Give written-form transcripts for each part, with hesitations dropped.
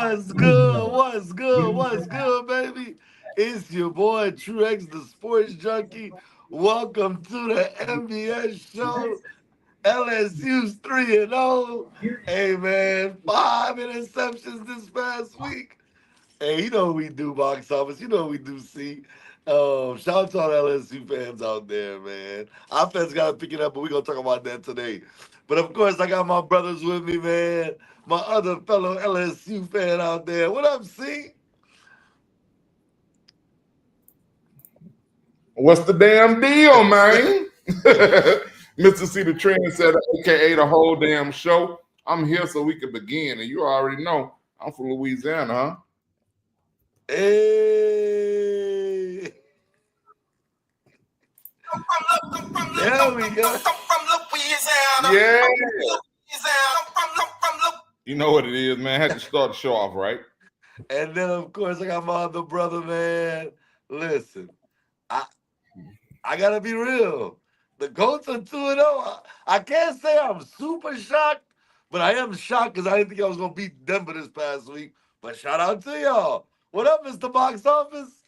What's good? What's good? What's good, baby? It's your boy Truex, the sports junkie. Welcome to the NBS Show. LSU's 3 and 0. Hey, man, 5 interceptions this past week. Hey, you know what we do, box office. You know what we do, see. Shout out to all the LSU fans out there, man. Our fans got to pick it up, but we're going to talk about that today. But of course, I got my brothers with me, man. My other fellow LSU fan out there. What up, C? What's the damn deal, man? Mr. C, the trendsetter, aka the whole damn show. I'm here so we can begin, and you already know I'm from Louisiana, huh? Hey. There we go. Yeah. You know what it is, man. I had to start the show off, right? And then, of course, I got my other brother, man. Listen, I got to be real. The Colts are 2 and 0. I can't say I'm super shocked, but I am shocked because I didn't think I was going to beat Denver this past week. But shout out to y'all. What up, Mr. Box Office?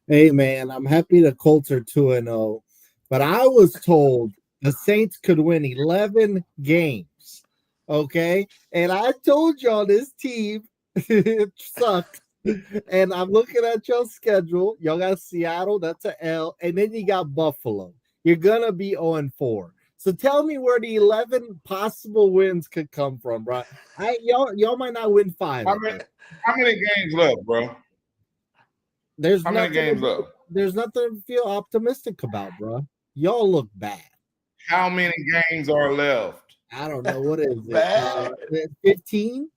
Hey, man, I'm happy the Colts are 2 and 0, but I was told the Saints could win 11 games. Okay? And I told y'all this team sucks. And I'm looking at your schedule. Y'all got Seattle, that's an L, and then you got Buffalo. You're gonna be 0-4. So tell me where the 11 possible wins could come from, bro. Y'all might not win 5. How many games left, bro? There's How many games left? There's nothing to feel optimistic about, bro. Y'all look bad. How many games are left? I don't know. What is it? 15?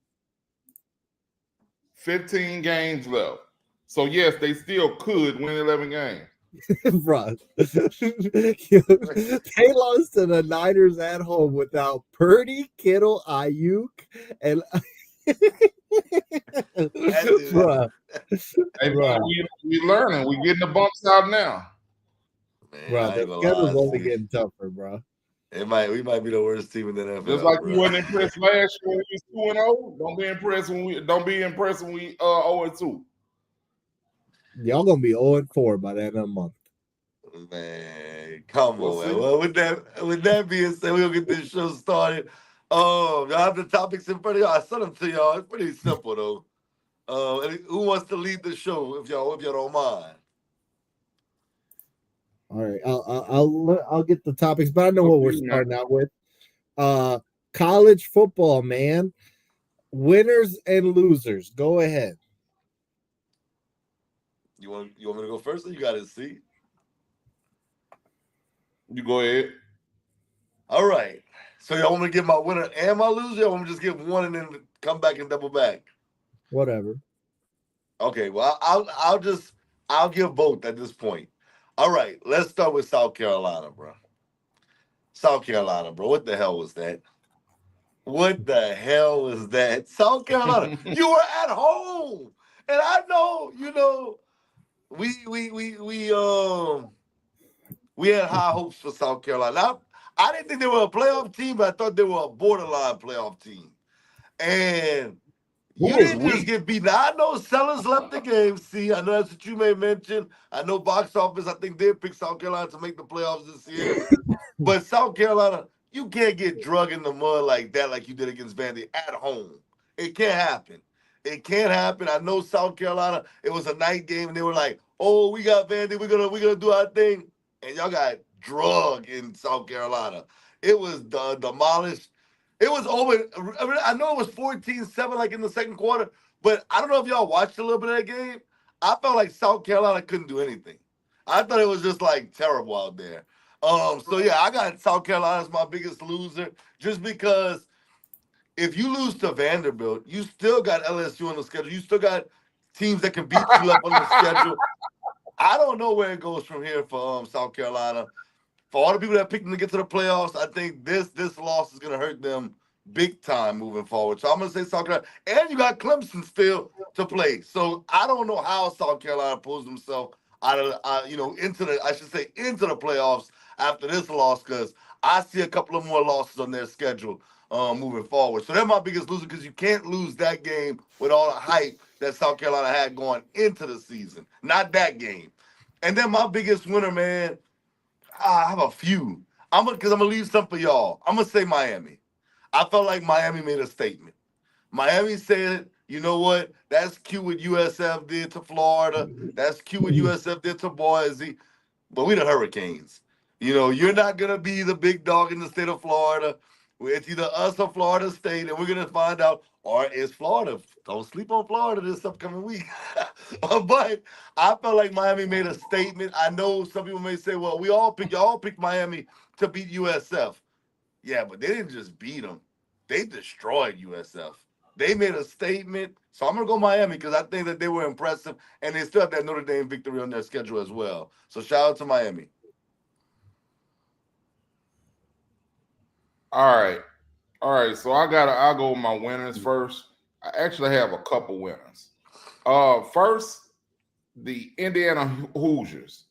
15 games left. So, yes, they still could win 11 games. Bro. They lost to the Niners at home without Purdy, Kittle, Ayuk, and bro. Hey, bro, we learning. We getting the bumps out now. Man, bro, the schedule's only getting tougher, bro. We might be the worst team in the NFL. Just like you wasn't impressed last year when we was 2-0. Don't be impressed when we 0-2. Y'all gonna be 0-4 by the end of the month. Man, come on, man. Well, with that being said, we'll get this show started. Y'all have the topics in front of y'all. I sent them to y'all. It's pretty simple though. Who wants to lead the show if y'all don't mind? All right, I'll get the topics, but I know what we're starting out with. College football, man. Winners and losers. Go ahead. You want me to go first, or you got to see? You go ahead. All right. So y'all want me to give my winner and my loser, or want me to just give one and then come back and double back? Whatever. Okay. Well, I'll give both at this point. All right. Let's start with South Carolina, bro. South Carolina, bro. What the hell was that? What the hell was that? South Carolina, you were at home, and I know, we had high hopes for South Carolina. I didn't think they were a playoff team, but I thought they were a borderline playoff team. And you didn't just get beaten. I know Sellers left the game. See, I know that's what you may mention. I know box office, I think they picked South Carolina to make the playoffs this year. But South Carolina, you can't get drug in the mud like that, like you did against Vandy at home. It can't happen. It can't happen. I know South Carolina, it was a night game, and they were like, oh, we got Vandy, we're gonna do our thing. And y'all got drug in South Carolina. It was demolished. It was over. I know it was 14-7 like in the second quarter, but I don't know if y'all watched a little bit of that game. I felt like South Carolina couldn't do anything. I thought it was just like terrible out there. So yeah, I got South Carolina as my biggest loser just because if you lose to Vanderbilt, you still got LSU on the schedule. You still got teams that can beat you up on the schedule. I don't know where it goes from here for South Carolina. For all the people that picked them to get to the playoffs, I think this loss is going to hurt them big time moving forward. So I'm going to say South Carolina. And you got Clemson still to play. So I don't know how South Carolina pulls themselves out of into the playoffs after this loss, because I see a couple of more losses on their schedule. moving forward. So they're my biggest loser because you can't lose that game with all the hype that South Carolina had going into the season. Not that game. And then my biggest winner, man, I have a few. Because I'm gonna leave some for y'all. I'm gonna say Miami. I felt like Miami made a statement. Miami said, you know what? That's cute what USF did to Florida. That's cute what USF did to Boise. But we the Hurricanes. You know, you're not going to be the big dog in the state of Florida. It's either us or Florida State, and we're going to find out, or is Florida. Don't sleep on Florida this upcoming week. But I felt like Miami made a statement. I know some people may say, well, y'all picked Miami to beat USF. Yeah, but they didn't just beat them. They destroyed USF. They made a statement. So I'm going to go Miami because I think that they were impressive, and they still have that Notre Dame victory on their schedule as well. So shout out to Miami. All right. So I'll go with my winners first. I actually have a couple winners. First, the Indiana Hoosiers,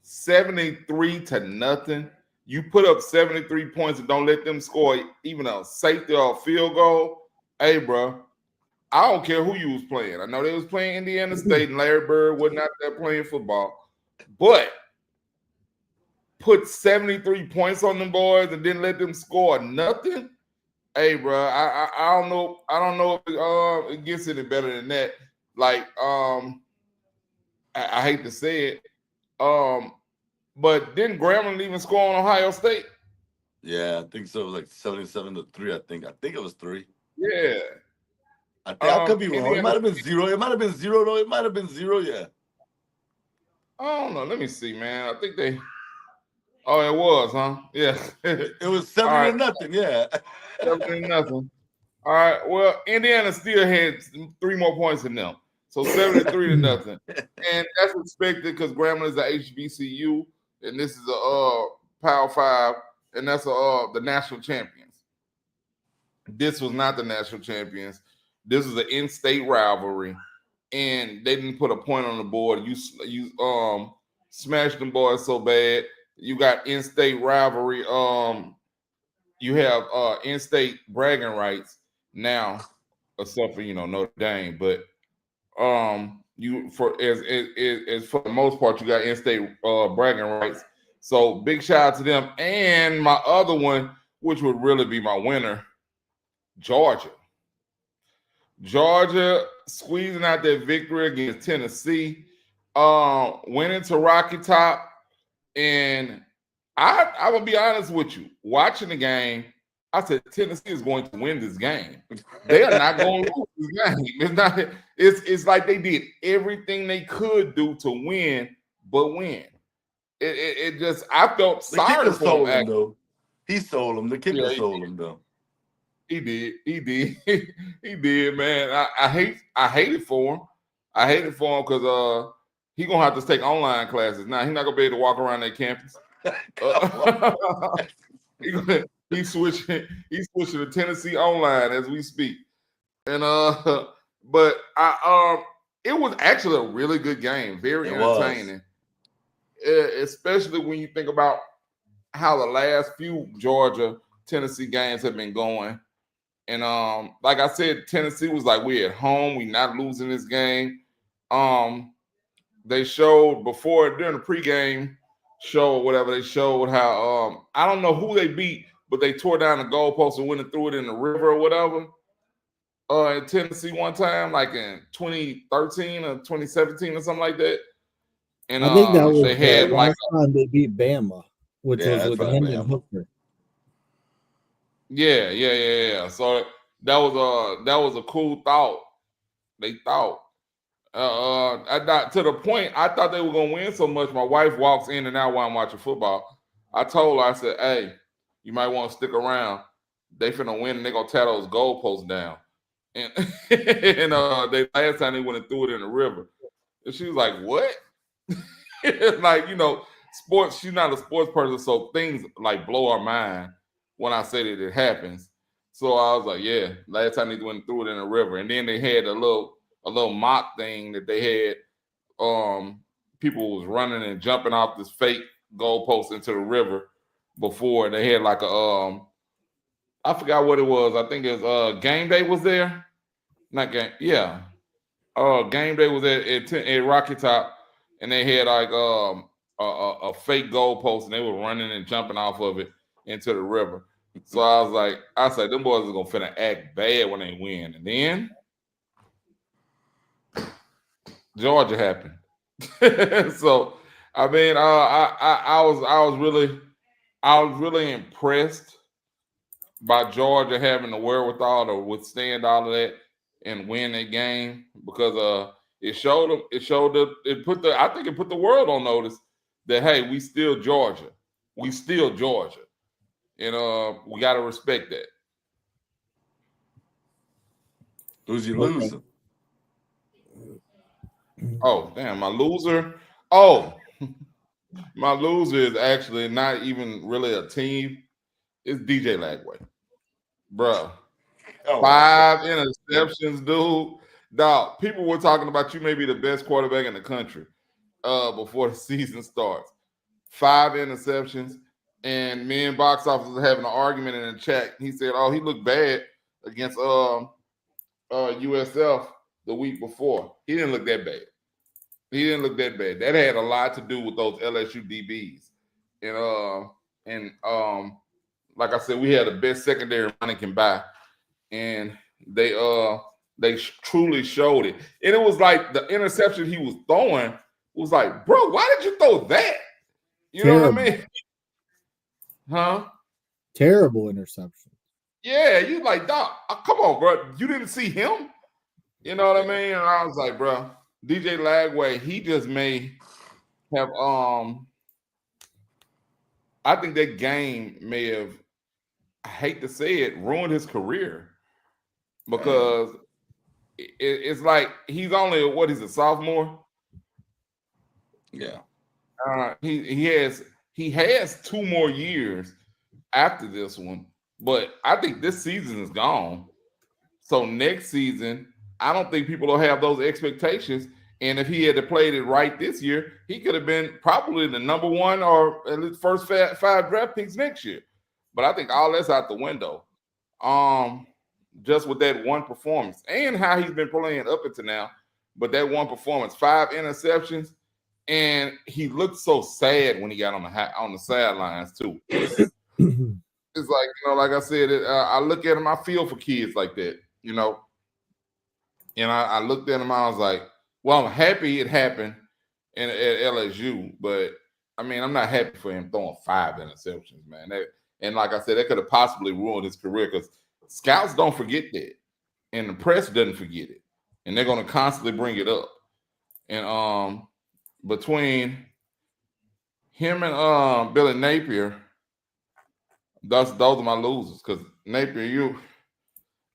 73-0. You put up 73 points and don't let them score even a safety or a field goal. Hey, bro, I don't care who you was playing. I know they was playing Indiana State and Larry Bird wasn't out there playing football, but put 73 points on them boys and didn't let them score nothing. Hey, bro, I don't know. I don't know if it gets any better than that. Like, I hate to say it, but didn't Grambling even score on Ohio State? Yeah, I think so. It was like 77-3. I think it was 3. Yeah. I could be wrong. It might have been 0. It might have been 0 though. It might have been 0. Yeah. I don't know. Let me see, man. I think they. Oh, it was, huh? Yeah. It was 7-0. Yeah. 7-0. All right. Well, Indiana still had 3 more points than them, so 73-0, and that's expected because Grambling is a HBCU, and this is a Power 5, and that's the national champions. This was not the national champions. This was an in-state rivalry, and they didn't put a point on the board. You smashed them boys so bad. You got in-state rivalry. You have in-state bragging rights now, except for Notre Dame. But you for as for the most part, you got in-state bragging rights. So big shout out to them. And my other one, which would really be my winner, Georgia. Georgia squeezing out that victory against Tennessee, winning to Rocky Top. And I will be honest with you, watching the game, I said Tennessee is going to win this game. They are not going to lose this game. It's like they did everything they could do to win, but win. It just, I felt sorry for him. Though. He sold him. The kicker sold him though. He did. He did, man. I hate it for him. I hate it for him because he's gonna have to take online classes. Now he's not gonna be able to walk around that campus. He's switching to Tennessee online as we speak. And but it was actually a really good game, very entertaining. Especially when you think about how the last few Georgia Tennessee games have been going. And like I said, Tennessee was like, we're at home, we're not losing this game. They showed during the pregame show or whatever, they showed how I don't know who they beat, but they tore down the goalpost and went and threw it in the river or whatever. In Tennessee one time, like in 2013 or 2017 or something like that. And I think that was they had the last time they beat Bama, which was with Hendon Hooker. Yeah. So that was a cool thought. They thought. To the point, I thought they were gonna win so much. My wife walks in and out while I'm watching football. I told her, I said, "Hey, you might want to stick around. They finna win, and they gonna tear those goalposts down." And they last time they went and threw it in the river, and she was like, "What?" Like sports. She's not a sports person, so things like blow her mind when I say that it happens. So I was like, "Yeah." Last time they went and threw it in the river, and then they had a little mock thing that they had. People was running and jumping off this fake goalpost into the river before. They had like a I forgot what it was. I think it was Game Day was there. Not game, yeah. Game Day was at Rocky Top, and they had like a fake goalpost, and they were running and jumping off of it into the river. So I said, them boys are gonna finna act bad when they win, and then Georgia happened. So I mean, I was really impressed by Georgia having the wherewithal to withstand all of that and win that game, because it put the world on notice that, hey, we still Georgia, and we got to respect that. Who's your loser? Oh, damn, my loser. Oh, my loser is actually not even really a team. It's DJ Lagway, bro. 5 interceptions, dude. Dog, people were talking about you may be the best quarterback in the country before the season starts. 5 interceptions, and me and Box Office was having an argument in the chat. He said, "Oh, he looked bad against USF the week before. He didn't look that bad. That had a lot to do with those LSU DBs, and like I said, we had the best secondary money can buy, and they truly showed it. And it was like the interception he was throwing was like, bro, why did you throw that? You know what I mean? Huh? Terrible interception. Yeah, you like, dog, come on, bro. You didn't see him? You know what I mean? And I was like, bro, DJ Lagway, he just may have I think that game may have, I hate to say it, ruined his career, because it's like he's only he's a sophomore. Yeah. He has 2 more years after this one, but I think this season is gone. So next season, I don't think people will have those expectations. And if he had played it right this year, he could have been probably the number 1 or at least first 5 draft picks next year. But I think all that's out the window. Just with that one performance and how he's been playing up until now. But that one performance, 5 interceptions, and he looked so sad when he got on the sidelines too. It's like, like I said, I look at him, I feel for kids like that, And I looked at him, I was like, well, I'm happy it happened at LSU, but I mean, I'm not happy for him throwing 5 interceptions, man. And like I said, that could have possibly ruined his career, because scouts don't forget that, and the press doesn't forget it, and they're going to constantly bring it up. And between him and Billy Napier, those are my losers. Because Napier,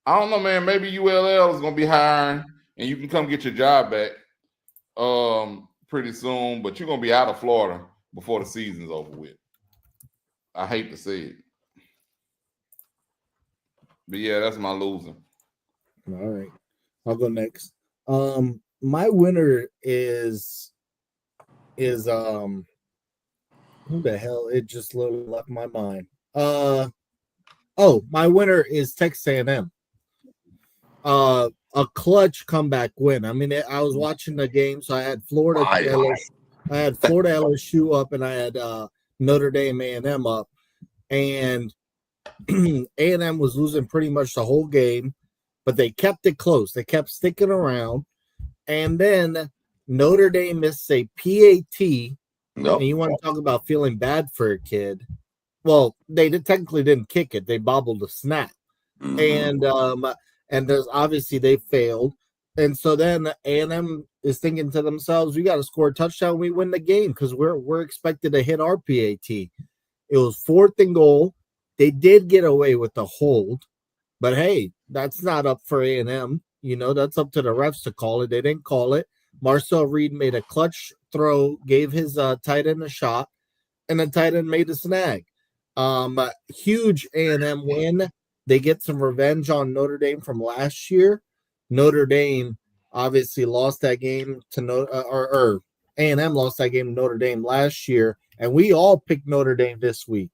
I don't know, man. Maybe ULL is going to be hiring, and you can come get your job back pretty soon, but you're going to be out of Florida before the season's over with. I hate to say it. But yeah, that's my loser. All right. I'll go next. My winner is who the hell? It just literally left my mind. My winner is Texas A&M. A clutch comeback win. I mean, I was watching the game, so I had Florida LSU up, and I had Notre Dame A&M up, and A&M was losing pretty much the whole game, but they kept it close. They kept sticking around, and then Notre Dame missed a PAT. Nope. And you want to talk about feeling bad for a kid? Well, they technically didn't kick it; they bobbled a snap, and there's obviously they failed, and so then A&M is thinking to themselves, "We got to score a touchdown, we win the game, because we're expected to hit our PAT." It was 4th and goal. They did get away with the hold, but hey, that's not up for A&M. That's up to the refs to call it. They didn't call it. Marcel Reed made a clutch throw, gave his tight end a shot, and the tight end made a snag. Huge A&M win. They get some revenge on Notre Dame from last year. Notre Dame obviously lost that game to A&M lost that game to Notre Dame last year, and we all picked Notre Dame this week.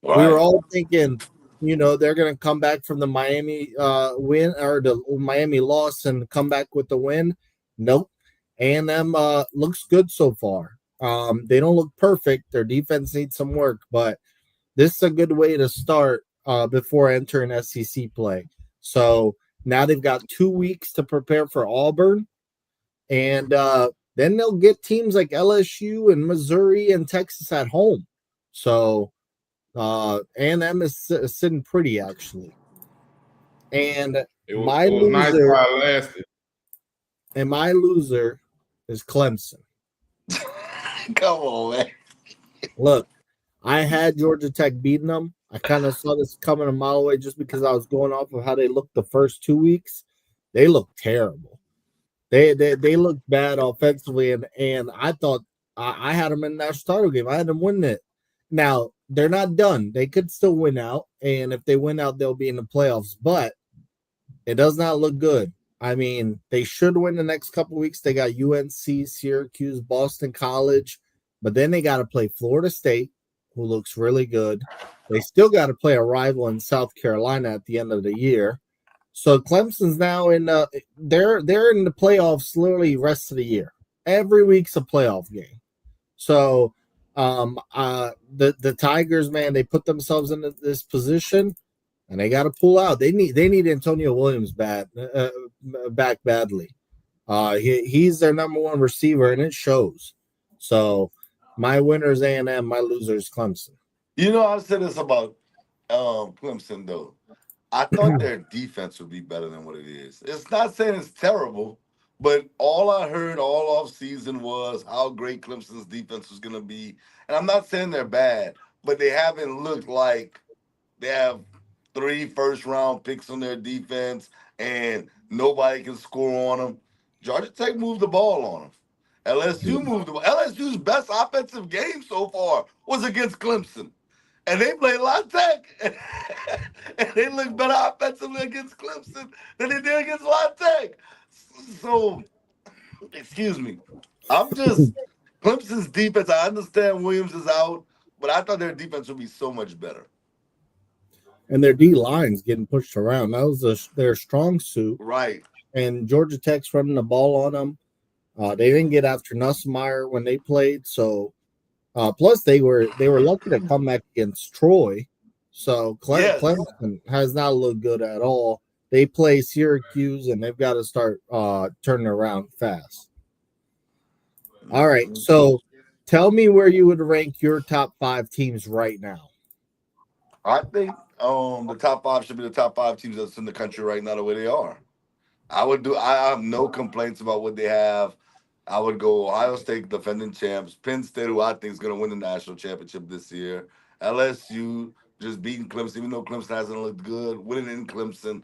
Right. We were all thinking they're going to come back from the Miami win or the Miami loss and come back with the win. Nope. A&M looks good so far. They don't look perfect. Their defense needs some work, but this is a good way to start before entering SEC play. So now they've got 2 weeks to prepare for Auburn, and then they'll get teams like LSU and Missouri and Texas at home. So A&M is sitting pretty, actually. And it was nice while it lasted. And my loser is Clemson. Come on, man. Look, I had Georgia Tech beating them. I kind of saw this coming a mile away just because I was going off of how they looked the first 2 weeks. They looked terrible. They looked bad offensively, and I thought I had them in the national title game. I had them win it. Now, they're not done. They could still win out, and if they win out, they'll be in the playoffs, but it does not look good. I mean, they should win the next couple weeks. They got UNC, Syracuse, Boston College, but then they got to play Florida State, who looks really good. They still got to play a rival in South Carolina at the end of the year. So Clemson's now in they're in the playoffs literally rest of the year. Every week's a playoff game. So the Tigers, man, they put themselves in this position and they got to pull out. They need Antonio Williams back badly. He's their number one receiver and it shows. So my winner is A&M, my loser is Clemson. I said this about Clemson though. I thought their defense would be better than what it is. It's not saying it's terrible, but all I heard all off season was how great Clemson's defense was going to be. And I'm not saying they're bad, but they haven't looked like they have 3 first-round picks on their defense and nobody can score on them. Georgia Tech moved the ball on them. LSU moved the ball. LSU's best offensive game so far was against Clemson. And they played La Tech. And they looked better offensively against Clemson than they did against La Tech. So, excuse me. Clemson's defense, I understand Williams is out, but I thought their defense would be so much better. And their D-line's getting pushed around. That was their strong suit. Right. And Georgia Tech's running the ball on them. They didn't get after Nussmeier when they played, so plus they were lucky to come back against Troy. So Clemson has not looked good at all. They play Syracuse and they've got to start turning around fast. All right, so tell me where you would rank your top 5 teams right now. I think the top 5 should be the top 5 teams that's in the country right now the way they are. I have no complaints about what they have. I would go Ohio State, defending champs, Penn State, who I think is going to win the national championship this year, LSU just beating Clemson, even though Clemson hasn't looked good, winning in Clemson,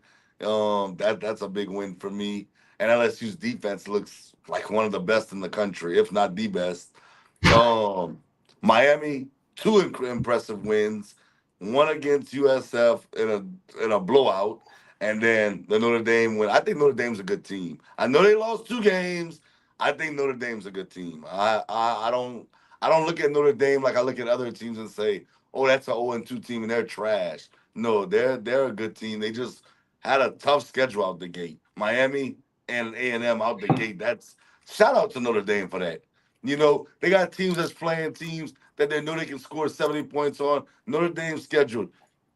that's a big win for me. And LSU's defense looks like one of the best in the country, if not the best. Miami, 2 impressive wins, one against USF in a blowout, and then the Notre Dame win. I think Notre Dame's a good team. I know they lost 2 games. I think Notre Dame's a good team. I don't look at Notre Dame like I look at other teams and say, oh, that's an 0-2 team and they're trash. No, they're a good team. They just had a tough schedule out the gate. Miami and A&M out the gate. That's shout out to Notre Dame for that. They got teams that's playing teams that they know they can score 70 points on. Notre Dame scheduled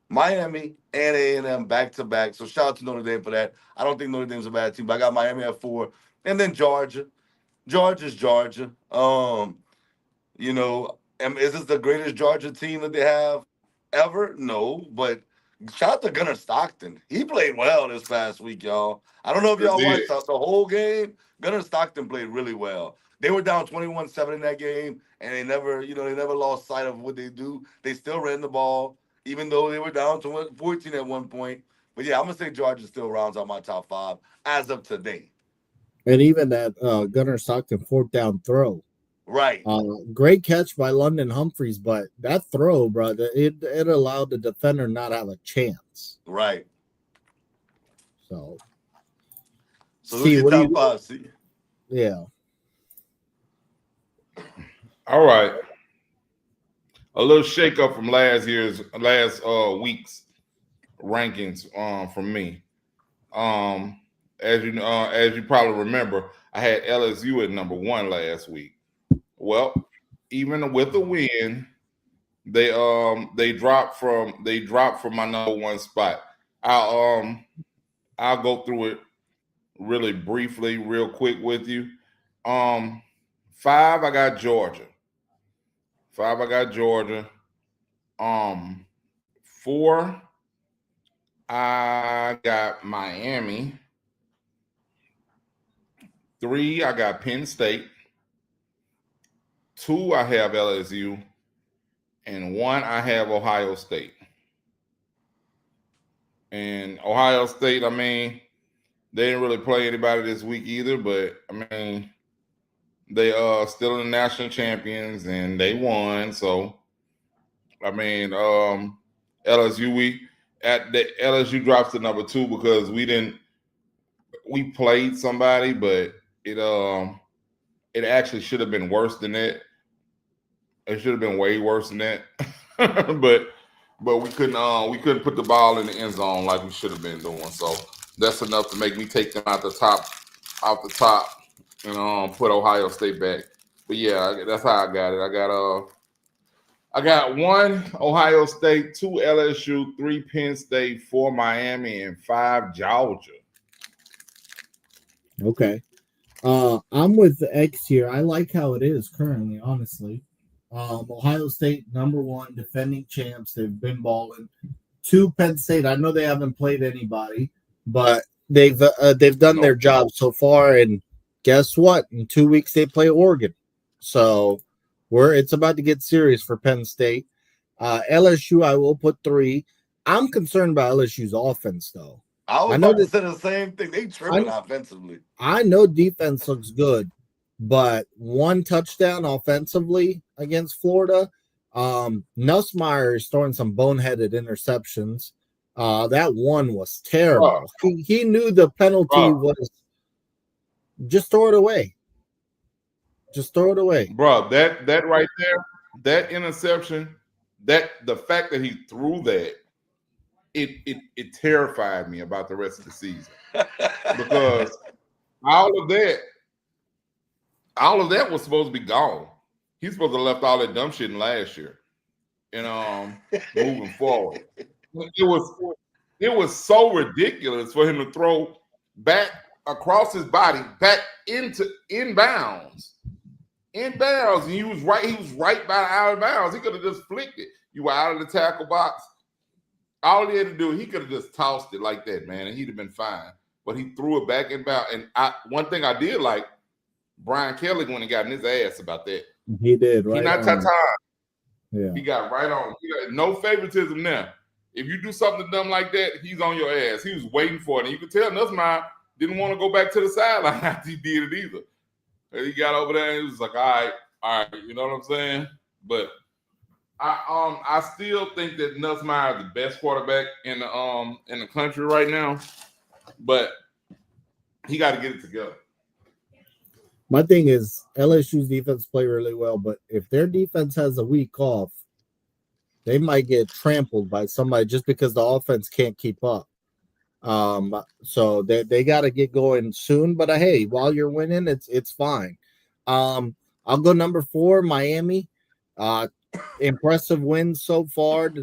Miami and A&M back-to-back. So shout out to Notre Dame for that. I don't think Notre Dame's a bad team, but I got Miami at 4. And then Georgia. Georgia's Georgia. Is this the greatest Georgia team that they have ever? No, but shout out to Gunnar Stockton. He played well this past week, y'all. I don't know if y'all watched the whole game. Gunnar Stockton played really well. They were down 21-7 in that game, and they never lost sight of what they do. They still ran the ball, even though they were down to 14 at one point. But yeah, I'm gonna say Georgia still rounds out my top 5 as of today. And even that Gunnar Stockton 4th down throw. Right. Great catch by London Humphreys, but that throw, bro, it allowed the defender not have a chance. Right. So who's your top 5, see? Yeah. All right. A little shake up from last week's rankings from me. As you probably remember, I had LSU at number 1 last week. Well, even with the win, they dropped from my number 1 spot. I'll go through it really briefly, real quick with you. 5, I got Georgia. 4, I got Miami. 3, I got Penn State. 2, I have LSU. And 1, I have Ohio State. And Ohio State, I mean, they didn't really play anybody this week either, but I mean, they are still the national champions and they won. So, I mean, LSU drops to number 2 because we played somebody, but it actually should have been worse than that. It should have been way worse than that. but we couldn't put the ball in the end zone like we should have been doing. So that's enough to make me take them out the top, and put Ohio State back. But yeah, that's how I got it. I got 1 Ohio State, 2 LSU, 3 Penn State, 4 Miami, and 5 Georgia. Okay. I'm with the X here. I like how it is currently, honestly. Ohio State, number 1, defending champs. They've been balling. 2 Penn State. I know they haven't played anybody, but they've done their job so far. And guess what? In 2 weeks they play Oregon. So it's about to get serious for Penn State. LSU, I will put 3. I'm concerned about LSU's offense, though. I was about to say the same thing. They tripping offensively. I know defense looks good, but 1 touchdown offensively against Florida. Nussmeier is throwing some boneheaded interceptions. That one was terrible. He knew the penalty was just throw it away. Just throw it away. Bro, that right there, that interception, the fact that he threw that, it terrified me about the rest of the season. Because all of that was supposed to be gone. He's supposed to have left all that dumb shit in last year. And moving forward. It was so ridiculous for him to throw back across his body, back into inbounds. And he was right by out of bounds. He could have just flicked it. You were out of the tackle box. All he had to do, he could have just tossed it like that, man, and he'd have been fine. But he threw it back inbound. And one thing I did like, Brian Kelly, when he got in his ass about that. He did, right? He not ta-ta. Yeah. He got right on. He got no favoritism now. If you do something dumb like that, he's on your ass. He was waiting for it. And you could tell Nussmeier didn't want to go back to the sideline after he did it either. And he got over there and he was like, all right, you know what I'm saying? But I still think that Nussmeier is the best quarterback in the country right now. But he got to get it together. My thing is LSU's defense play really well, but if their defense has a week off, they might get trampled by somebody just because the offense can't keep up. So they got to get going soon. But hey, while you're winning, it's fine. I'll go number 4, Miami. Impressive wins so far.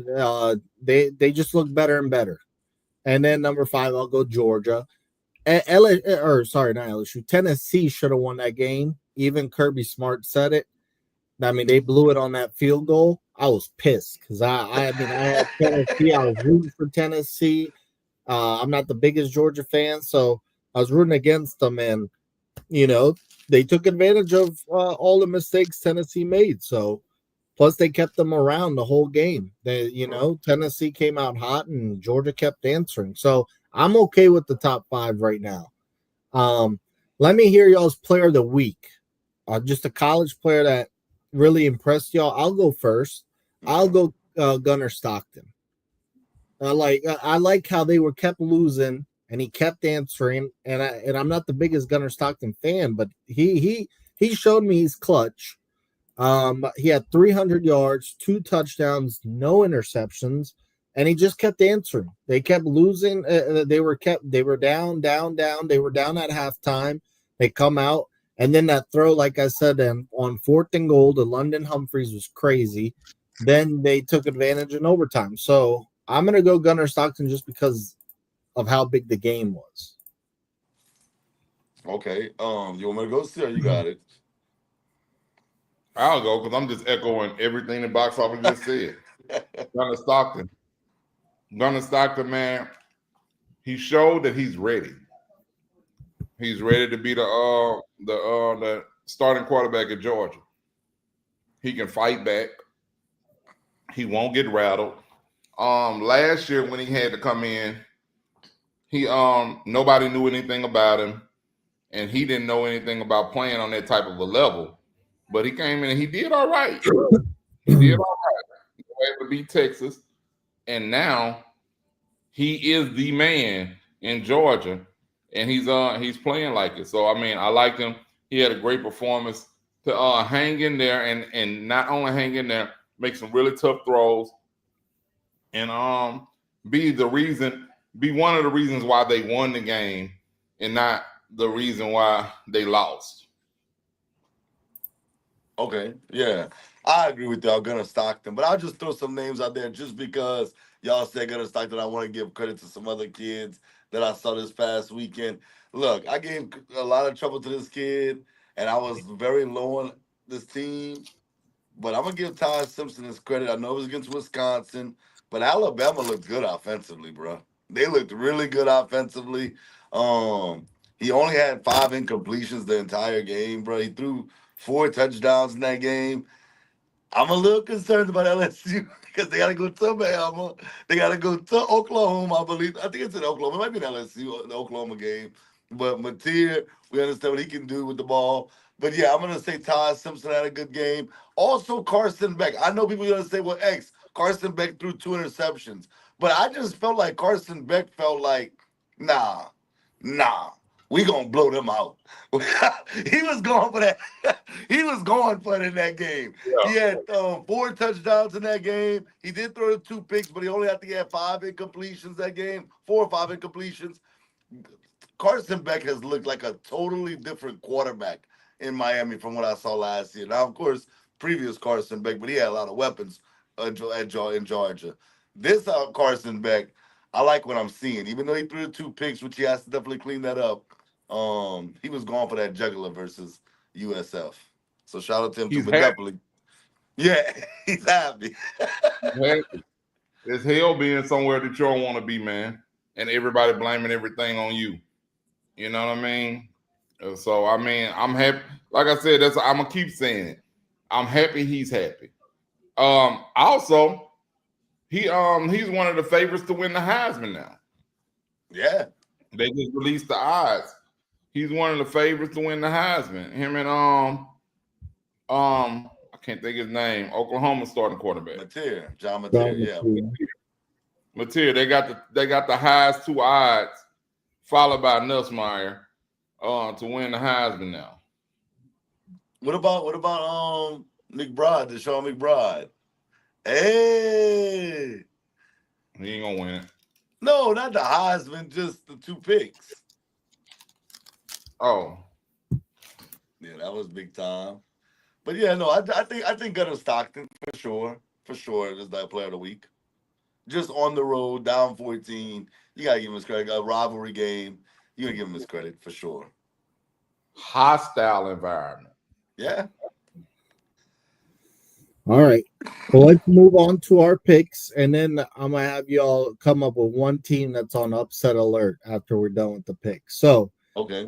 They just look better and better. And then number 5, I'll go Georgia. Not LSU. Tennessee should have won that game. Even Kirby Smart said it. I mean, they blew it on that field goal. I was pissed because I had Tennessee. I was rooting for Tennessee. I'm not the biggest Georgia fan, so I was rooting against them. And, they took advantage of all the mistakes Tennessee made. So, plus they kept them around the whole game. Tennessee came out hot and Georgia kept answering. So, I'm okay with the top 5 right now. Let me hear y'all's player of the week. Just a college player that really impressed y'all. I'll go first. I'll go Gunnar Stockton. I like how they were kept losing and he kept answering. And I'm not the biggest Gunnar Stockton fan, but he showed me he's clutch. He had 300 yards, 2 touchdowns, no interceptions. and he just kept answering. They kept losing. They were down. They were down at halftime. They come out, and then that throw, like I said, on 4th and goal to London Humphreys was crazy. Then they took advantage in overtime. So I'm gonna go Gunnar Stockton just because of how big the game was. Okay. You want me to go see, or you got it? I'll go because I'm just echoing everything the box office just said. Gunnar Stockton. Gunnar Stockton, man, he showed that he's ready. He's ready to be the starting quarterback at Georgia. He can fight back. He won't get rattled. Last year when he had to come in, he nobody knew anything about him, and he didn't know anything about playing on that type of a level. But he came in and he did all right. He did all right. He was able to beat Texas, and now he is the man in Georgia, and he's playing like it. So I mean, I liked him. He had a great performance to hang in there, and not only hang in there, make some really tough throws, and be one of the reasons why they won the game, and not the reason why they lost. Okay, yeah, I agree with y'all, Gunnar Stockton, but I'll just throw some names out there just because y'all said Gunnar Stockton. I want to give credit to some other kids that I saw this past weekend. Look, I gave a lot of trouble to this kid, and I was very low on this team, but I'm gonna give Ty Simpson his credit. I know it was against Wisconsin, but Alabama looked good offensively, bro. They looked really good offensively. He only had 5 incompletions the entire game, bro. He threw 4 touchdowns in that game. I'm a little concerned about LSU because they got to go to Alabama. They got to go to Oklahoma, I believe. I think it's in Oklahoma. It might be in LSU, the Oklahoma game. But Mateer, we understand what he can do with the ball. But yeah, I'm going to say Ty Simpson had a good game. Also, Carson Beck. I know people are going to say, well, Carson Beck threw 2 interceptions. But I just felt like Carson Beck felt like, nah. We gonna blow them out. He was going for that. He was going for it in that game. Yeah. He had 4 touchdowns in that game. He did throw the 2 picks, but he only had to get 5 incompletions that game. 4 or 5 incompletions. Carson Beck has looked like a totally different quarterback in Miami from what I saw last year. Now, of course, previous Carson Beck, but he had a lot of weapons in Georgia. This Carson Beck, I like what I'm seeing. Even though he threw the 2 picks, which he has to definitely clean that up, he was going for that jugular versus USF. So shout out to him too. But definitely, yeah, he's happy. It's hell being somewhere that you don't want to be, man, and everybody blaming everything on you. You know what I mean? So I mean, I'm happy. Like I said, I'm gonna keep saying it. I'm happy he's happy. Also, he's one of the favorites to win the Heisman now. Yeah, they just released the odds. He's one of the favorites to win the Heisman. Him and I can't think his name. Oklahoma starting quarterback. John Mateer, yeah. Mateer, they got the highest 2 odds, followed by Nussmeier, to win the Heisman now. What about McBride, Deshaun McBride? Hey, he ain't gonna win it. No, not the Heisman, just the 2 picks. Oh, yeah, that was big time. But yeah, no, I think Gunnar Stockton for sure is that player of the week. Just on the road, down 14, you gotta give him his credit. A rivalry game, you gotta give him his credit for sure. Hostile environment. Yeah. All right. Well, let's move on to our picks, and then I'm gonna have y'all come up with one team that's on upset alert after we're done with the picks. So, okay.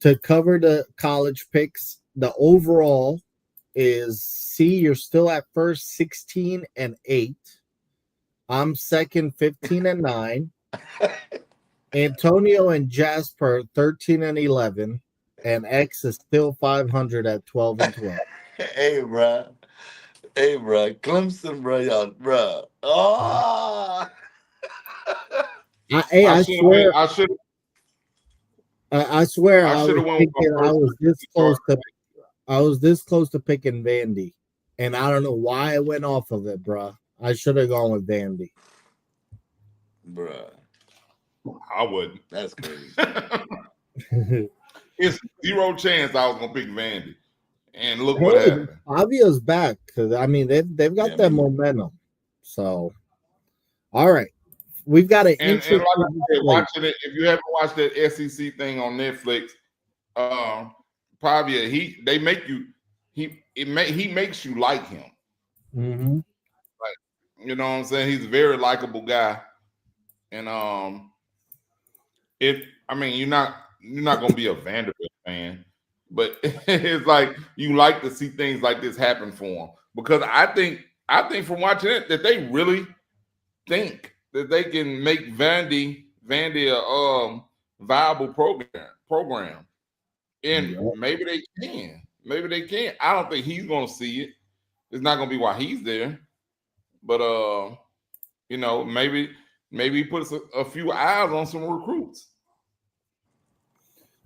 To cover the college picks, the overall is C. You're still at first, 16-8. I'm second, 15-9. Antonio and Jasper, 13-11, and X is still 500 at 12-12. Hey, bro. Clemson, bro, y'all, bro. Oh. I swear. I was this close to picking Vandy, and I don't know why I went off of it, bro. I should have gone with Vandy. Bruh. I wouldn't. That's crazy. It's 0 chance I was gonna pick Vandy. And look what happened. Fabio's back because I mean they've got that momentum. So, all right, we've got an interesting. And like I said, watching it. If you haven't watched that SEC thing on Netflix, Pavia, he makes you like him. Mm-hmm. Like, you know what I'm saying? He's a very likable guy, and you're not gonna be a Vanderbilt fan, but it's like you like to see things like this happen for him because I think from watching it that they really think that they can make Vandy a viable program, and maybe they can. I don't think he's gonna see it. It's not gonna be why he's there, but maybe he puts a few eyes on some recruits.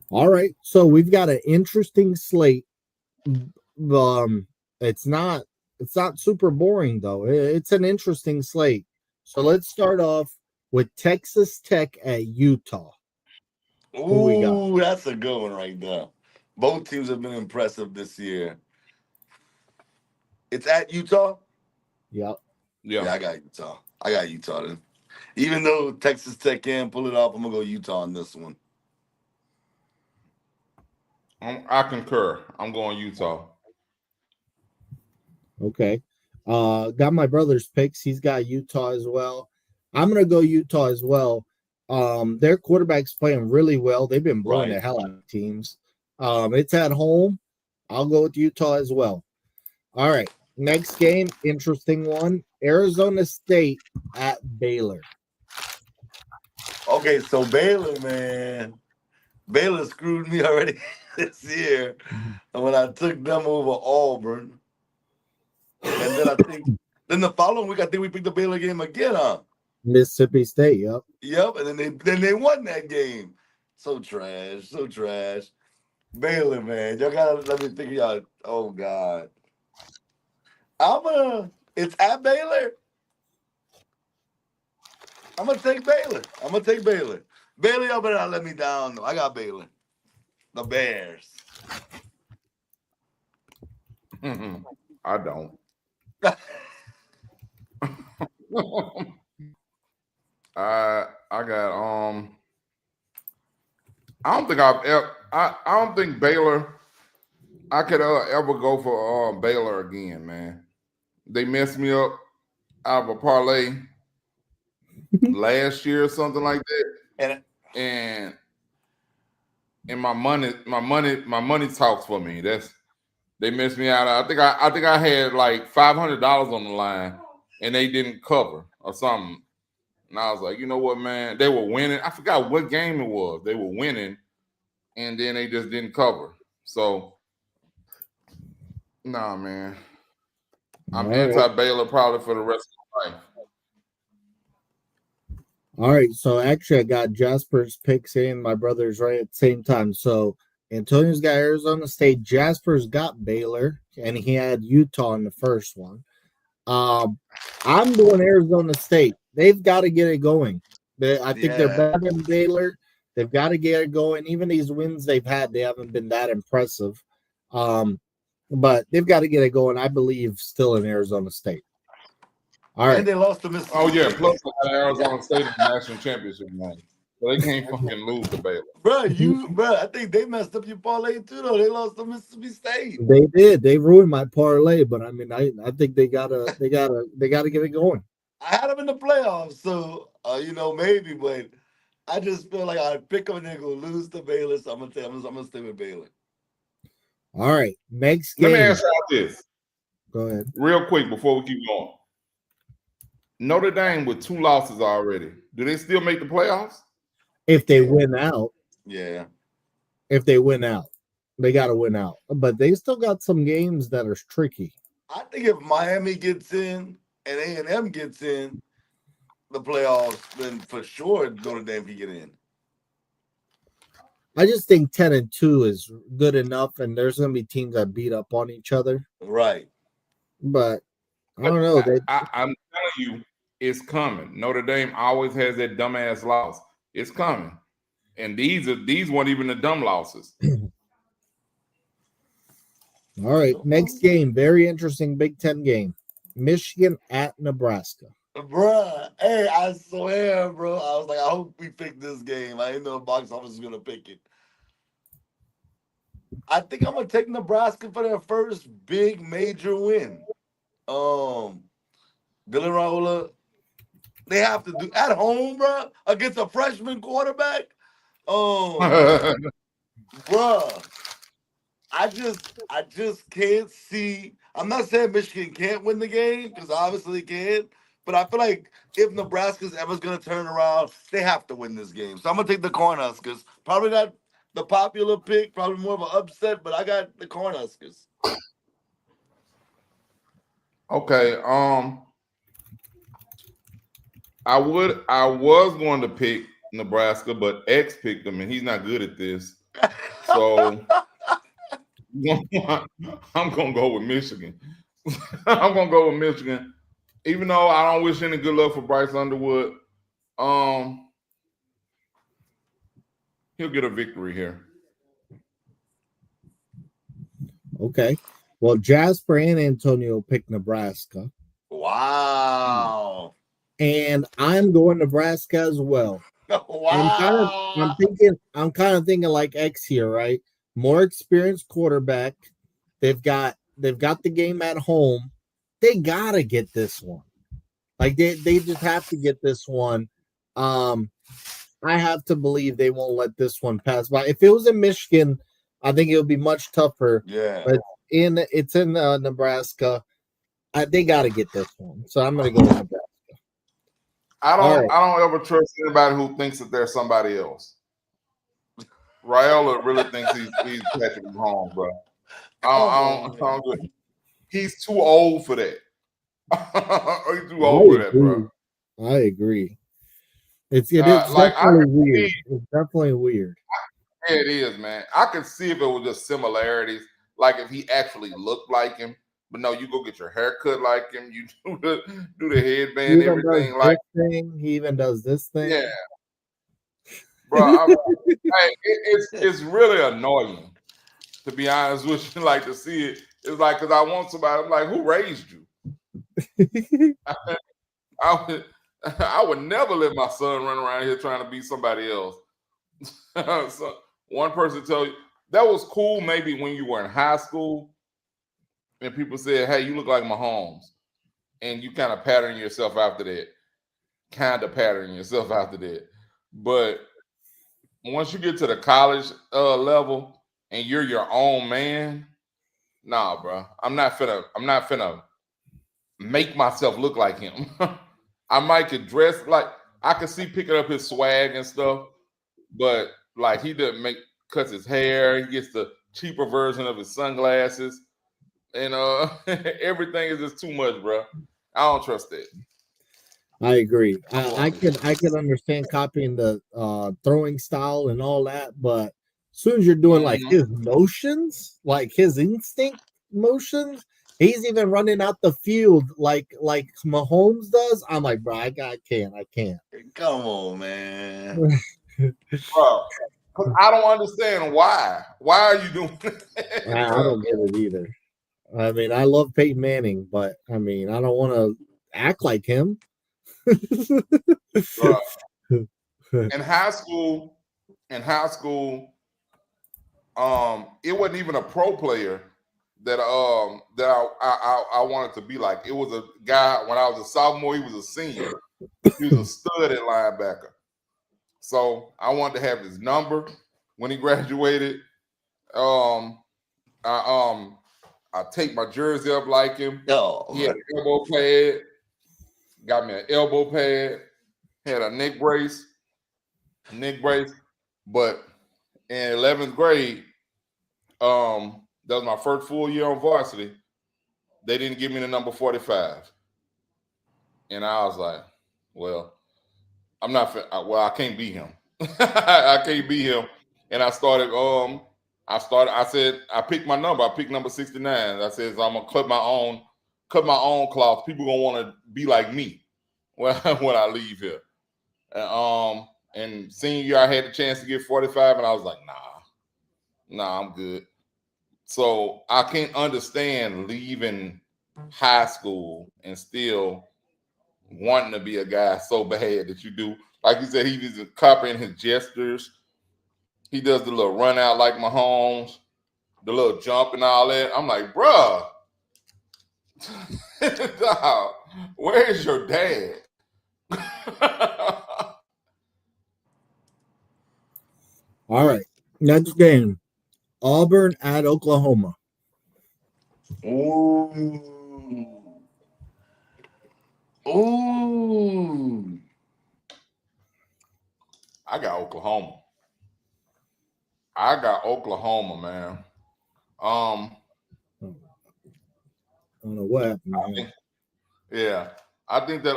All right, so we've got an interesting slate. It's not super boring though. It's an interesting slate. So let's start off with Texas Tech at Utah. Ooh, that's a good one right there. Both teams have been impressive this year. It's at Utah? Yep. Yeah, I got Utah then. Even though Texas Tech can pull it off, I'm going to go Utah on this one. I concur. I'm going Utah. Okay. Got my brother's picks. He's got Utah as well. I'm going to go Utah as well. Their quarterback's playing really well. They've been blowing the hell out of teams. It's at home. I'll go with Utah as well. All right. Next game, interesting one. Arizona State at Baylor. Okay, so Baylor, man. Baylor screwed me already this year. And when I took them over Auburn. And then the following week, I think we picked the Baylor game again, huh? Mississippi State, yep. Yep, and then they won that game. So trash. Baylor, man. Y'all gotta let me think of y'all. Oh God. It's at Baylor. I'm gonna take Baylor. Baylor, y'all better not let me down though. I got Baylor. The Bears. I don't. I got I don't think Baylor. I could ever go for Baylor again, man. They messed me up out of a parlay last year or something like that, and my money talks for me. They messed me out. I think I had like $500 on the line, and they didn't cover or something. And I was like, you know what, man? They were winning. I forgot what game it was. They were winning, and then they just didn't cover. So, nah, man. I'm anti-Baylor probably for the rest of my life. All right. So, actually, I got Jasper's picks in. My brother's right at the same time. So, Antonio's got Arizona State. Jasper's got Baylor, and he had Utah in the first one. I'm going Arizona State. They've got to get it going. I think they're better than Baylor. They've got to get it going. Even these wins they've had, they haven't been that impressive. But they've got to get it going, I believe, still in Arizona State. All right. And they lost to Mississippi. Oh, yeah. Plus, they got Arizona State in the national championship game. So they can't fucking lose to Baylor. Bro, I think they messed up your parlay too, though. They lost to Mississippi State. They did. They ruined my parlay, but I mean, I think they gotta get it going. I had them in the playoffs, so maybe, but I just feel like I'd pick them and they're gonna lose to Baylor. So I'm gonna stay with Baylor. All right, next game. Let me ask you this. Go ahead, real quick before we keep going. Notre Dame with 2 losses already. Do they still make the playoffs? If they win out, yeah. If they win out, they got to win out. But they still got some games that are tricky. I think if Miami gets in and A&M gets in the playoffs, then for sure Notre Dame can get in. I just think 10-2 is good enough, and there's going to be teams that beat up on each other. Right. But I don't know. I'm telling you, It's coming. Notre Dame always has that dumbass loss. It's coming. And these weren't even the dumb losses. All right, next game, very interesting Big Ten game. Michigan at Nebraska. Bruh, hey, I swear, bro. I was like, I hope we pick this game. I didn't know the box office was gonna pick it. I think I'm gonna take Nebraska for their first big major win. Dylan Raiola, they have to do at home, bro, against a freshman quarterback. Bruh, I just can't see. I'm not saying Michigan can't win the game because obviously it can, but I feel like if Nebraska's ever going to turn around, they have to win this game. So I'm going to take the Cornhuskers. Probably not the popular pick, probably more of an upset, but I got the Cornhuskers. Okay. I was going to pick Nebraska, but X picked them, and he's not good at this. So I'm gonna go with Michigan. I'm gonna go with Michigan, even though I don't wish any good luck for Bryce Underwood. He'll get a victory here. Okay. Well, Jasper and Antonio picked Nebraska. Wow. And I'm going Nebraska as well. Wow. I'm kind of thinking like X here, right? More experienced quarterback. They've got the game at home. They gotta get this one. Like they just have to get this one. I have to believe they won't let this one pass by. If it was in Michigan, I think it would be much tougher. Yeah. But it's in Nebraska. They gotta get this one. So I'm gonna go with Nebraska. I don't ever trust anybody who thinks that they're somebody else. Raiola really thinks he's Patrick Mahomes, bro. I don't. He's too old for that. He's too old for that, bro. I agree. It's definitely weird. It's definitely weird. Yeah, it is, man. I could see if it was just similarities, like if he actually looked like him. But no, you go get your hair cut like him. You do the headband, everything like him. He even does this thing. Yeah, bro. It's really annoying, to be honest with you. Like to see it. It's like because I want somebody. I'm like, who raised you? I would never let my son run around here trying to be somebody else. So one person tell you that was cool maybe when you were in high school. And people said, hey, you look like Mahomes. And you kind of pattern yourself after that. But once you get to the college level and you're your own man, nah, bro. I'm not finna make myself look like him. I might could dress like I could see picking up his swag and stuff, but like he doesn't cuts his hair, he gets the cheaper version of his sunglasses. And everything is just too much, bro. I don't trust that. I agree. I can understand copying the throwing style and all that, but as soon as you're doing like his motions, like his instinct motions, he's even running out the field like Mahomes does. I'm like, bro, I can't. Come on, man. Bro, I don't understand why. Why are you doing that? I don't get it either. I mean, I love Peyton Manning, but I mean, I don't want to act like him. In high school, it wasn't even a pro player that I wanted to be like. It was a guy when I was a sophomore. He was a senior. He was a stud at linebacker. So I wanted to have his number when he graduated. I take my jersey up like him. He had an elbow pad. Got me an elbow pad. Had a neck brace. But in 11th grade, that was my first full year on varsity. They didn't give me the number 45. And I was like, well, I can't beat him. I can't beat him. And I started, I said, I picked my number. I picked number 69. I said, so I'm gonna cut my own cloth. People gonna want to be like me. when I leave here. And senior year, I had the chance to get 45, and I was like, nah, I'm good. So I can't understand leaving high school and still wanting to be a guy so bad that you do. Like you said, he was copying his gestures. He does the little run out like Mahomes, the little jump and all that. I'm like, bruh, dog, where is your dad? All right. Next game. Auburn at Oklahoma. Ooh. I got Oklahoma, man. I don't know what happened. I think that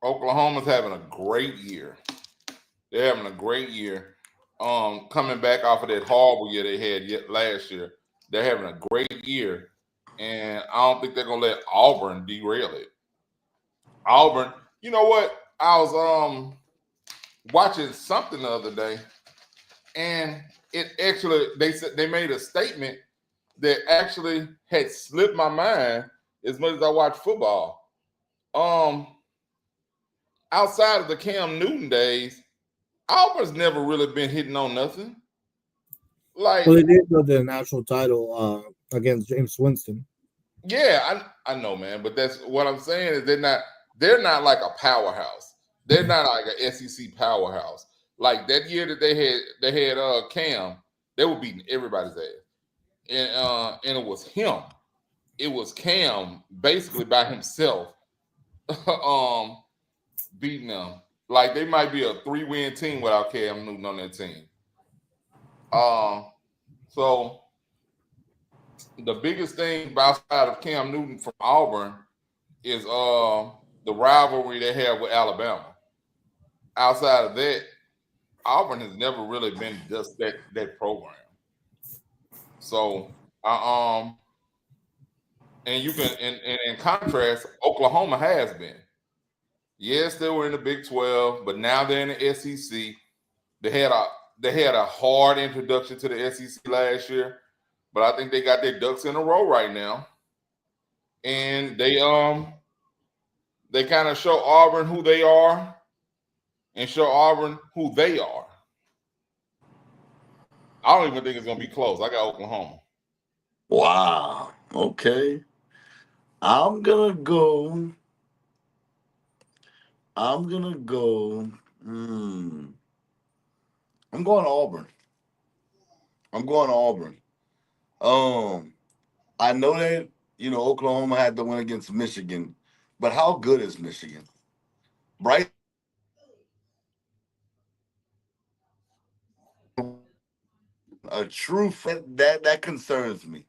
Oklahoma's having a great year. They're having a great year. Coming back off of that horrible year they had last year. They're having a great year. And I don't think they're gonna let Auburn derail it. Auburn, you know what? I was watching something the other day, and it actually they made a statement that actually had slipped my mind as much as I watch football. Outside of the Cam Newton days, Auburn's never really been hitting on nothing. Like, well, they did go to the national title against James Winston. Yeah, I know, man, but that's what I'm saying is they're not like a powerhouse. They're not like an SEC powerhouse. Like that year that they had Cam, they were beating everybody's ass, and it was him. It was Cam basically by himself, beating them. Like they might be a 3-win team without Cam Newton on that team. So the biggest thing outside of Cam Newton from Auburn is the rivalry they have with Alabama. Outside of that, Auburn has never really been just that program. So and you can and in contrast, Oklahoma has been. Yes, they were in the Big 12, but now they're in the SEC. They had a hard introduction to the SEC last year, but I think they got their ducks in a row right now. And they kind of show Auburn who they are and show Auburn who they are. I don't even think it's gonna be close. I got Oklahoma. Wow. Okay. I'm gonna go. I'm going Auburn. I'm going Auburn. I know that Oklahoma had to win against Michigan, but how good is Michigan? Right? A true that concerns me.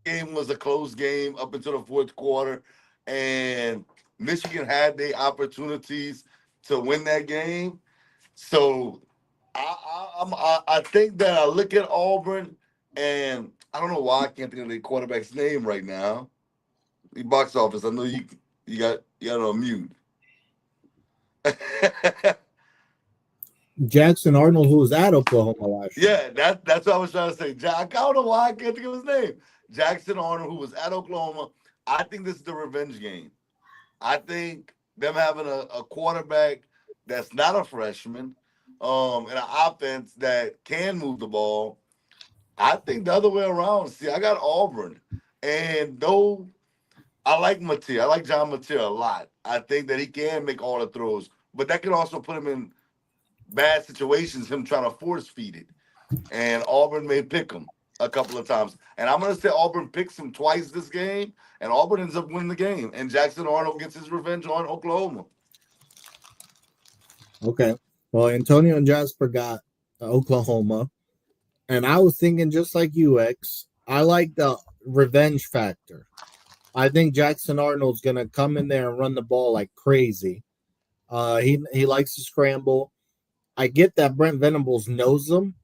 Game was a close game up until the fourth quarter, and Michigan had their opportunities to win that game. So I think that I look at Auburn, and I don't know why I can't think of the quarterback's name right now. The box office. I know you got it on mute. Jackson Arnold, who was at Oklahoma last year. Yeah, that's what I was trying to say. I don't know why I can't think of his name. Jackson Arnold, who was at Oklahoma. I think this is the revenge game. I think them having a quarterback that's not a freshman, and an offense that can move the ball. I think the other way around. See, I got Auburn, and though I like Mateer, I like John Mateer a lot. I think that he can make all the throws, but that could also put him in bad situations, him trying to force feed it. And Auburn may pick him a couple of times. And I'm going to say Auburn picks him twice this game, and Auburn ends up winning the game. And Jackson Arnold gets his revenge on Oklahoma. Okay. Well, Antonio and Jasper got Oklahoma. And I was thinking just like you, X. I like the revenge factor. I think Jackson Arnold's going to come in there and run the ball like crazy. He likes to scramble. I get that Brent Venables knows him,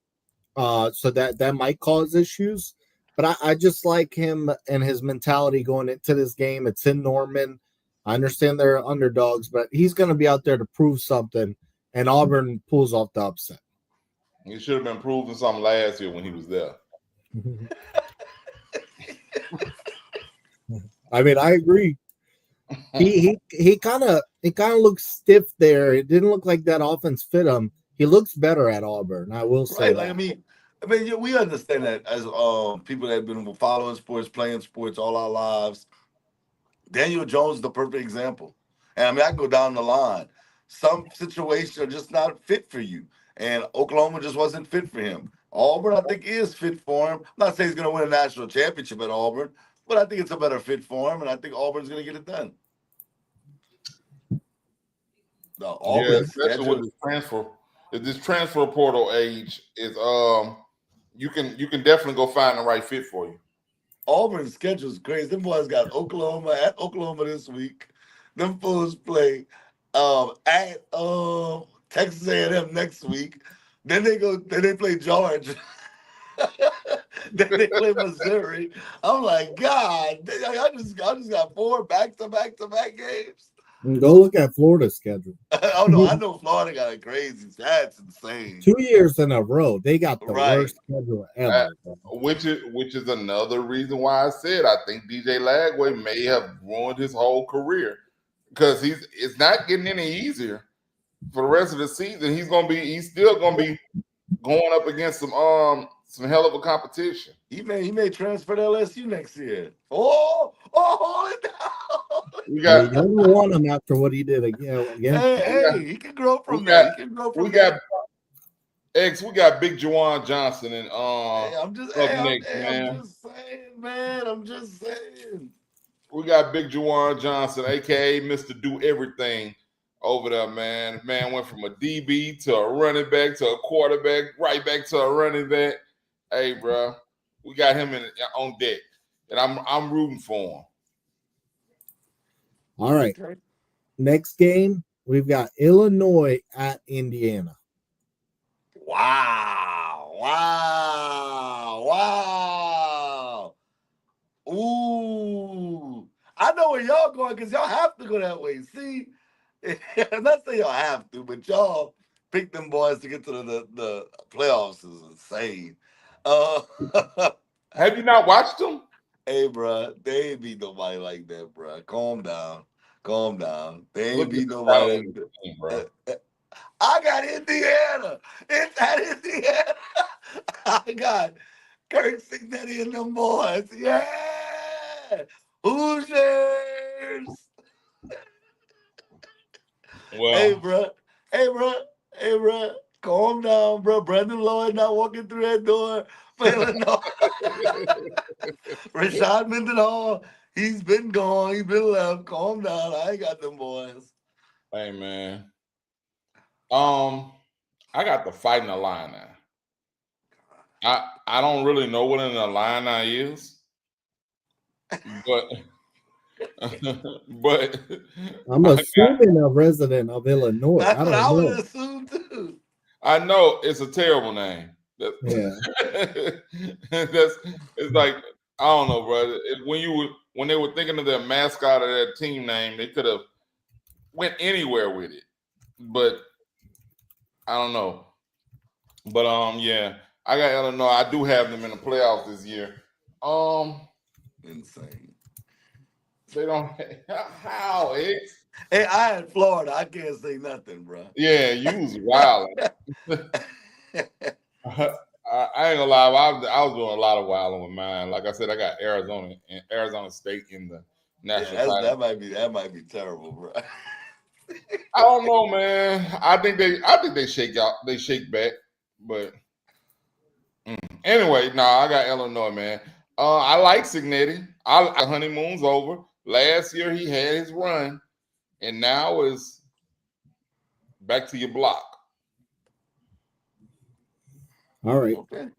so that might cause issues. But I just like him and his mentality going into this game. It's in Norman. I understand they're underdogs, but he's going to be out there to prove something, and Auburn pulls off the upset. He should have been proving something last year when he was there. I mean, I agree. He kind of looks stiff there. It didn't look like that offense fit him. He looks better at Auburn. I will say Right, that. like I mean, yeah, we understand that as people that have been following sports, playing sports all our lives. Daniel Jones is the perfect example. And I mean, I can go down the line. Some situations are just not fit for you. And Oklahoma just wasn't fit for him. Auburn, I think, is fit for him. I'm not saying he's going to win a national championship at Auburn, but I think it's a better fit for him, and I think Auburn's going to get it done. The Auburn especially schedule. with this transfer. If this transfer portal age is you can definitely go find the right fit for you. Auburn's schedule is crazy. Them boys got Oklahoma at Oklahoma this week. Them fools play at Texas A&M next week. Then they play Georgia. Then they play Missouri. I'm like, God, I just got 4 back-to-back games. Go look at Florida's schedule. Oh no, I know Florida got a crazy. That's insane. 2 years in a row, they got the Right. worst schedule ever. Which is another reason why I said I think DJ Lagway may have ruined his whole career because it's not getting any easier for the rest of the season. He's still gonna be going up against some hell of a competition. He may transfer to LSU next year. Hold it down. We got You don't want him after what he did again. Hey, he can grow from there. He can grow from there. We got Big Juwan Johnson and I'm just saying. We got Big Juwan Johnson, aka Mr. Do Everything, over there, man. Man went from a DB to a running back to a quarterback, right back to a running back. Hey, bro, we got him on deck, and I'm rooting for him. All right. Next game, we've got Illinois at Indiana. Wow. Ooh. I know where y'all going because y'all have to go that way. See, I'm not saying y'all have to, but y'all pick them boys to get to the playoffs is insane. Have you not watched them? Hey, bro, they ain't beat nobody like that, bro. Calm down. They ain't beat nobody like that, bro. I got Indiana. It's at Indiana. I got Kirk Signetti and them boys. Yeah. Hoosiers. Well, Hey, bro. Calm down, bro. Brandon Lloyd not walking through that door for Illinois. Rashad Mendenhall, he's been gone. He's been left. Calm down. I ain't got them boys. hey, man. I got the Fighting Illini. I don't really know what an Illini is, but I'm assuming a resident of Illinois. That's I don't what I know. would assume too. I know it's a terrible name. Yeah. It's like I don't know, bro. When they were thinking of their mascot or their team name, they could have went anywhere with it, but I don't know. But yeah, I got Illinois. I do have them in the playoffs this year. Insane. They don't how it's. Hey, I had Florida. I can't say nothing, bro. Yeah, you was wild. I ain't gonna lie. I was doing a lot of wilding with mine. Like I said, I got Arizona State in the national title. That might be terrible, bro. I don't know, man. I think they shake out. They shake back, but anyway, I got Illinois, man. I like Signetti. The honeymoon's over. Last year he had his run, and now is back to your block. All right. Okay.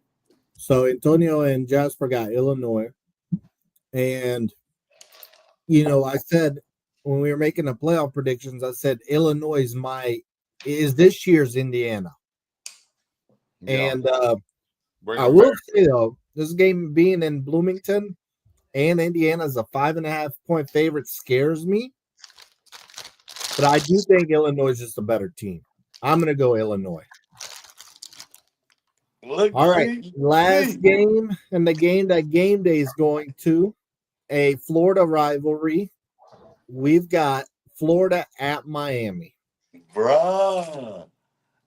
So Antonio and Jasper got Illinois. And, I said when we were making the playoff predictions, I said Illinois is this year's Indiana. Yeah. And I will say, though, this game being in Bloomington and Indiana is a 5.5 point favorite scares me. but I do think Illinois is just a better team. I'm going to go Illinois. Look, All right, see. last game, and the game that game day is going to a Florida rivalry. We've got Florida at Miami. Bruh.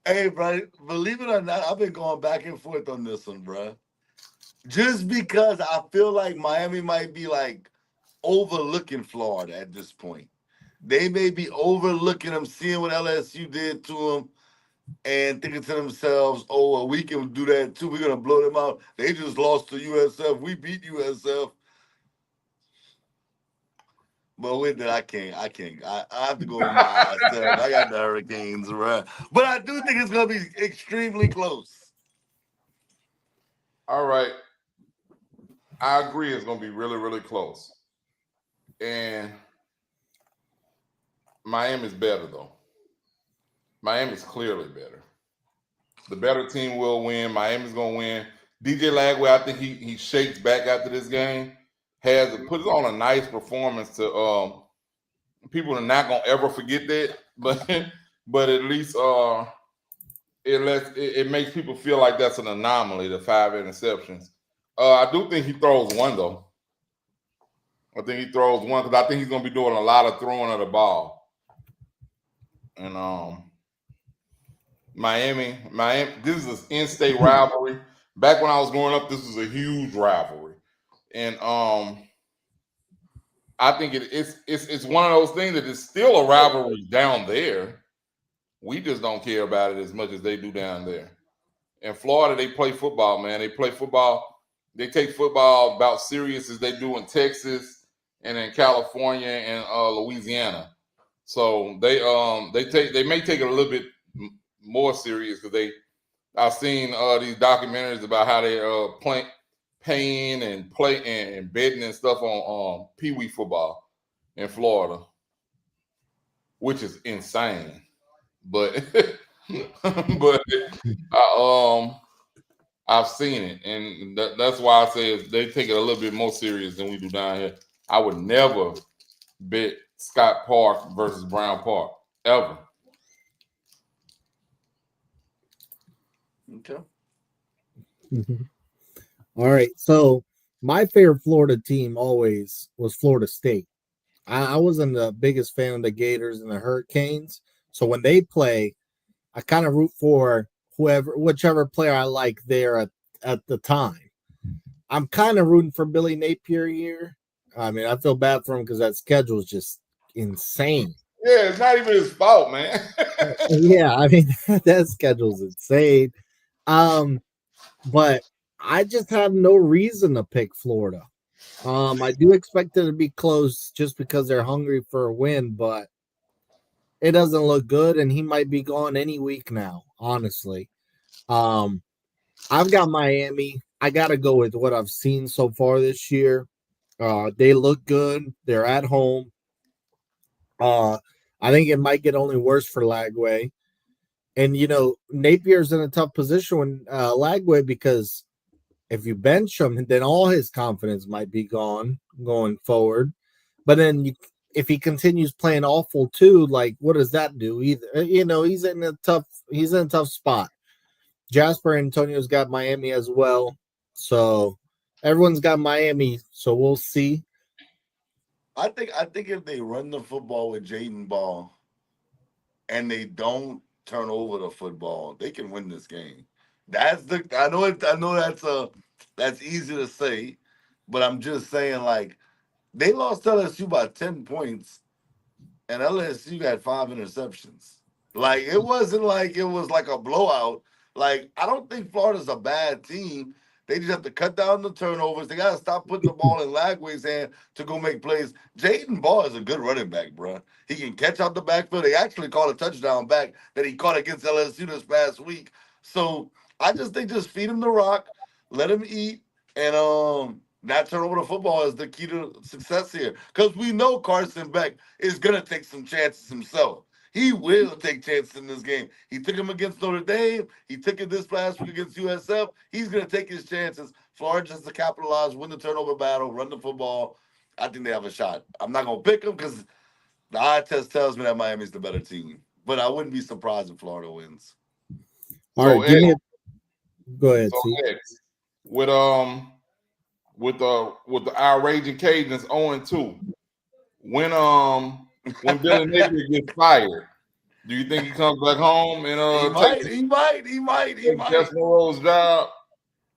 Hey, bro, believe it or not, I've been going back and forth on this one, bruh. Just because I feel like Miami might be like overlooking Florida at this point. They may be overlooking them, seeing what LSU did to them, and thinking to themselves, "Oh, well, we can do that too. We're gonna blow them out. They just lost to USF. We beat USF." But with that, I can't. I have to go with my eyes. I got the Hurricanes, right? But I do think it's gonna be extremely close. All right. I agree it's going to be really, really close. And Miami's better, though. Miami's clearly better. The better team will win. Miami's going to win. DJ Lagway, I think he shakes back after this game. Puts on a nice performance to people are not going to ever forget that. But at least it makes people feel like that's an anomaly, the 5 interceptions. I do think he throws one, though. I think he throws one because I think he's going to be doing a lot of throwing of the ball. And Miami, this is an in-state rivalry. Back when I was growing up, this was a huge rivalry. And I think it's one of those things that is still a rivalry down there. We just don't care about it as much as they do down there. In Florida, they play football, man. They play football. They take football about serious as they do in Texas and in California and Louisiana. So they may take it a little bit more serious because I've seen these documentaries about how they paying and play and betting and stuff on Pee Wee football in Florida, which is insane. But I've seen it, and that's why I say they take it a little bit more serious than we do down here. I would never bet Scott Park versus Brown Park ever. Okay. All right, so my favorite Florida team always was Florida State. I wasn't the biggest fan of the Gators and the Hurricanes, so when they play, I kind of root for whichever player I like there at the time. I'm kind of rooting for Billy Napier here. I mean, I feel bad for him because that schedule is just insane. Yeah, it's not even his fault, man. Yeah, I mean that schedule's insane. But I just have no reason to pick Florida. I do expect it to be close just because they're hungry for a win, but it doesn't look good, and he might be gone any week now, honestly. I've got Miami. I got to go with what I've seen so far this year. They look good. They're at home. I think it might get only worse for Lagway. And, Napier's in a tough position when Lagway because if you bench him, then all his confidence might be gone going forward. But then if he continues playing awful too, like what does that do? Either he's in a tough spot. Jasper Antonio's got Miami as well, so everyone's got Miami. So we'll see. I think if they run the football with Jaden Ball and they don't turn over the football, they can win this game. I know that's easy to say, but I'm just saying like they lost LSU by 10 points and LSU got 5 interceptions. Like it wasn't like it was like a blowout. Like I don't think Florida's a bad team. They just have to cut down the turnovers. They got to stop putting the ball in Lagway's hand to go make plays. Jaden Ball is a good running back, bro. He can catch out the backfield. They actually called a touchdown back that he caught against LSU this past week. So I just think just feed him the rock, let him eat, and not turn over the football is the key to success here. Because we know Carson Beck is going to take some chances himself. He will take chances in this game. He took him against Notre Dame. He took it this last week against USF. He's going to take his chances. Florida just to capitalize, win the turnover battle, run the football. I think they have a shot. I'm not going to pick them because The eye test tells me that Miami's the better team, but I wouldn't be surprised if Florida wins. All So right, give me X, go ahead, so T. X, with our raging Cajuns 0-2. When Billy Napier gets fired, do you think he comes back home and takes He might. Justin Rose' job?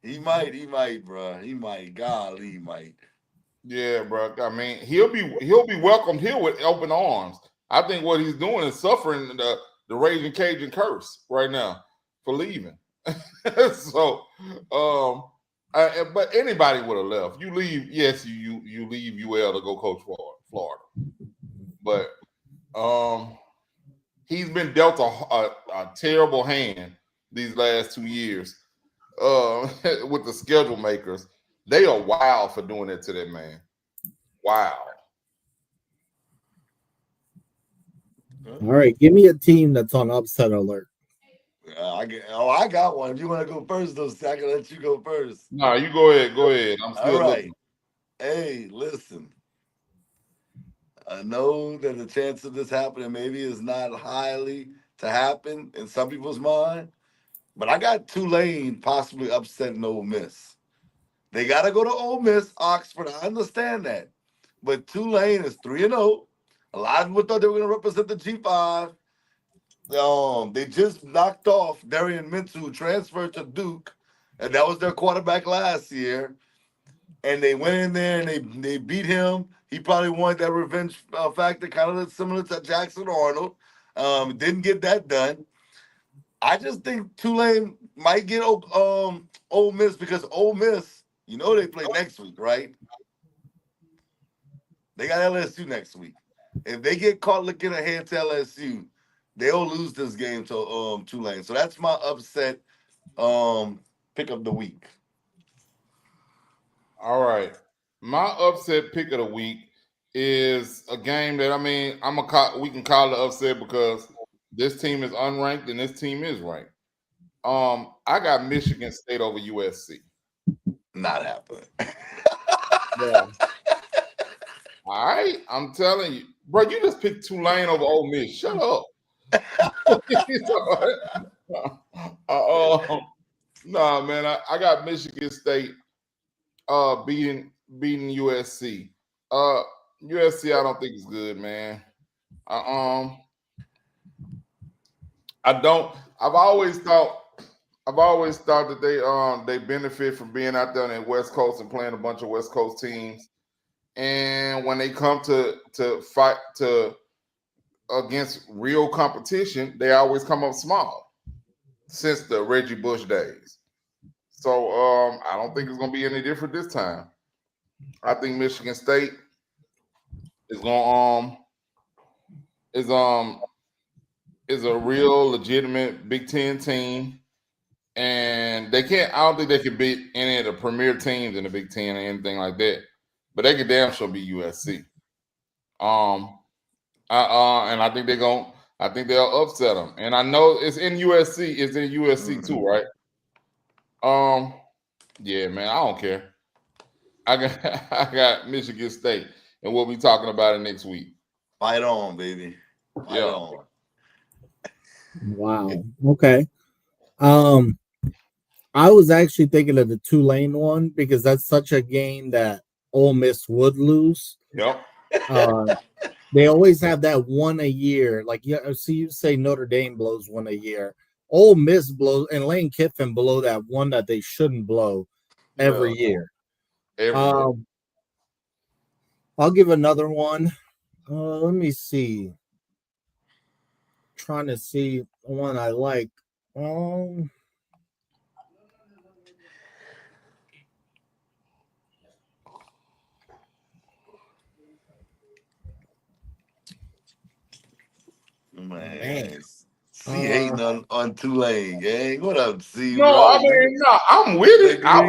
He might, bro. He might. Golly, he might. Yeah, bro. I mean, he'll be welcomed here with open arms. I think what he's doing is suffering the raging Cajun curse right now for leaving. So, but anybody would have left. You leave, yes, you leave UL to go coach Florida, but he's been dealt a terrible hand these last 2 years with the schedule makers. They are wild for doing that to that man. Wow. All right, give me a team that's on upset alert. I got one. If you want to go first, though, I can let you go first. No, you go ahead. Go ahead. I'm still All right. looking. Hey, listen. I know that the chance of this happening maybe is not highly to happen in some people's mind, but I got Tulane possibly upsetting Ole Miss. They got to go to Ole Miss, Oxford. I understand that. But Tulane is 3-0. A lot of people thought they were going to represent the G5. They just knocked off Darian Mintz, who transferred to Duke, and that was their quarterback last year. And they went in there and they beat him. He probably wanted that revenge factor, kind of similar to Jackson Arnold. Didn't get that done. I just think Tulane might get Ole Miss because Ole Miss, you know, they play next week, right? They got LSU next week. If they get caught looking ahead to LSU, they'll lose this game to Tulane. So that's my upset pick of the week. All right. My upset pick of the week is a game that we can call it upset because this team is unranked and this team is ranked. I got Michigan State over USC. Not happening. Yeah. All right, I'm telling you, bro. You just picked Tulane over Ole Miss. Shut up. Nah, man. I got Michigan State beating USC. USC, I don't think is good, man. I don't. I've always thought that they benefit from being out there on the West Coast and playing a bunch of West Coast teams. And when they come to fight against real competition, they always come up small since the Reggie Bush days. So I don't think it's gonna be any different this time. I think Michigan State is gonna is a real legitimate Big Ten team, and they can't. I don't think they could beat any of the premier teams in the Big Ten or anything like that. But they could damn sure beat USC. And I think I think they'll upset them. And I know it's in USC. It's in USC too, right? Yeah, man. I don't care. I got Michigan State, and we'll be talking about it next week. Fight on, baby. Fight on. Wow. Okay. I was actually thinking of the Tulane one because that's such a game that Ole Miss would lose. Yep. They always have that one a year. Like, yeah, see, you say Notre Dame blows one a year. Ole Miss blows, and Lane Kiffin blow that one that they shouldn't blow every year. I'll give another one. Let me see. Trying to see one I like. Man. C hating on Tulane, gang. What up, C? No, bro? I mean, no, I'm with it. I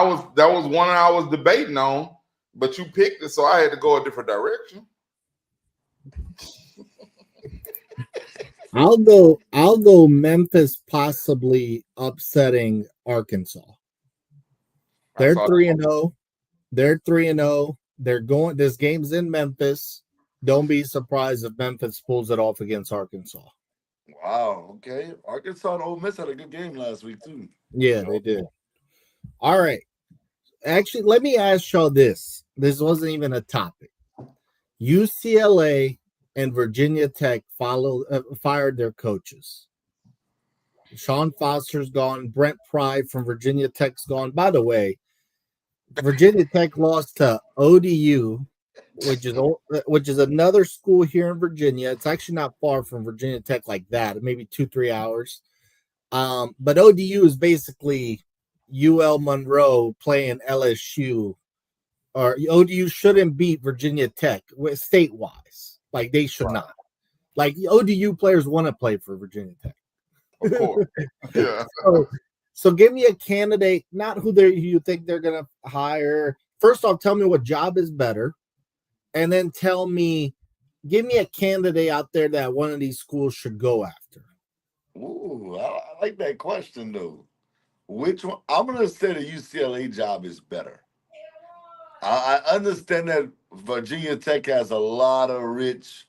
was that was one I was debating on, but you picked it, so I had to go a different direction. I'll go Memphis possibly upsetting Arkansas. They're 3-0. They're 3-0. They're going. This game's in Memphis. Don't be surprised if Memphis pulls it off against Arkansas. Wow. Okay. Arkansas and Ole Miss had a good game last week too. Yeah, they did. All right. Actually, let me ask y'all this. This wasn't even a topic. UCLA and Virginia Tech fired their coaches. Sean Foster's gone. Brent Pry from Virginia Tech's gone. By the way, Virginia Tech lost to ODU, which is another school here in Virginia. It's actually not far from Virginia Tech like that, maybe 2-3 hours. But ODU is basically UL Monroe playing LSU, or ODU shouldn't beat Virginia Tech state-wise. Like, they should not. Like, ODU players want to play for Virginia Tech. Of course. Yeah. So give me a candidate, not who you think they're going to hire. First off, tell me what job is better. And then give me a candidate out there that one of these schools should go after. Ooh, I like that question, though. Which one? I'm going to say the UCLA job is better. I understand that Virginia Tech has a lot of rich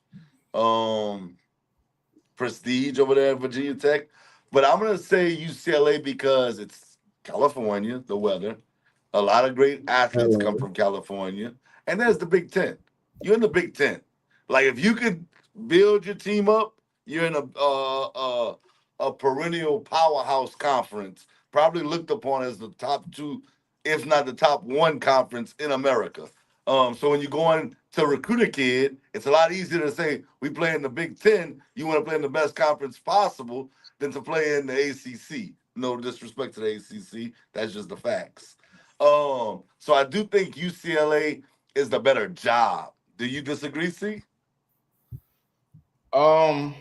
prestige over there at Virginia Tech. But I'm going to say UCLA because it's California, the weather. A lot of great athletes come from California. And there's the Big Ten. You're in the Big Ten. Like, if you could build your team up, you're in a perennial powerhouse conference, probably looked upon as the top two, if not the top one conference in America. So when you're going to recruit a kid, it's a lot easier to say, we play in the Big Ten. You want to play in the best conference possible than to play in the ACC. No disrespect to the ACC. That's just the facts. So I do think UCLA is the better job. Do you disagree, C? And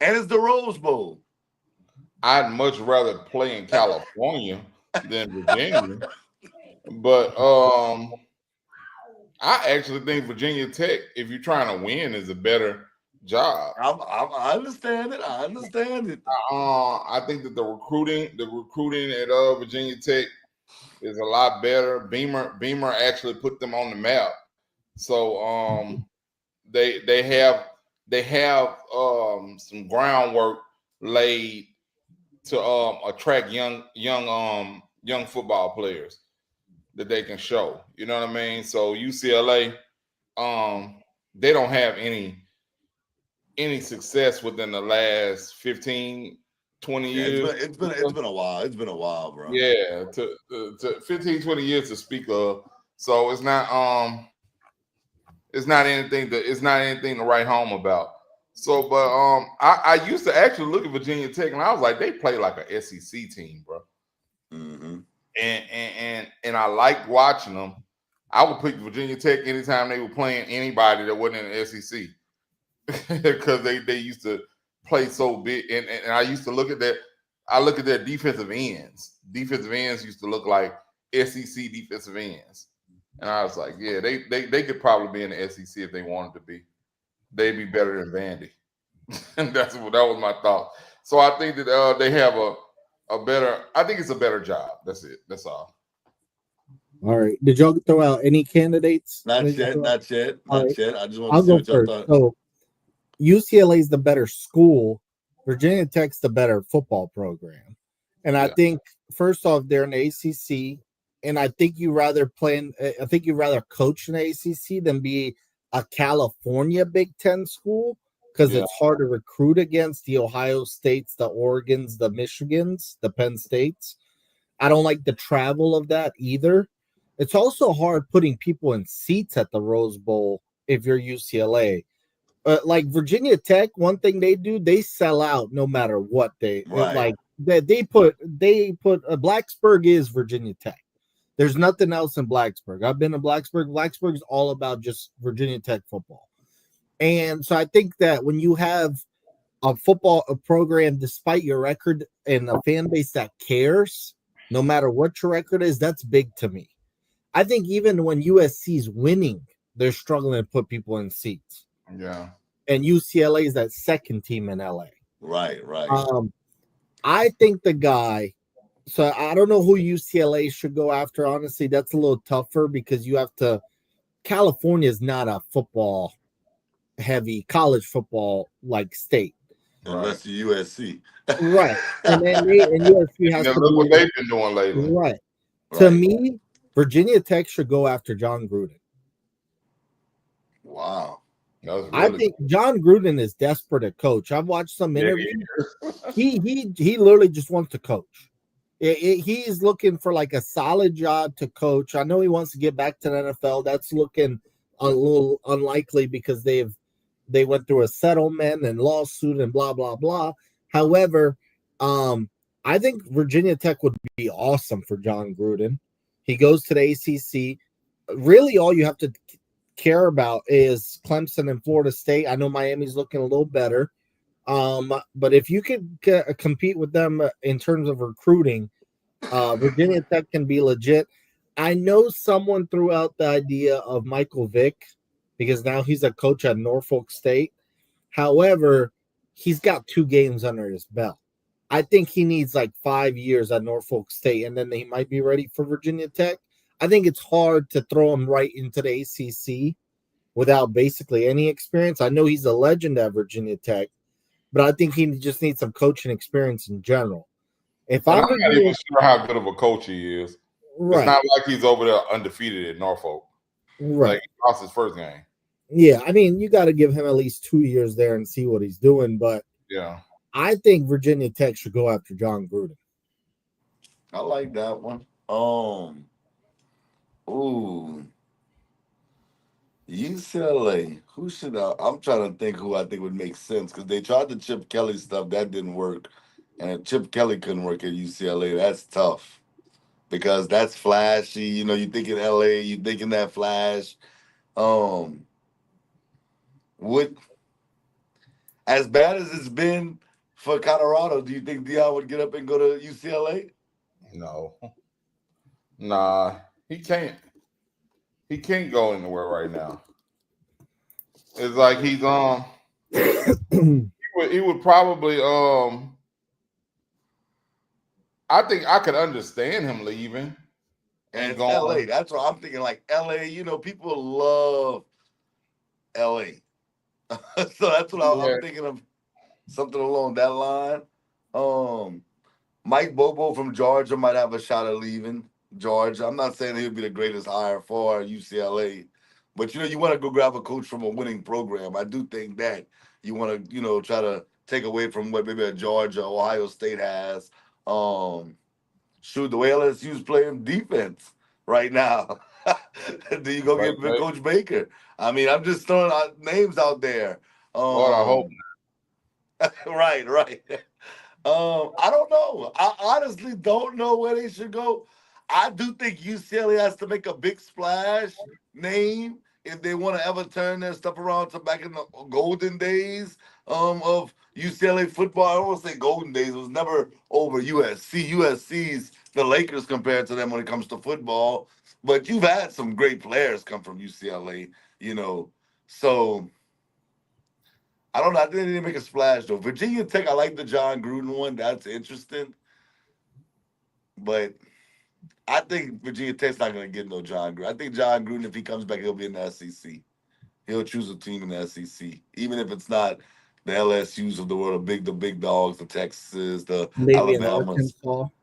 it's the Rose Bowl. I'd much rather play in California than Virginia. But I actually think Virginia Tech, if you're trying to win, is a better job. I understand it. I understand it. I think that the recruiting at Virginia Tech is a lot better. Beamer actually put them on the map. So they have some groundwork laid to attract young football players that they can show. You know what I mean? So UCLA, they don't have any success within the last 15, 20 years. It's been a while. It's been a while, bro. Yeah, to 15, 20 years to speak of. So it's not anything to write home about. So, but I used to actually look at Virginia Tech and I was like, they play like a SEC team, bro. Mm-hmm. And I liked watching them. I would pick Virginia Tech anytime they were playing anybody that wasn't in the SEC. Because they used to play so big, and I used to look at that. I look at their defensive ends. Defensive ends used to look like SEC defensive ends, and I was like, yeah, they could probably be in the SEC if they wanted to be. They'd be better than Vandy, and that was my thought. So I think that they have a better. I think it's a better job. That's it. That's all. All right. Did y'all throw out any candidates? Not yet. I just want to see what y'all thought. So UCLA is the better school. Virginia Tech's the better football program. And I think, first off, they're in the ACC. And I think you'd rather coach in the ACC than be a California Big Ten school, because it's hard to recruit against the Ohio States, the Oregons, the Michigans, the Penn States. I don't like the travel of that either. It's also hard putting people in seats at the Rose Bowl if you're UCLA. Like Virginia Tech, one thing they do, they sell out no matter what they like. They put Blacksburg is Virginia Tech. There's nothing else in Blacksburg. I've been to Blacksburg. Blacksburg is all about just Virginia Tech football. And so I think that when you have a program, despite your record, and a fan base that cares, no matter what your record is, that's big to me. I think even when USC's winning, they're struggling to put people in seats. Yeah. And UCLA is that second team in LA. Right. I think the guy, So I don't know who UCLA should go after. Honestly, that's a little tougher because you have to. California is not a football heavy college football like state, Unless you're USC. right? And then USC has And to look what be they've been doing lately. right. To Right. me, Virginia Tech should go after John Gruden. Wow. I think John Gruden is desperate to coach. I've watched some interviews. He literally just wants to coach. He's looking for like a solid job to coach. I know he wants to get back to the NFL. That's looking a little unlikely because they went through a settlement and lawsuit and blah blah blah. However, I think Virginia Tech would be awesome for John Gruden. He goes to the ACC. Really, all you have to care about is Clemson and Florida State. I know Miami's looking a little better. But if you could compete with them in terms of recruiting, Virginia Tech can be legit. I know someone threw out the idea of Michael Vick because now he's a coach at Norfolk State. However, he's got 2 games under his belt. I think he needs like 5 years at Norfolk State, and then he might be ready for Virginia Tech. I think it's hard to throw him right into the ACC without basically any experience. I know he's a legend at Virginia Tech, but I think he just needs some coaching experience in general. I'm not even sure how good of a coach he is. Right. It's not like he's over there undefeated at Norfolk. Right. Like he lost his first game. Yeah, I mean, you got to give him at least 2 years there and see what he's doing. But yeah, I think Virginia Tech should go after John Gruden. I like that one. UCLA. Who should I'm trying to think who I think would make sense because they tried the Chip Kelly stuff. That didn't work. And Chip Kelly couldn't work at UCLA. That's tough because that's flashy. You know, you think in LA, you thinking that flash. Would as bad as it's been for Colorado, do you think Deion would get up and go to UCLA? No. Nah, he can't. He can't go anywhere right now. It's like he's he would probably I think I could understand him leaving and going. LA. That's what I'm thinking. Like LA, you know, people love LA. So that's what I'm thinking of, something along that line. Mike Bobo from Georgia might have a shot at leaving Georgia. I'm not saying he'll be the greatest hire for UCLA, but you know, you want to go grab a coach from a winning program. I do think that you want to, you know, try to take away from what maybe a Georgia, Ohio State has. Shoot, the way LSU's playing defense right now. Do you go get Coach Baker? I mean, I'm just throwing names out there. Lord, I hope not. Right. I don't know. I honestly don't know where they should go. I do think UCLA has to make a big splash name if they want to ever turn their stuff around to back in the golden days of UCLA football. I don't want to say golden days. It was never over USC. USC's the Lakers compared to them when it comes to football. But you've had some great players come from UCLA, you know. So I don't know. I think they didn't make a splash, though. Virginia Tech, I like the John Gruden one. That's interesting. But I think Virginia Tech's not going to get no John Gruden. I think John Gruden, if he comes back, he'll be in the SEC. He'll choose a team in the SEC, even if it's not the LSUs of the world, the big dogs, the Texas, the maybe Alabamas.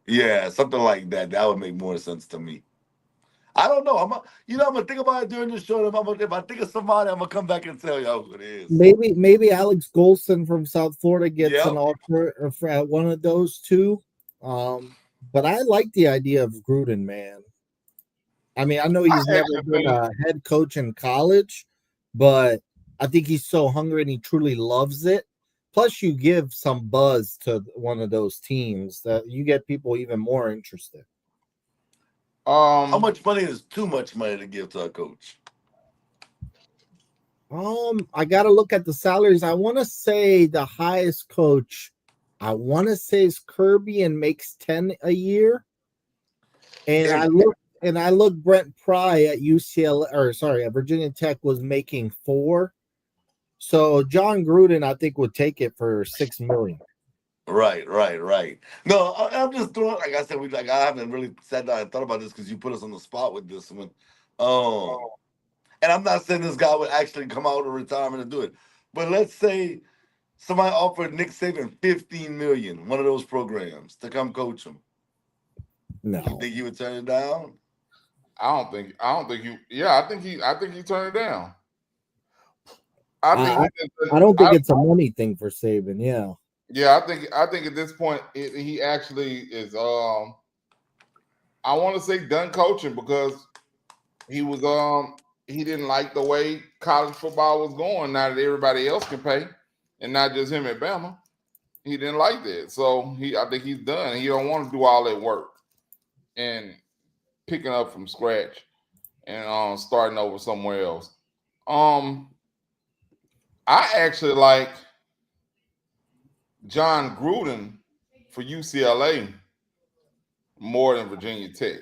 Yeah, something like that. That would make more sense to me. I don't know. I'm gonna think about it during the show. If I think of somebody, I'm gonna come back and tell y'all who it is. Maybe Alex Golson from South Florida gets an offer at one of those two. But I like the idea of Gruden, man. I mean, I know he's never been a head coach in college, but I think he's so hungry and he truly loves it. Plus, you give some buzz to one of those teams that you get people even more interested. How much money is too much money to give to a coach? I gotta look at the salaries. I want to say the highest coach, I want to say is Kirby and makes 10 a year. And I look Brent Pry at at Virginia Tech was making 4. So John Gruden, I think, would take it for $6 million. Right. No, I'm just throwing. Like I said, I haven't really sat down and thought about this because you put us on the spot with this one. Um, and I'm not saying this guy would actually come out of retirement and do it, but let's say somebody offered Nick Saban 15 million, one of those programs, to come coach him. No, You think he would turn it down? I don't think you. Yeah, I think he turned it down. I don't think it's a money thing for Saban. Yeah. Yeah, I think at this point he actually is. I want to say done coaching because he was he didn't like the way college football was going. Now that everybody else can pay, and not just him at Bama, he didn't like that. So I think he's done. He don't want to do all that work and picking up from scratch and starting over somewhere else. I actually like John Gruden for UCLA more than Virginia Tech.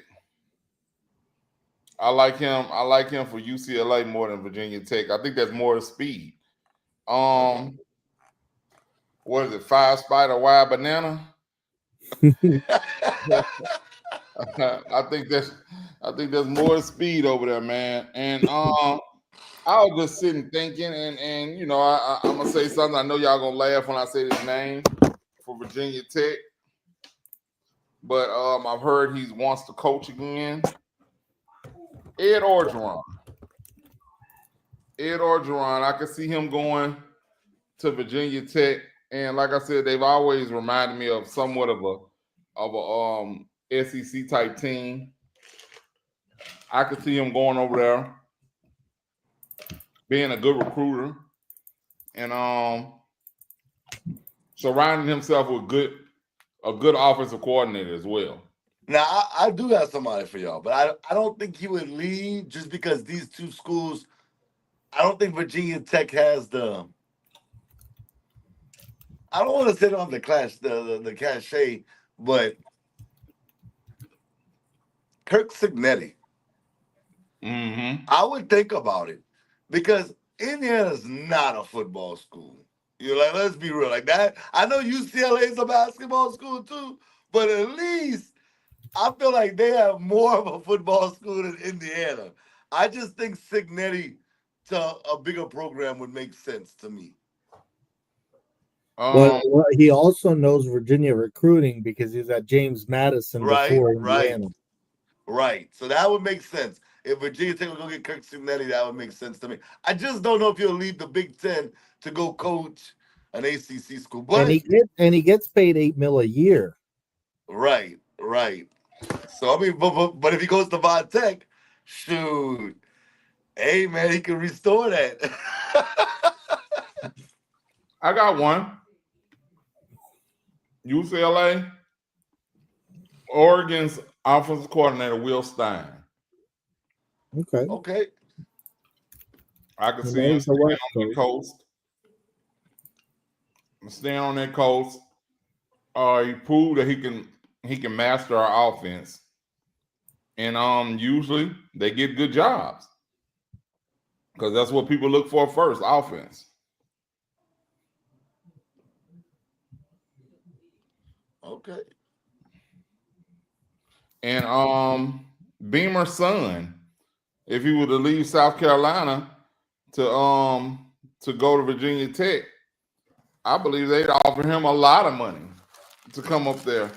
I like him for UCLA more than Virginia Tech. I think that's more speed. What is it? 5 spider wide banana? I think that's more speed over there, man. And I was just sitting thinking, and you know, I'm gonna say something. I know y'all gonna laugh when I say his name for Virginia Tech, but I've heard he wants to coach again. Ed Orgeron. I can see him going to Virginia Tech, and like I said, they've always reminded me of somewhat of a SEC type team. I could see him going over there, being a good recruiter, and surrounding himself with a good offensive coordinator as well. Now, I do have somebody for y'all, but I don't think he would leave just because these two schools. I don't think Virginia Tech has the. I don't want to say on the cachet, but Kirk Signetti. I would think about it because Indiana's not a football school. You're like, let's be real, like that. I know UCLA is a basketball school too, but at least I feel like they have more of a football school than Indiana. I just think Signetti to a bigger program would make sense to me. Well, he also knows Virginia recruiting because he's at James Madison before Indiana. Right. So that would make sense. If Virginia Tech would go get Kirk Signetti, that would make sense to me. I just don't know if he'll leave the Big Ten to go coach an ACC school. But he gets paid $8 million a year. Right. So I mean, but if he goes to Va Tech, shoot, hey man, he can restore that. I got one. UCLA, Oregon's offensive coordinator Will Stein. Okay. I can see him staying on the coast. Staying on that coast. He proved that he can master our offense. And usually they get good jobs. Because that's what people look for first, offense. Okay. And Beamer's son, if he were to leave South Carolina to go to Virginia Tech, I believe they'd offer him a lot of money to come up there.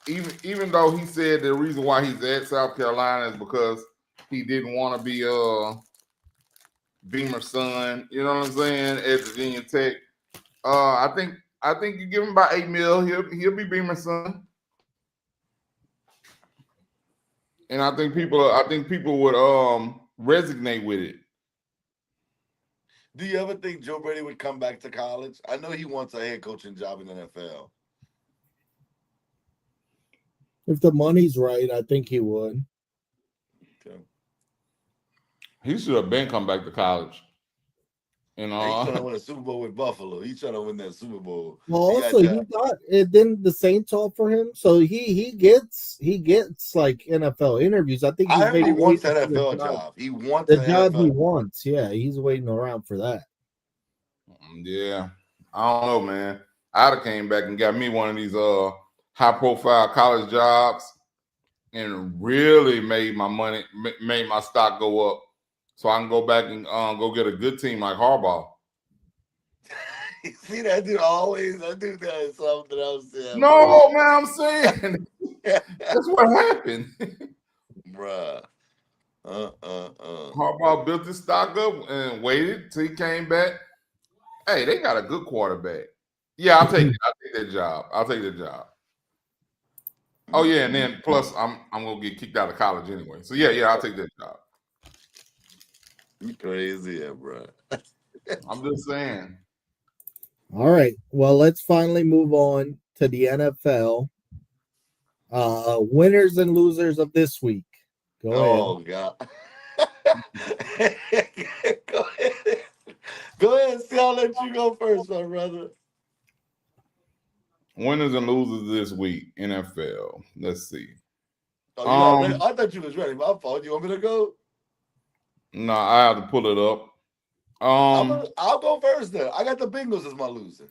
Even though he said the reason why he's at South Carolina is because he didn't want to be Beamer's son, you know what I'm saying, at Virginia Tech. I think you give him about $8 million, he'll be Beamer's son. And I think people would resonate with it. Do you ever think Joe Brady would come back to college? I know he wants a head coaching job in the NFL. If the money's right, I think he would. Okay. He should have been come back to college. He's trying to win a Super Bowl with Buffalo. He's trying to win that Super Bowl. Well, also he got it. Didn't the Saints offer him? So he gets like NFL interviews. I think he wants an NFL job. He wants the job he wants. Yeah, he's waiting around for that. Yeah, I don't know, man. I'd have came back and got me one of these high-profile college jobs and really made my money, made my stock go up, so I can go back and go get a good team like Harbaugh. You see that dude always? I do that is something else. Yeah, no, man, I'm saying that's what happened. Bruh. Harbaugh built his stock up and waited till he came back. Hey, they got a good quarterback. Yeah, I'll take it. I'll take that job. I'll take that job. Oh yeah, and then plus I'm gonna get kicked out of college anyway. So yeah, I'll take that job. You crazy, yeah, bro. I'm just saying. All right. Well, let's finally move on to the NFL. Winners and losers of this week. Go ahead. Oh God. Go ahead. Go ahead, see. I'll let you go first, my brother. Winners and losers this week, NFL. Let's see. Oh, you not ready? I thought you was ready. My fault. You want me to go? No, I have to pull it up. I'll go first then. I got the Bengals as my loser.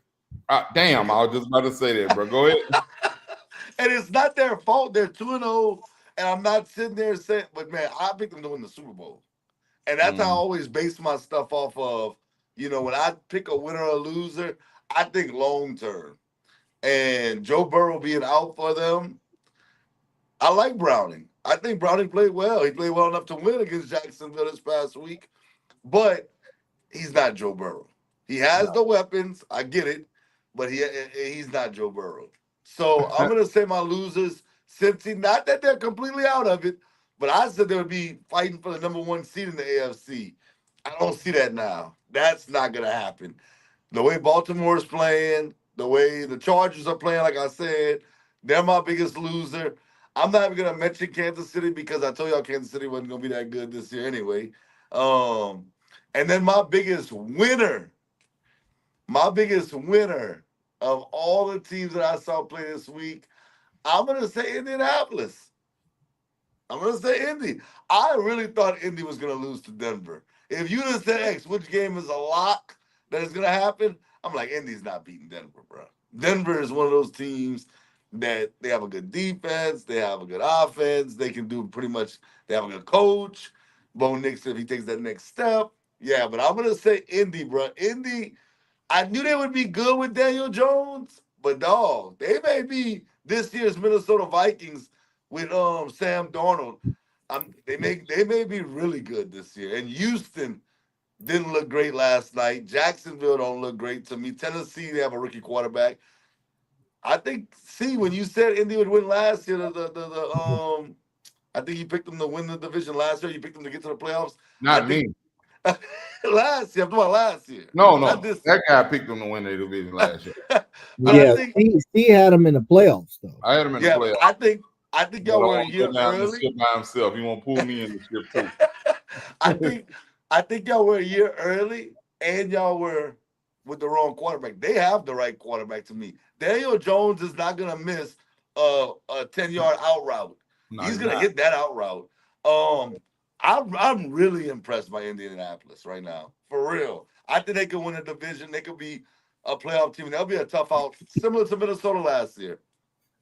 Damn, I was just about to say that, bro. Go ahead. And it's not their fault. They're 2-0, and I'm not sitting there saying, but man, I picked them to win the Super Bowl. And that's how I always base my stuff off of, when I pick a winner or a loser, I think long term. And Joe Burrow being out for them, I like Browning. I think Browning played well. He played well enough to win against Jacksonville this past week, but he's not Joe Burrow. He has the weapons. I get it, but he's not Joe Burrow. So I'm going to say my losers, not that they're completely out of it, but I said they would be fighting for the number 1 seed in the AFC. I don't see that now. That's not going to happen. The way Baltimore is playing, the way the Chargers are playing, like I said, they're my biggest loser. I'm not even going to mention Kansas City because I told y'all Kansas City wasn't going to be that good this year anyway. And then my biggest winner of all the teams that I saw play this week, I'm going to say Indianapolis. I'm going to say Indy. I really thought Indy was going to lose to Denver. If you'd have said, X, which game is a lock that is going to happen, I'm like, Indy's not beating Denver, bro. Denver is one of those teams that they have a good defense. They have a good offense. They can do pretty much, they have a good coach. Bo Nix, if he takes that next step. Yeah, but I'm going to say Indy, bro. Indy, I knew they would be good with Daniel Jones, but dog, they may be this year's Minnesota Vikings with Sam Darnold. They may be really good this year. And Houston didn't look great last night. Jacksonville don't look great to me. Tennessee, they have a rookie quarterback. I think, when you said Indy would win last year, I think you picked them to win the division last year. You picked them to get to the playoffs. Not me. Last year, I'm talking about last year. No, that guy picked them to win the division last year. Yeah, he had him in the playoffs though. I had him in the playoffs. I think y'all were a year early. Ship by himself. He won't pull me in the ship too. I think y'all were a year early, and y'all were with the wrong quarterback. They have the right quarterback to me. Daniel Jones is not gonna miss a 10-yard out route. No, he's gonna hit that out route. I'm really impressed by Indianapolis right now, for real. I think they could win a division. They could be a playoff team. They'll be a tough out, similar to Minnesota last year.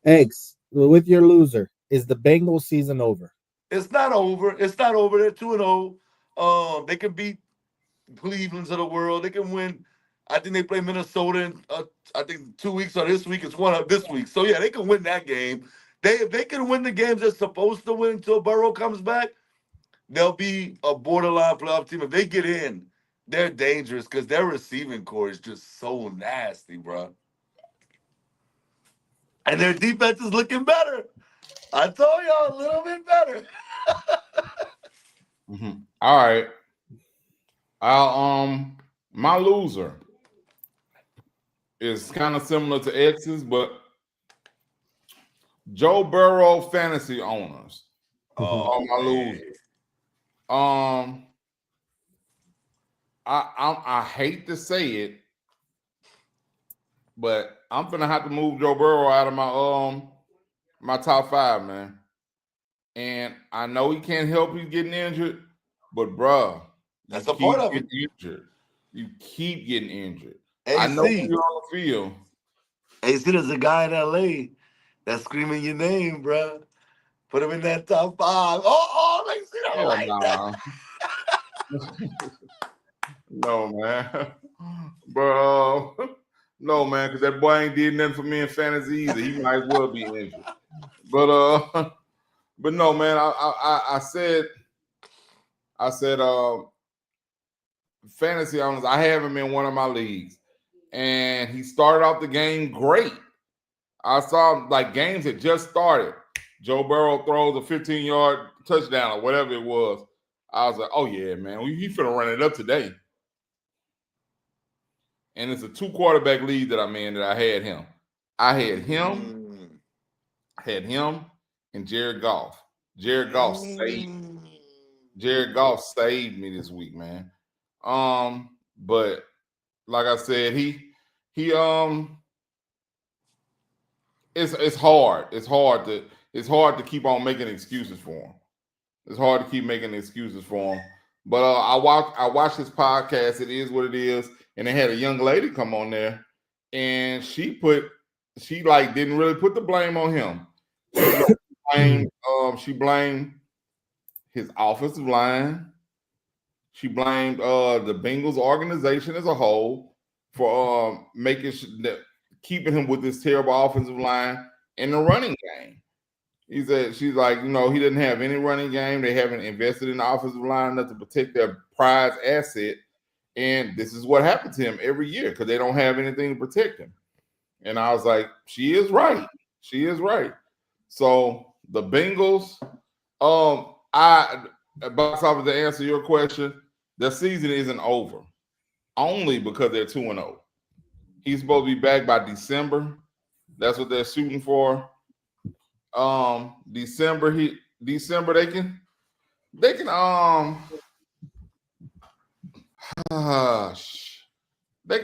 Eggs, with your loser, is the Bengals season over? It's not over. It's not over. They're 2-0. They can beat Cleveland's of the world. They can win. I think they play Minnesota in, I think 2 weeks or this week. It's one of this week. So, yeah, they can win that game. If they can win the games they're supposed to win until Burrow comes back, they'll be a borderline playoff team. If they get in, they're dangerous because their receiving core is just so nasty, bro. And their defense is looking better. I told y'all a little bit better. All right. My loser is kind of similar to X's, but Joe Burrow fantasy owners. Oh, my losers. I hate to say it, but I'm gonna have to move Joe Burrow out of my top 5, man. And I know he can't help he's getting injured, but bruh, that's a part of it. You keep getting injured. I know you're on the field, Hey, see, there's a guy in LA that's screaming your name, bro. Put him in that top 5. Like, see, I Hell like that. nah. No, man. Bro, no, man, because that boy ain't did nothing for me in fantasy either. He might as well be injured. But but no, man, I said fantasy owners, I have him in one of my leagues. And he started off the game great. I saw like games that just started. Joe Burrow throws a 15-yard touchdown or whatever it was. I was like, oh yeah, man, he finna run it up today. And it's a 2-quarterback league that I'm in that I had him. I had him and Jared Goff. Jared Goff saved me this week, man. But like I said, it's hard. It's hard to keep on making excuses for him. It's hard to keep making excuses for him. But I watched his podcast. It is what it is. And they had a young lady come on there, and she didn't really put the blame on him. She blamed his offensive line. She blamed the Bengals organization as a whole for keeping him with this terrible offensive line and the running game. She's like, he didn't have any running game. They haven't invested in the offensive line enough to protect their prize asset. And this is what happened to him every year because they don't have anything to protect him. And I was like, she is right. She is right. So the Bengals, box office, to answer your question, the season isn't over only because they're 2-0. He's supposed to be back by December. That's what they're shooting for. December they can they can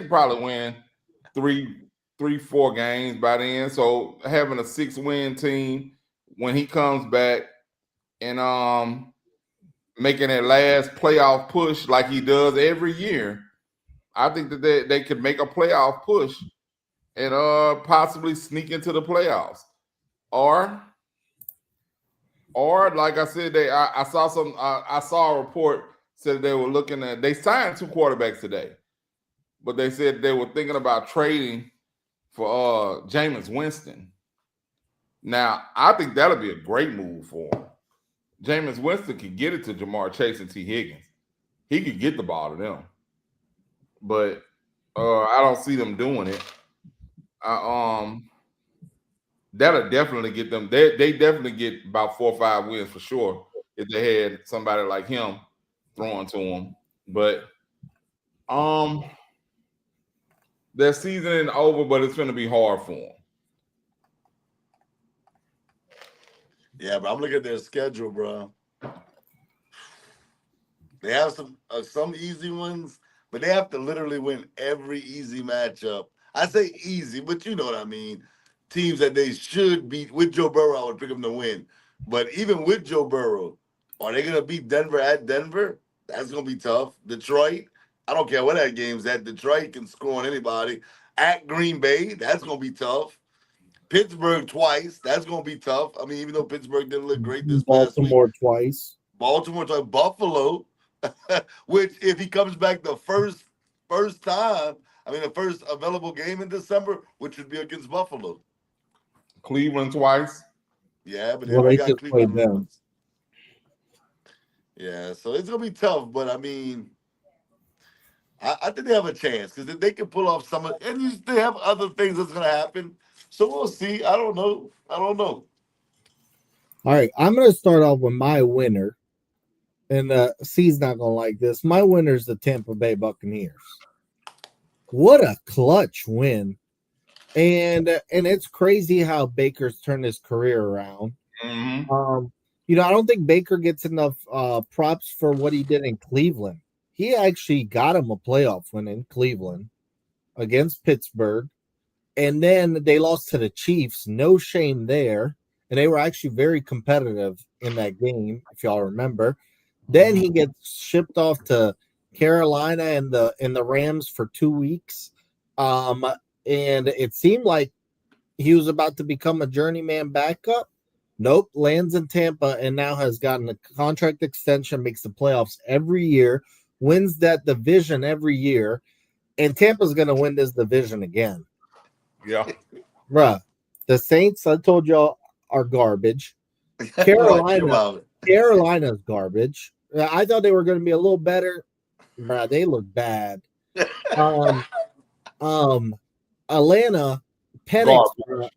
probably win 3-4 games by then. So having a 6-win team when he comes back and making that last playoff push like he does every year, I think that they could make a playoff push and possibly sneak into the playoffs. Or like I said, I saw a report said they signed 2 quarterbacks today, but they said they were thinking about trading for Jameis Winston. Now, I think that'll be a great move for him. Jameis Winston could get it to Jamar Chase and T. Higgins. He could get the ball to them. But I don't see them doing it. That'll definitely get them. They definitely get about 4 or 5 wins for sure if they had somebody like him throwing to them. But their season isn't over, but it's going to be hard for them. Yeah, but I'm looking at their schedule, bro. They have some easy ones, but they have to literally win every easy matchup. I say easy, but you know what I mean. Teams that they should beat. With Joe Burrow, I would pick them to win. But even with Joe Burrow, are they going to beat Denver at Denver? That's going to be tough. Detroit, I don't care what that game's at. Detroit can score on anybody. At Green Bay, that's going to be tough. Pittsburgh twice, that's going to be tough. I mean, even though Pittsburgh didn't look great this past week. Baltimore twice. Buffalo, which if he comes back the first time, the first available game in December, which would be against Buffalo. Cleveland twice. Yeah, but they got Cleveland once. Yeah, so it's gonna be tough, but I think they have a chance because they can pull off some of, and they have other things that's gonna happen. So we'll see. I don't know. All right, I'm gonna start off with my winner, and C's not gonna like this. My winner is the Tampa Bay Buccaneers. What a clutch win. And it's crazy how Baker's turned his career around. Mm-hmm. I don't think Baker gets enough props for what he did in Cleveland. He actually got him a playoff win in Cleveland against Pittsburgh. And then they lost to the Chiefs. No shame there. And they were actually very competitive in that game, if y'all remember. Then he gets shipped off to Carolina and the Rams for 2 weeks. And it seemed like he was about to become a journeyman backup. Nope, lands in Tampa and now has gotten a contract extension, makes the playoffs every year, wins that division every year, and Tampa's going to win this division again. Yeah. Bruh, the Saints, I told y'all, are garbage. Carolina's garbage. I thought they were going to be a little better. Bruh, they look bad. Atlanta, Penix,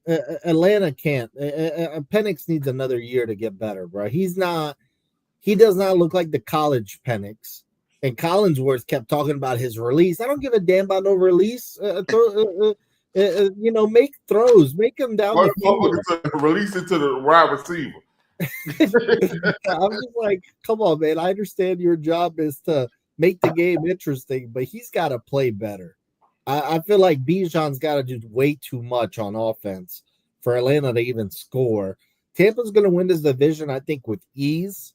Atlanta can't. Penix needs another year to get better, bro. He does not look like the college Penix. And Collinsworth kept talking about his release. I don't give a damn about no release. Make throws, make them down the field. Release it to the wide receiver. I'm just like, come on, man. I understand your job is to make the game interesting, but he's got to play better. I feel like Bijan's got to do way too much on offense for Atlanta to even score. Tampa's going to win this division, I think, with ease.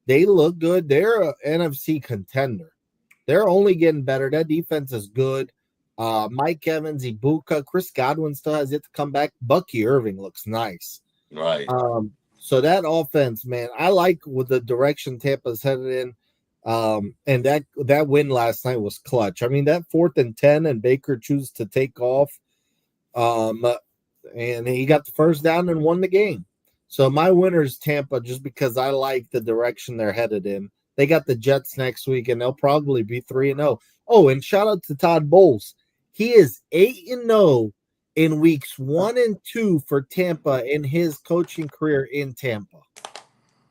They look good. They're an NFC contender. They're only getting better. That defense is good. Mike Evans, Ibuka, Chris Godwin still has yet to come back. Bucky Irving looks nice. Right. So that offense, man, I like with the direction Tampa's headed in. And that win last night was clutch. I mean, that 4th and 10 and Baker chooses to take off. And he got the first down and won the game. So my winner is Tampa just because I like the direction they're headed in. They got the Jets next week and they'll probably be 3-0. Oh, and shout out to Todd Bowles. He is 8-0 in weeks 1 and 2 for Tampa in his coaching career in Tampa.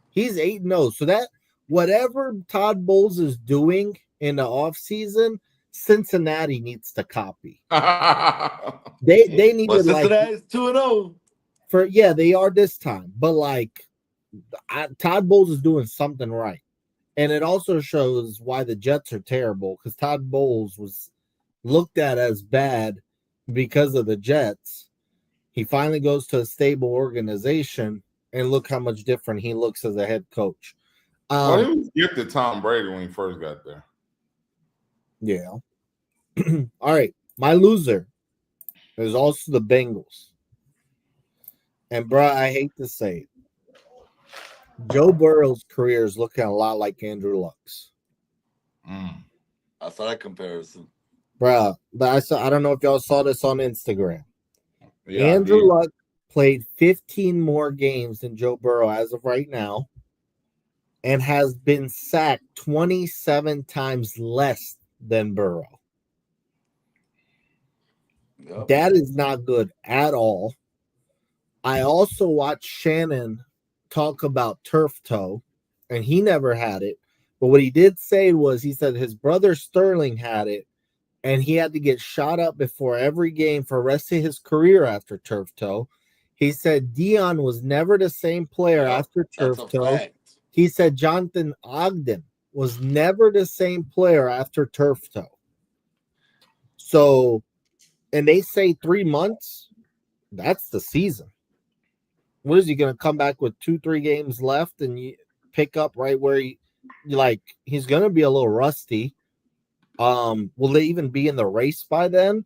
He's 8-0. So that whatever Todd Bowles is doing in the offseason, Cincinnati needs to copy. They need to Cincinnati's 2-0. They are this time. But Todd Bowles is doing something right. And it also shows why the Jets are terrible, because Todd Bowles was looked at as bad because of the Jets. He finally goes to a stable organization, and look how much different he looks as a head coach. He was gifted Tom Brady when he first got there. Yeah. All right. My loser is also the Bengals. And, bro, I hate to say it. Joe Burrow's career is looking a lot like Andrew Luck's. I saw that comparison. Bro, but I don't know if y'all saw this on Instagram. Yeah, Andrew Luck played 15 more games than Joe Burrow as of right now and has been sacked 27 times less than Burrow. Yep. That is not good at all. I also watched Shannon talk about turf toe, and he never had it. But what he did say was he said his brother Sterling had it, and he had to get shot up before every game for the rest of his career after turf toe. He said Dion was never the same player after turf toe. He said Jonathan Ogden was never the same player after turf toe. So, and they say 3 months, that's the season. What is he going to come back with 2-3 games left and you pick up right where he's going to be a little rusty. Will they even be in the race by then?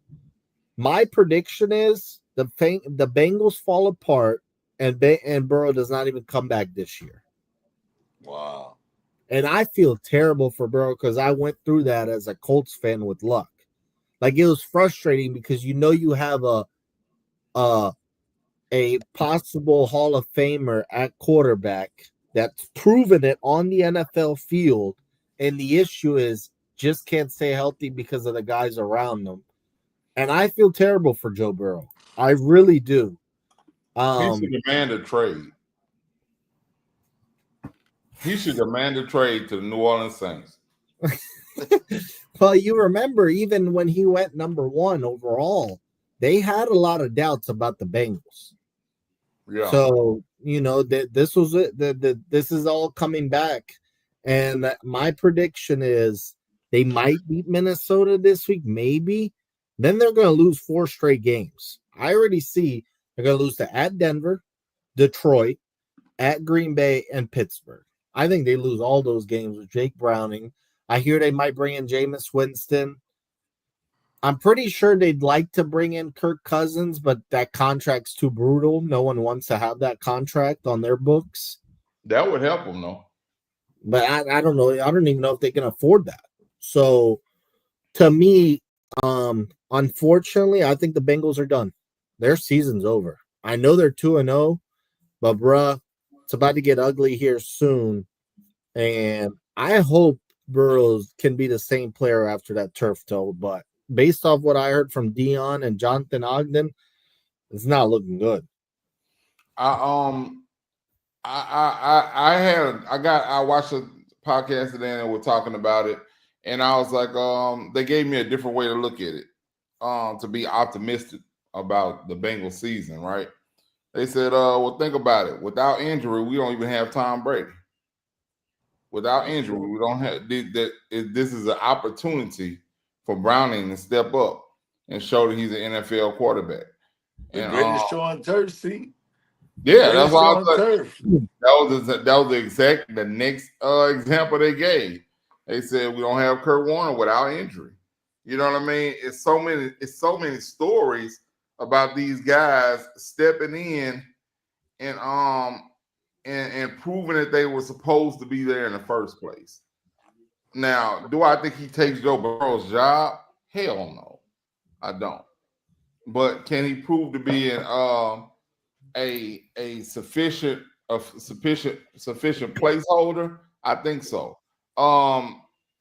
My prediction is the Bengals fall apart and Burrow does not even come back this year. Wow. And I feel terrible for Burrow because I went through that as a Colts fan with Luck. It was frustrating because you have a possible Hall of Famer at quarterback that's proven it on the NFL field, and the issue is just can't stay healthy because of the guys around them. And I feel terrible for Joe Burrow. I really do. He should demand a trade. He should demand a trade to the New Orleans Saints. Well, you remember even when he went number 1 overall, they had a lot of doubts about the Bengals. Yeah. So, this was it. This is all coming back. And my prediction is they might beat Minnesota this week, maybe. Then they're going to lose 4 straight games. I already see they're going to lose to at Denver, Detroit, at Green Bay, and Pittsburgh. I think they lose all those games with Jake Browning. I hear they might bring in Jameis Winston. I'm pretty sure they'd like to bring in Kirk Cousins, but that contract's too brutal. No one wants to have that contract on their books. That would help them, though. But I don't know. I don't even know if they can afford that. So to me, unfortunately, I think the Bengals are done. Their season's over. I know they're 2-0, but bruh, it's about to get ugly here soon. And I hope Burrows can be the same player after that turf toe. But based off what I heard from Dion and Jonathan Ogden, it's not looking good. I watched a podcast today and we're talking about it, and I was like, they gave me a different way to look at it, to be optimistic about the Bengals season, right? They said, well, think about it. Without injury, we don't even have Tom Brady. Without injury, we don't have that. This is an opportunity for Browning to step up and show that he's an NFL quarterback. The greatest show on turf, see? Yeah, that's why I was turf. That was the next example they gave. They said we don't have Kurt Warner without injury. You know what I mean? It's so many stories about these guys stepping in and proving that they were supposed to be there in the first place. Now, do I think he takes Joe Burrow's job? Hell no, I don't. But can he prove to be a sufficient placeholder? I think so.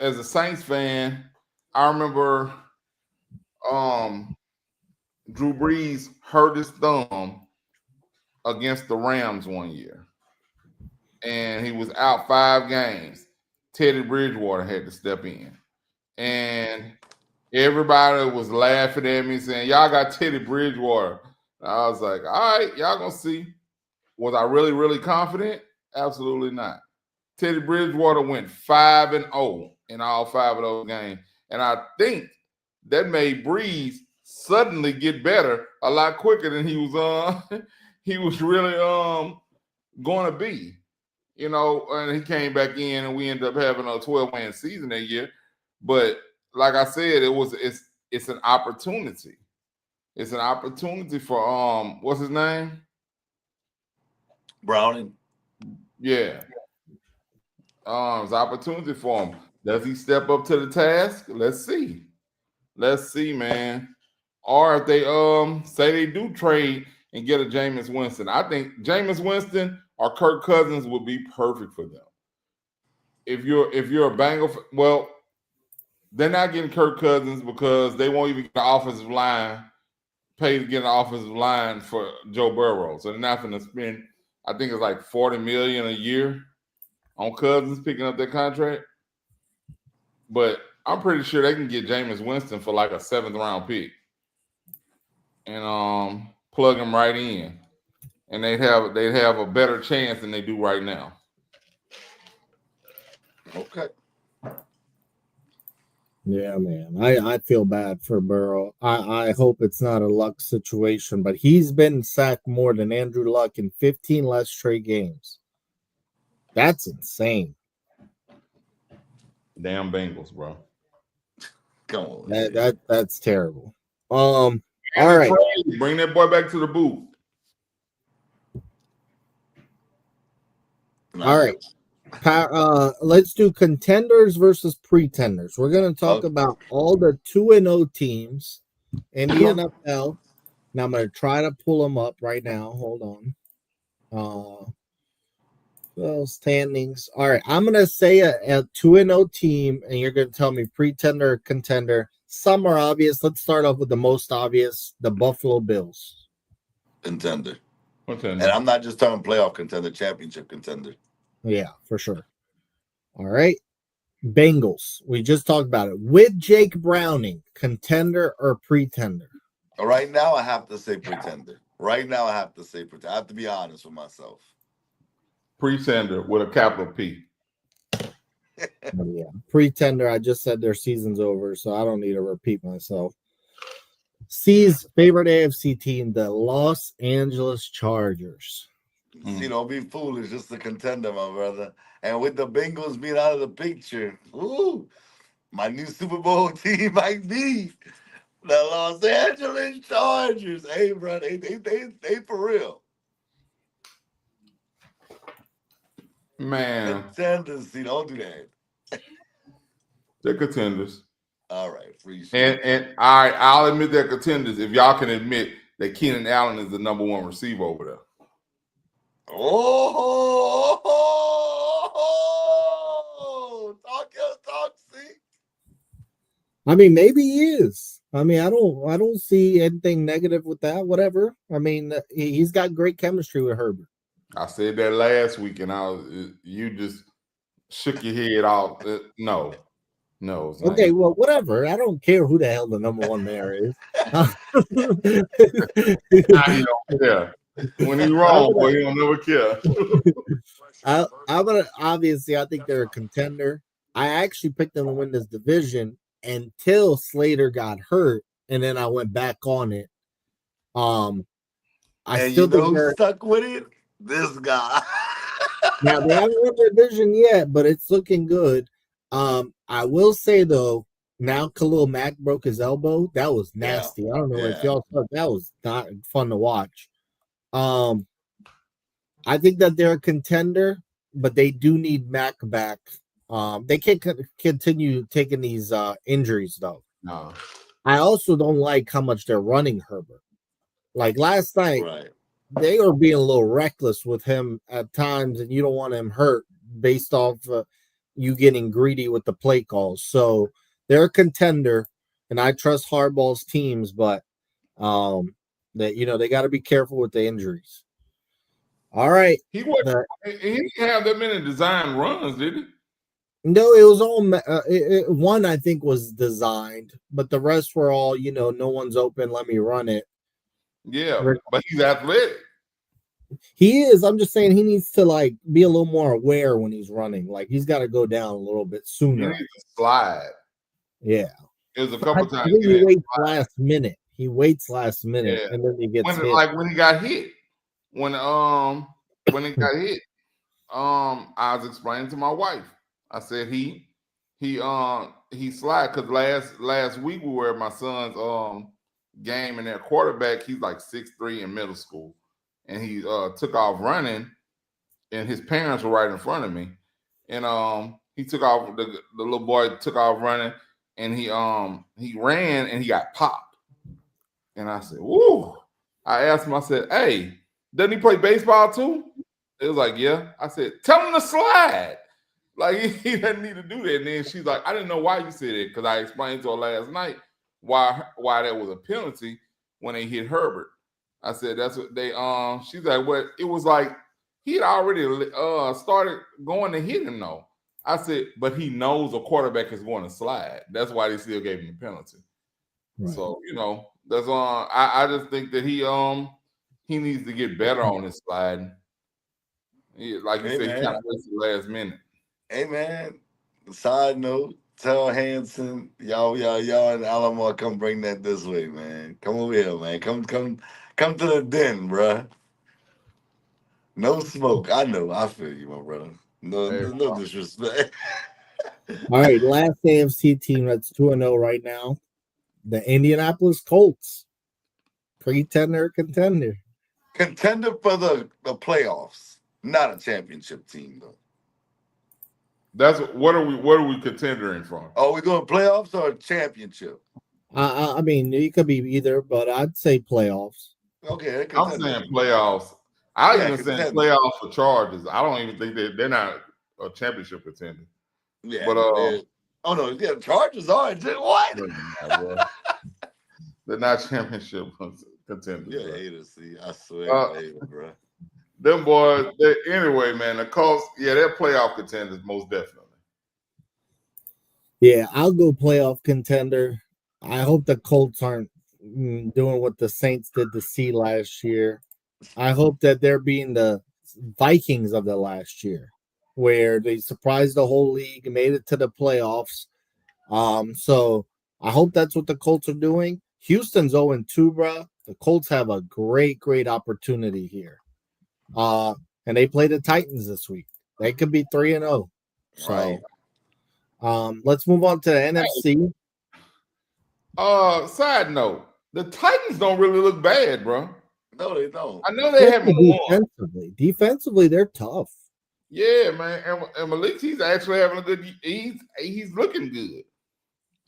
As a Saints fan, I remember Drew Brees hurt his thumb against the Rams one year, and he was out 5 games. Teddy Bridgewater had to step in, and everybody was laughing at me saying, y'all got Teddy Bridgewater. And I was like, all right, y'all gonna see. Was I really, really confident? Absolutely not. Teddy Bridgewater went 5-0 in all 5 of those games. And I think that made Breeze suddenly get better a lot quicker than he was really going to be. You know, and he came back in and we ended up having a 12-win season that year. But like I said, it's an opportunity. It's an opportunity for what's his name? Browning. Yeah. It's an opportunity for him. Does he step up to the task? Let's see. Let's see, man. Or if they say they do trade and get a Jameis Winston. I think Jameis Winston or Kirk Cousins would be perfect for them. If you're a Bengal, well, they're not getting Kirk Cousins because they won't even get the offensive line, pay to get an offensive line for Joe Burrow. So they're not going to spend, I think it's like $40 million a year on Cousins picking up their contract. But I'm pretty sure they can get Jameis Winston for like a 7th round pick and plug him right in. And they'd have a better chance than they do right now. Okay. Yeah, man. I feel bad for Burrow. I hope it's not a luck situation, but he's been sacked more than Andrew Luck in 15 less straight games. That's insane. Damn Bengals, bro. Come on. That's terrible. All right. Bring that boy back to the booth. All right. Let's do contenders versus pretenders. We're going to talk about all the 2-0 teams in the NFL. Now I'm going to try to pull them up right now. Hold on. Well, standings. All right. I'm going to say a 2-0 team, and you're going to tell me pretender or contender. Some are obvious. Let's start off with the most obvious, the Buffalo Bills. Contender. Okay. And I'm not just talking playoff contender, championship contender. Yeah, for sure. All right. Bengals. We just talked about it. With Jake Browning, contender or pretender? Right now, I have to say pretender. I have to be honest with myself. Pretender with a capital P. Yeah. Pretender. I just said their season's over, so I don't need to repeat myself. C's favorite AFC team, the Los Angeles Chargers. See, don't be foolish. Just a contender, my brother. And with the Bengals being out of the picture, my new Super Bowl team might be The Los Angeles Chargers. Hey, bro, they for real. Man, Contenders. See, don't do that. they're contenders. All right, appreciate And all right, I'll admit they're contenders if y'all can admit that Keenan Allen is the number one receiver over there. Talk your talk, see? I mean, maybe he is. I mean, I don't see anything negative with that. Whatever. I mean, he's got great chemistry with Herbert. I said that last week, and you just shook your head off. No. It's not. Okay, well, whatever. I don't care who the hell the number one there is. I don't care. When he's wrong, boy, he don't never care. I'm gonna obviously. I think they're a contender. I actually picked them to win this division until Slater got hurt, and then I went back on it. I still think they're stuck with it. This guy. now they haven't won their division yet, but it's looking good. I will say though, now Khalil Mack broke his elbow. That was nasty. I don't know if y'all thought that was not fun to watch. I think that they're a contender, but they do need Mack back. They can't continue taking these injuries though. No. I also don't like how much they're running Herbert. Like last night, they were being a little reckless with him at times, and you don't want him hurt based off you getting greedy with the play calls. So they're a contender, and I trust Harbaugh's teams, but that they got to be careful with the injuries. All right, he didn't have that many design runs, did he? No, it was all one. I think was designed, but the rest were all no one's open. Let me run it. Yeah, but he's athletic. He is. I'm just saying he needs to be a little more aware when he's running. Like he's got to go down a little bit sooner. He needs to slide. Yeah. It was a couple times. He waits last minute. And then he gets hit. Like when he got hit. When he got hit, I was explaining to my wife. I said he slide because last week we were at my son's game and their quarterback, he's like 6'3" in middle school. And he took off running, and his parents were right in front of me. And he took off, the little boy took off running, and he ran and he got popped. And I said, woo. I asked him, I said, hey, doesn't he play baseball too? It was like, yeah. I said, tell him to slide. Like he doesn't need to do that. And then she's like, I didn't know why you said it, because I explained to her last night why that was a penalty when they hit Herbert. I said that's what they she's like, what? It was like he had already started going to hit him though. I said, but he knows a quarterback is going to slide. That's why they still gave him the penalty. Right. So that's I just think that he needs to get better on his sliding. Like you said, he kind of wasted the last minute. Hey man, side note, tell Hanson, y'all and Alamo come bring that this way, man. Come over here, man. Come to the den, bruh. No smoke. I know. I feel you, my brother. No disrespect. All right, last AFC team that's 2-0 right now, the Indianapolis Colts. Pretender, contender. Contender for the playoffs. Not a championship team, though. That's what are we contendering for? Are we going playoffs or a championship? I mean, it could be either, but I'd say playoffs. Okay, I'm saying playoffs. I even say playoffs for Chargers. I don't even think they're not a championship contender. Yeah, but Chargers are. What? They're not championship contenders. Yeah, haters. See, I swear, bro. Them boys. Anyway, man, the Colts. Yeah, they're playoff contenders, most definitely. Yeah, I'll go playoff contender. I hope the Colts aren't doing what the Saints did to C last year. I hope that they're being the Vikings of the last year, where they surprised the whole league and made it to the playoffs. So I hope that's what the Colts are doing. Houston's 0-2, bro. The Colts have a great opportunity here. And they play the Titans this week. They could be 3-0. So let's move on to the NFC. Side note, the Titans don't really look bad, bro. No, they don't. I know they haven't won. Defensively, they're tough. Yeah, man. And Malik, he's actually having a good. He's looking good.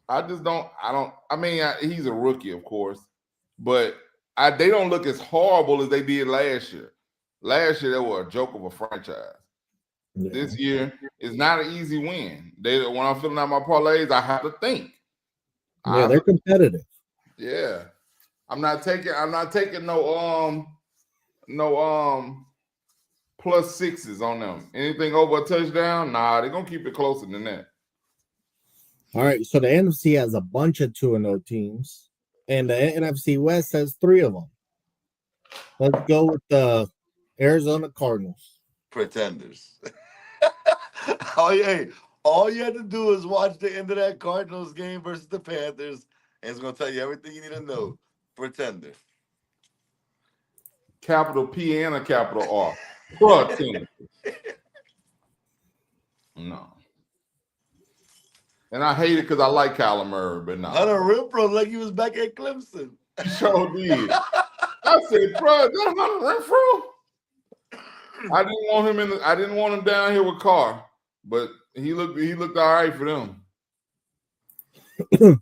I just don't. I mean, he's a rookie, of course, but they don't look as horrible as they did last year. Last year, they were a joke of a franchise. Yeah. This year is not an easy win. When I'm filling out my parlays, I have to think. Yeah, they're competitive. Yeah, I'm not taking no plus sixes on them. Anything over a touchdown? Nah, they're gonna keep it closer than that. All right, so the NFC has a bunch of 2-0 teams, and the NFC West has 3 of them. Let's go with the Arizona Cardinals. Pretenders. All you had to do is watch the end of that Cardinals game versus the Panthers, and it's going to tell you everything you need to know. Pretender. Capital P and a capital R. Pretender. No. And I hate it because I like Kyler Murray, but no. Hunter Renfrow like he was back at Clemson. He sure did. I said, bro, is that Hunter Renfrow? I didn't want him down here with Carr, but he looked all right for them. All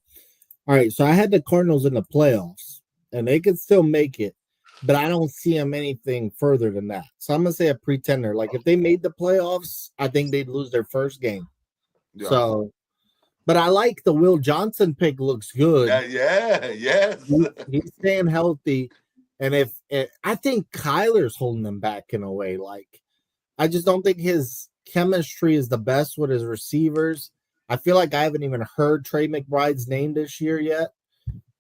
right, so I had the Cardinals in the playoffs, and they could still make it, but I don't see them anything further than that. So I'm gonna say a pretender. Like if they made the playoffs, I think they'd lose their first game. Yeah. So, but I like the Will Johnson pick. Looks good. Yes. He's staying healthy. And I think Kyler's holding them back in a way, like I just don't think his chemistry is the best with his receivers. I feel like I haven't even heard Trey McBride's name this year yet.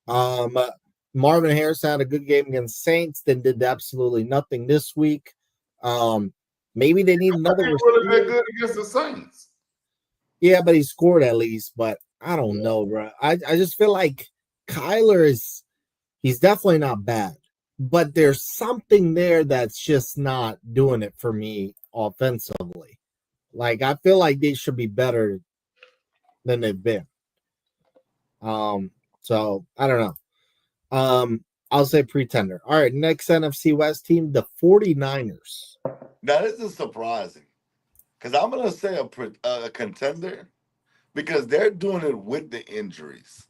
Marvin Harrison had a good game against Saints, then did absolutely nothing this week. Maybe they need another. Really been good against the Saints. Yeah, but he scored at least. But I don't know, bro. I just feel like Kyler he's definitely not bad. But there's something there that's just not doing it for me offensively. Like, I feel like they should be better than they've been. So, I don't know. I'll say pretender. All right, next NFC West team, the 49ers. Now, this is surprising. Because I'm going to say a contender because they're doing it with the injuries.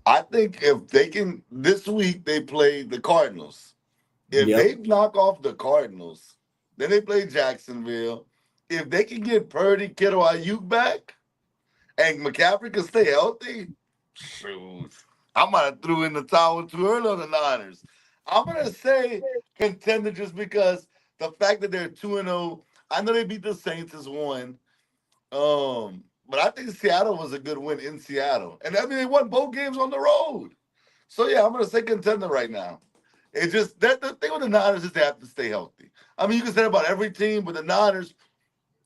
I think if they can, this week they play the Cardinals. If they knock off the Cardinals, then they play Jacksonville. If they can get Purdy, Kittle, Ayuk back, and McCaffrey can stay healthy, shoot, I might have threw in the towel too early on the Niners. I'm going to say contender just because the fact that they're 2-0, I know they beat the Saints as one. But I think Seattle was a good win in Seattle. And I mean, they won both games on the road. So, yeah, I'm going to say contender right now. It's just that the thing with the Niners is they have to stay healthy. I mean, you can say about every team, but the Niners,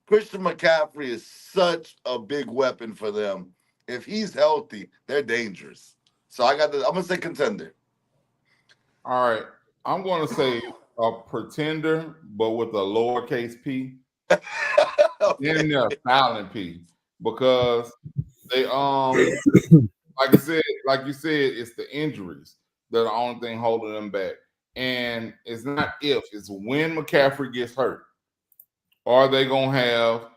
Christian McCaffrey is such a big weapon for them. If he's healthy, they're dangerous. So I'm going to say contender. All right. I'm going to say a pretender, but with a lowercase p. Okay. And a silent p. Because they like you said, it's the injuries that are the only thing holding them back. And it's not if, it's when McCaffrey gets hurt. Are they gonna have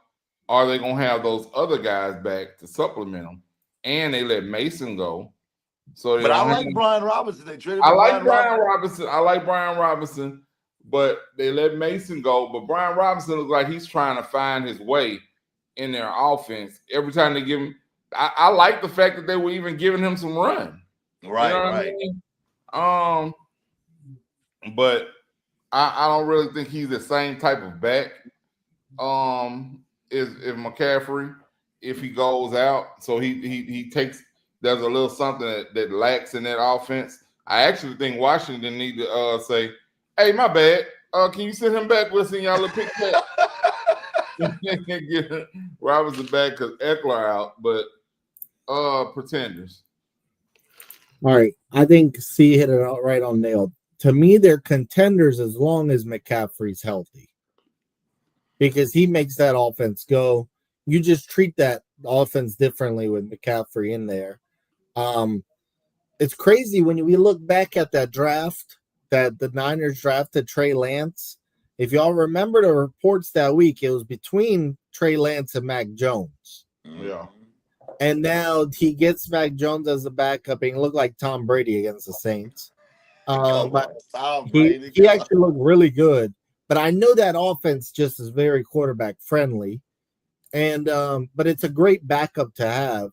those other guys back to supplement them? And they let Mason go. So but I like Brian Robinson. They traded I like Brian Robinson. I like Brian Robinson, but they let Mason go. But Brian Robinson looks like he's trying to find his way in their offense. Every time they give him, I like the fact that they were even giving him some run. Right, you know what I mean? But I don't really think he's the same type of back. If McCaffrey, if he goes out, so he takes. There's a little something that lacks in that offense. I actually think Washington need to say, "Hey, my bad. Can you send him back with us in y'all little pick back?" Get Robinson back because Eckler out, but pretenders. All right, I think C hit it right on nail. To me, they're contenders as long as McCaffrey's healthy, because he makes that offense go. You just treat that offense differently with McCaffrey in there. it's crazy when we look back at that draft that the Niners drafted Trey Lance. If y'all remember the reports that week, it was between Trey Lance and Mac Jones. Yeah. And now he gets Mac Jones as a backup and he looked like Tom Brady against the Saints. But he actually looked really good. But I know that offense just is very quarterback friendly. And but it's a great backup to have.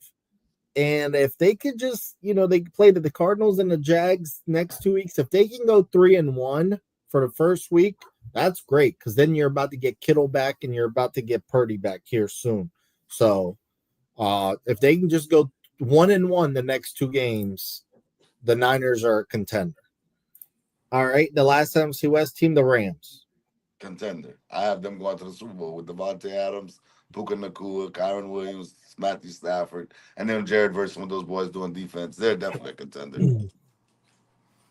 And if they could just, they played the Cardinals and the Jags next 2 weeks. If they can go 3-1 for the first week, that's great because then you're about to get Kittle back and you're about to get Purdy back here soon. So if they can just go 1-1 the next 2 games, the Niners are a contender. All right, the last NFC West team, the Rams. Contender. I have them going to the Super Bowl with Devontae Adams, Puka Nacua, Kyron Williams, Matthew Stafford, and then Jared Verse with those boys doing defense. They're definitely a contender.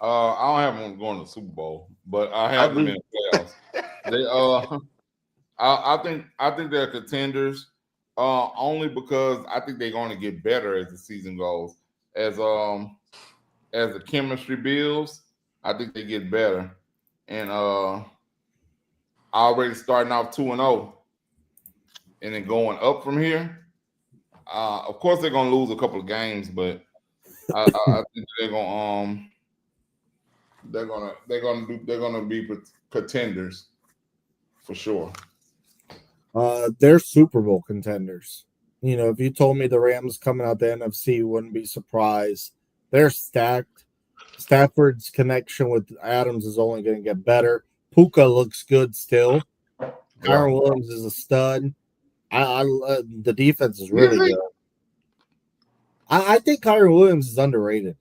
I don't have them going to the Super Bowl, but I have them in the playoffs. I think they're contenders. Only because I think they're going to get better as the season goes. As the chemistry builds, I think they get better. And already starting off 2-0 and then going up from here. Of course, they're going to lose a couple of games, but I think they're going to be contenders for sure. They're Super Bowl contenders. If you told me the Rams coming out the NFC, wouldn't be surprised. They're stacked. Stafford's connection with Adams is only going to get better. Puka looks good still. Kyron Williams is a stud. The defense is really good. I think Kyron Williams is underrated.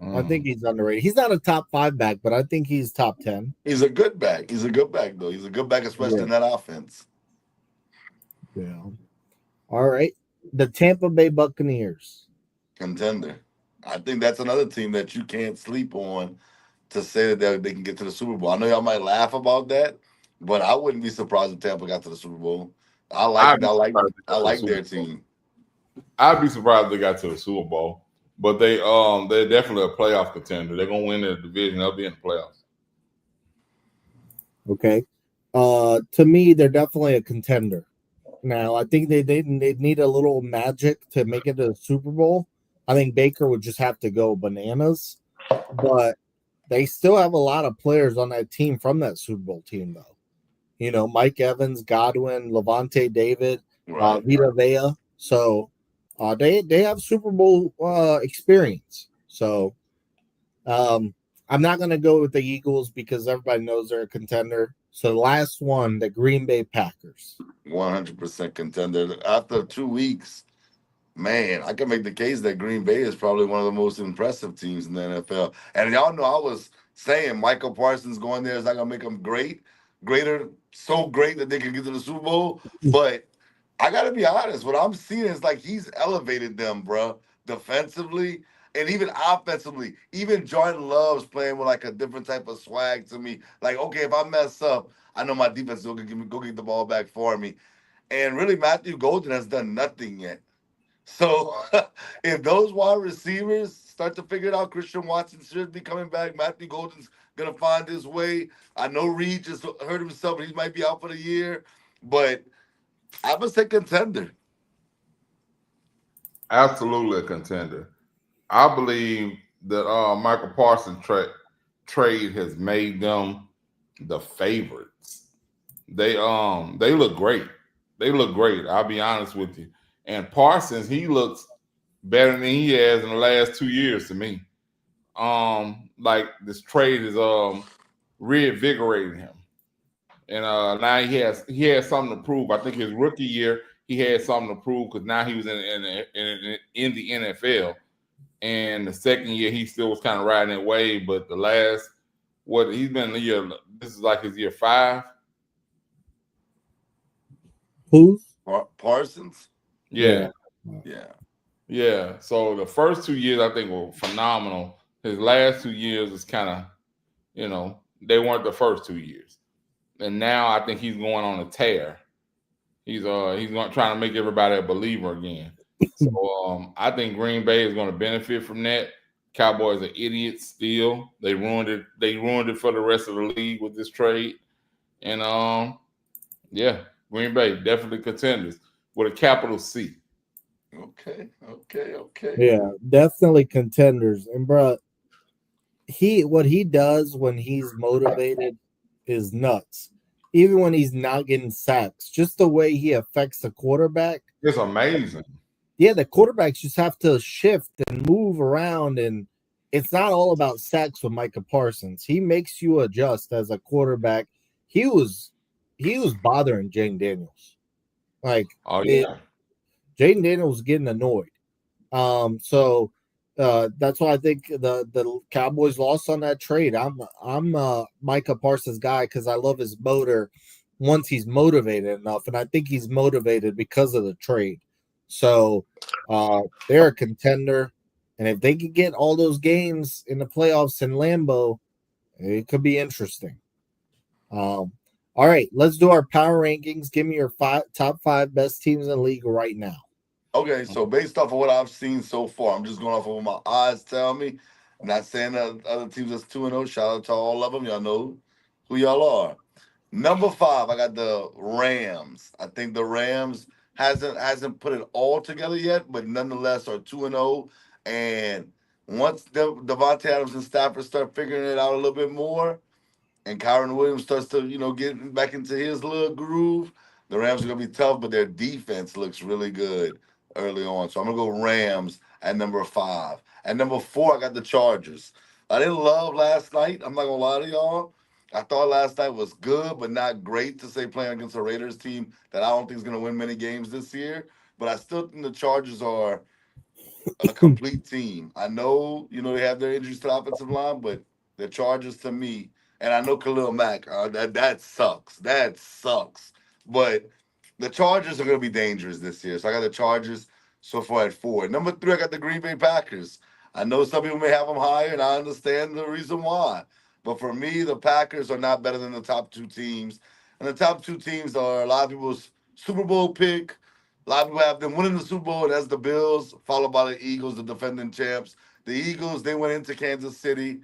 I think he's underrated. He's not a top 5 back, but I think he's top 10. He's a good back. He's a good back, though. He's a good back, especially in that offense. Yeah. All right. The Tampa Bay Buccaneers. Contender. I think that's another team that you can't sleep on to say that they can get to the Super Bowl. I know y'all might laugh about that, but I wouldn't be surprised if Tampa got to the Super Bowl. I like their team. I'd be surprised if they got to the Super Bowl, but they're definitely a playoff contender. They're gonna win the division. They'll be in the playoffs. Okay. To me, they're definitely a contender. Now, I think they need a little magic to make it to the Super Bowl. I think Baker would just have to go bananas, but they still have a lot of players on that team from that Super Bowl team, though. Mike Evans, Godwin, Levante David, Vita Vea. So they have Super Bowl experience. So I'm not going to go with the Eagles because everybody knows they're a contender. So the last one, the Green Bay Packers. 100% contender. After 2 weeks, man, I can make the case that Green Bay is probably one of the most impressive teams in the NFL. And y'all know I was saying Michael Parsons going there is not going to make them greater, so great that they can get to the Super Bowl. But I got to be honest, what I'm seeing is like he's elevated them, bro, defensively and even offensively. Even Jordan Love's playing with like a different type of swag to me. Like, okay, if I mess up, I know my defense will go get the ball back for me. And really, Matthew Golden has done nothing yet. So if those wide receivers start to figure it out, Christian Watson should be coming back. Matthew Golden's going to find his way. I know Reed just hurt himself, and he might be out for the year. But I would say contender. Absolutely a contender. I believe that Michael Parsons trade has made them the favorites. They look great. They look great. I'll be honest with you. And Parsons, he looks better than he has in the last 2 years to me. Like this trade is reinvigorating him. And now he has something to prove. I think his rookie year he had something to prove because now he was in the NFL. And the second year he still was kind of riding that wave. But the last he's been in the year. This is like his year 5. Who? Parsons? Yeah. Yeah. So the first 2 years I think were phenomenal. His last 2 years is kind of, they weren't the first 2 years. And now I think he's going on a tear. He's trying to make everybody a believer again. So I think Green Bay is going to benefit from that. Cowboys are idiots still. They ruined it. They ruined it for the rest of the league with this trade. And yeah, Green Bay definitely contenders with a capital C. Okay. Yeah, definitely contenders. And bro, what he does when he's motivated is nuts. Even when he's not getting sacks, just the way he affects the quarterback. It's amazing. Yeah, the quarterbacks just have to shift and move around, and it's not all about sacks with Micah Parsons. He makes you adjust as a quarterback. He was bothering Jane Daniels. Like, Jaden Daniels was getting annoyed. So that's why I think the Cowboys lost on that trade. I'm Micah Parsons guy because I love his motor once he's motivated enough, and I think he's motivated because of the trade. So they're a contender, and if they could get all those games in the playoffs in Lambeau, it could be interesting. All right, let's do our power rankings. Give me your top 5 best teams in the league right now. Okay, so based off of what I've seen so far, I'm just going off of what my eyes tell me. I'm not saying that other teams that's 2-0. Shout out to all of them. Y'all know who y'all are. Number 5, I got the Rams. I think the Rams hasn't put it all together yet, but nonetheless are 2-0. And once Devontae Adams and Stafford start figuring it out a little bit more, and Kyron Williams starts to, get back into his little groove, the Rams are going to be tough, but their defense looks really good early on. So I'm going to go Rams at number 5. At number 4, I got the Chargers. I didn't love last night. I'm not going to lie to y'all. I thought last night was good, but not great to say playing against a Raiders team that I don't think is going to win many games this year. But I still think the Chargers are a complete team. I know, they have their injuries to the offensive line, but the Chargers to me, and I know Khalil Mack, that sucks. That sucks. But the Chargers are going to be dangerous this year. So I got the Chargers so far at 4. Number 3, I got the Green Bay Packers. I know some people may have them higher, and I understand the reason why. But for me, the Packers are not better than the top 2 teams. And the top 2 teams are a lot of people's Super Bowl pick. A lot of people have them winning the Super Bowl, and that's the Bills, followed by the Eagles, the defending champs. The Eagles, they went into Kansas City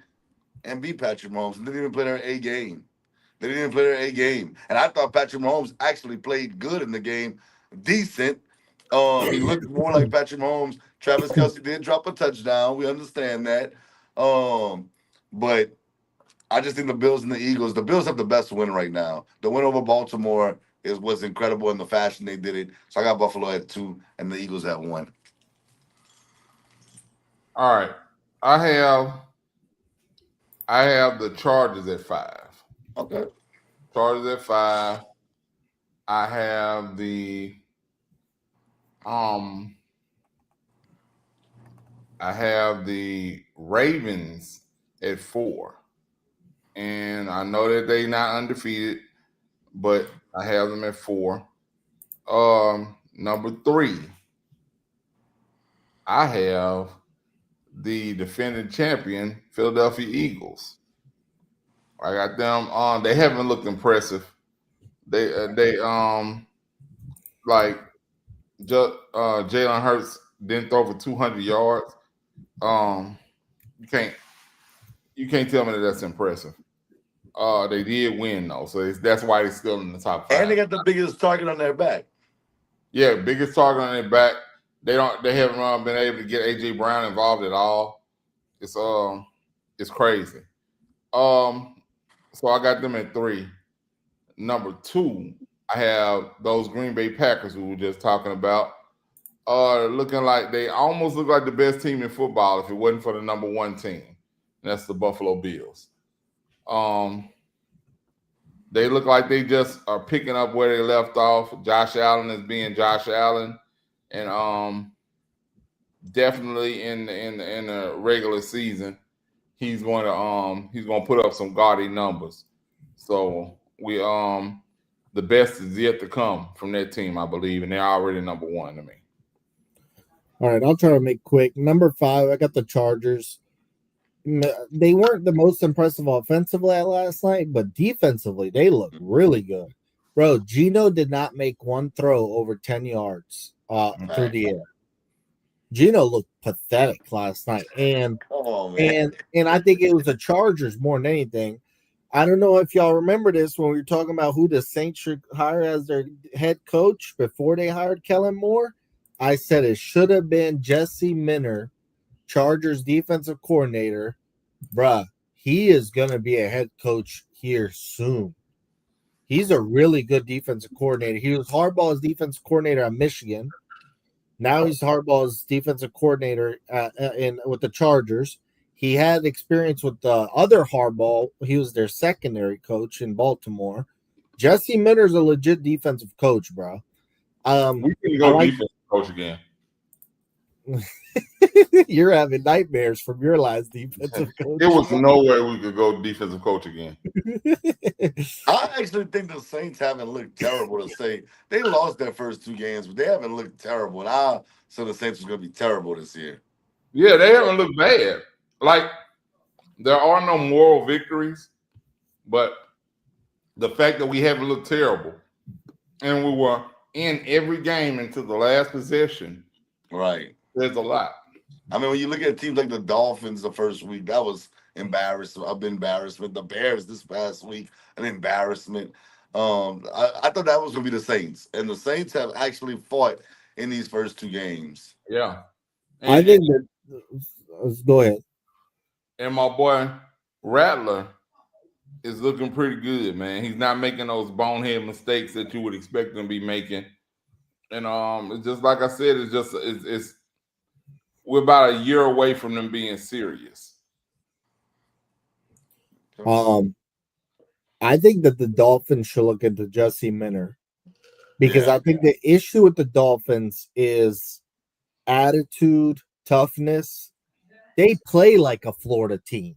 and beat Patrick Mahomes and didn't even play their A game. And I thought Patrick Mahomes actually played good in the game, decent. He looked more like Patrick Mahomes. Travis Kelce did drop a touchdown. We understand that. But I just think the Bills and the Eagles, the Bills have the best win right now. The win over Baltimore was incredible in the fashion they did it. So I got Buffalo at 2 and the Eagles at 1. All right. I have the Chargers at 5. Okay. Chargers at 5. I have the Ravens at 4. And I know that they're not undefeated, but I have them at 4. Number 3, I have the defending champion Philadelphia Eagles. I got them. They haven't looked impressive. Jalen Hurts didn't throw for 200 yards. You can't tell me that that's impressive. They did win though, so that's why they're still in the top 5. And they got the biggest target on their back. Yeah, biggest target on their back. They haven't been able to get AJ Brown involved at all. It's crazy. So I got them at 3. Number 2, I have those Green Bay Packers we were just talking about. Looking like they almost look like the best team in football if it wasn't for the number 1 team. And that's the Buffalo Bills. They look like they just are picking up where they left off. Josh Allen is being Josh Allen, and definitely in the regular season, he's going to put up some gaudy numbers. So the best is yet to come from that team, I believe, and they're already number 1 to me. All right, I'll try to make quick. Number 5, I got the Chargers. They weren't the most impressive offensively last night, but defensively, they look really good. Bro, Geno did not make one throw over 10 yards through the air. Gino looked pathetic last night, and Come on, man. I think it was the Chargers more than anything. I don't know if y'all remember this when we were talking about who the Saints should hire as their head coach before they hired Kellen Moore. I said it should have been Jesse Minter, Chargers defensive coordinator. Bruh, he is going to be a head coach here soon. He's a really good defensive coordinator. He was Harbaugh's defensive coordinator at Michigan. Now he's Harbaugh's defensive coordinator with the Chargers. He had experience with the other Harbaugh. He was their secondary coach in Baltimore. Jesse Minter's a legit defensive coach, bro. We can go defensive coach again. You're having nightmares from your last defensive coach. There was no way we could go defensive coach again. I actually think the Saints haven't looked terrible to say. They lost their first 2 games, but they haven't looked terrible. And I said the Saints was going to be terrible this year. Yeah, they haven't looked bad. Like, there are no moral victories, but the fact that we haven't looked terrible and we were in every game until the last possession, right? There's a lot. I mean, when you look at teams like the Dolphins the first week, that was embarrassment. The Bears this past week, an embarrassment. I thought that was going to be the Saints, and the Saints have actually fought in these first 2 games. Yeah, I think that. Go ahead. And my boy Rattler is looking pretty good, man. He's not making those bonehead mistakes that you would expect him to be making. And it's just like I said, it's we're about a year away from them being serious. I think that the Dolphins should look into Jesse Minter because I think the issue with the Dolphins is attitude, toughness. They play like a Florida team.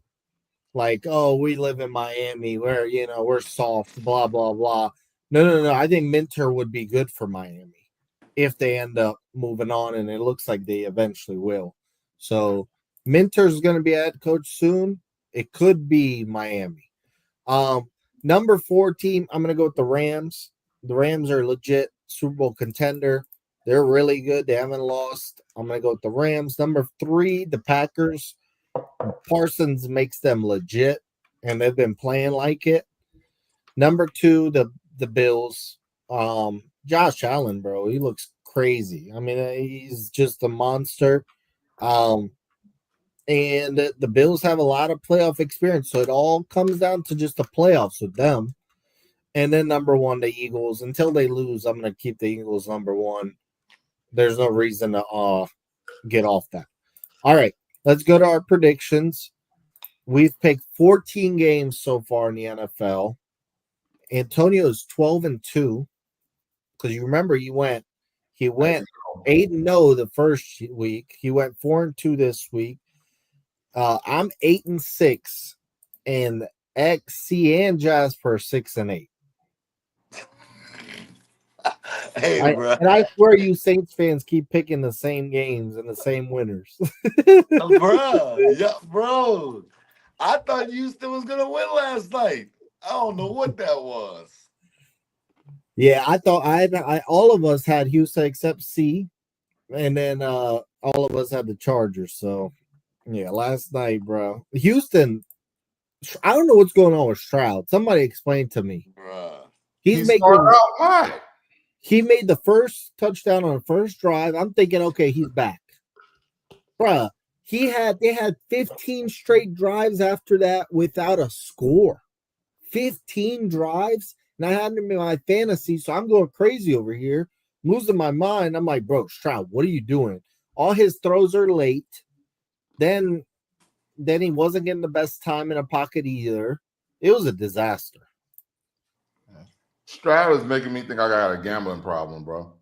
Like, oh, we live in Miami. We're soft, blah, blah, blah. No. I think Minter would be good for Miami if they end up moving on, and it looks like they eventually will. So Minter's going to be a head coach soon. It could be Miami. Number 4 team, I'm going to go with the Rams. The Rams are legit Super Bowl contender. They're really good. They haven't lost. I'm going to go with the Rams. Number 3, the Packers. Parsons makes them legit, and they've been playing like it. Number 2, the Bills. Josh Allen, bro, he looks crazy. I mean, he's just a monster. And the Bills have a lot of playoff experience, so it all comes down to just the playoffs with them. And then number 1, the Eagles. Until they lose, I'm going to keep the Eagles number 1. There's no reason to get off that. All right, let's go to our predictions. We've picked 14 games so far in the NFL. Antonio is 12-2 because you remember he went 8-0 the first week. He went 4-2 this week. I'm 8-6, and XC and Jasper 6-8. Hey, bro. And I swear you Saints fans keep picking the same games and the same winners. Bro. I thought Houston was gonna win last night. I don't know what that was. Yeah, I thought I all of us had Houston except C, and then all of us had the Chargers. So yeah, last night, bro. Houston, I don't know what's going on with Stroud. Somebody explain to me. Bruh. He made the first touchdown on the first drive. I'm thinking, okay, he's back. Bruh, they had 15 straight drives after that without a score. 15 drives. And I had him in my fantasy, so I'm going crazy over here. I'm losing my mind. I'm like, bro, Stroud, what are you doing? All his throws are late. Then he wasn't getting the best time in a pocket either. It was a disaster. Stroud is making me think I got a gambling problem, bro.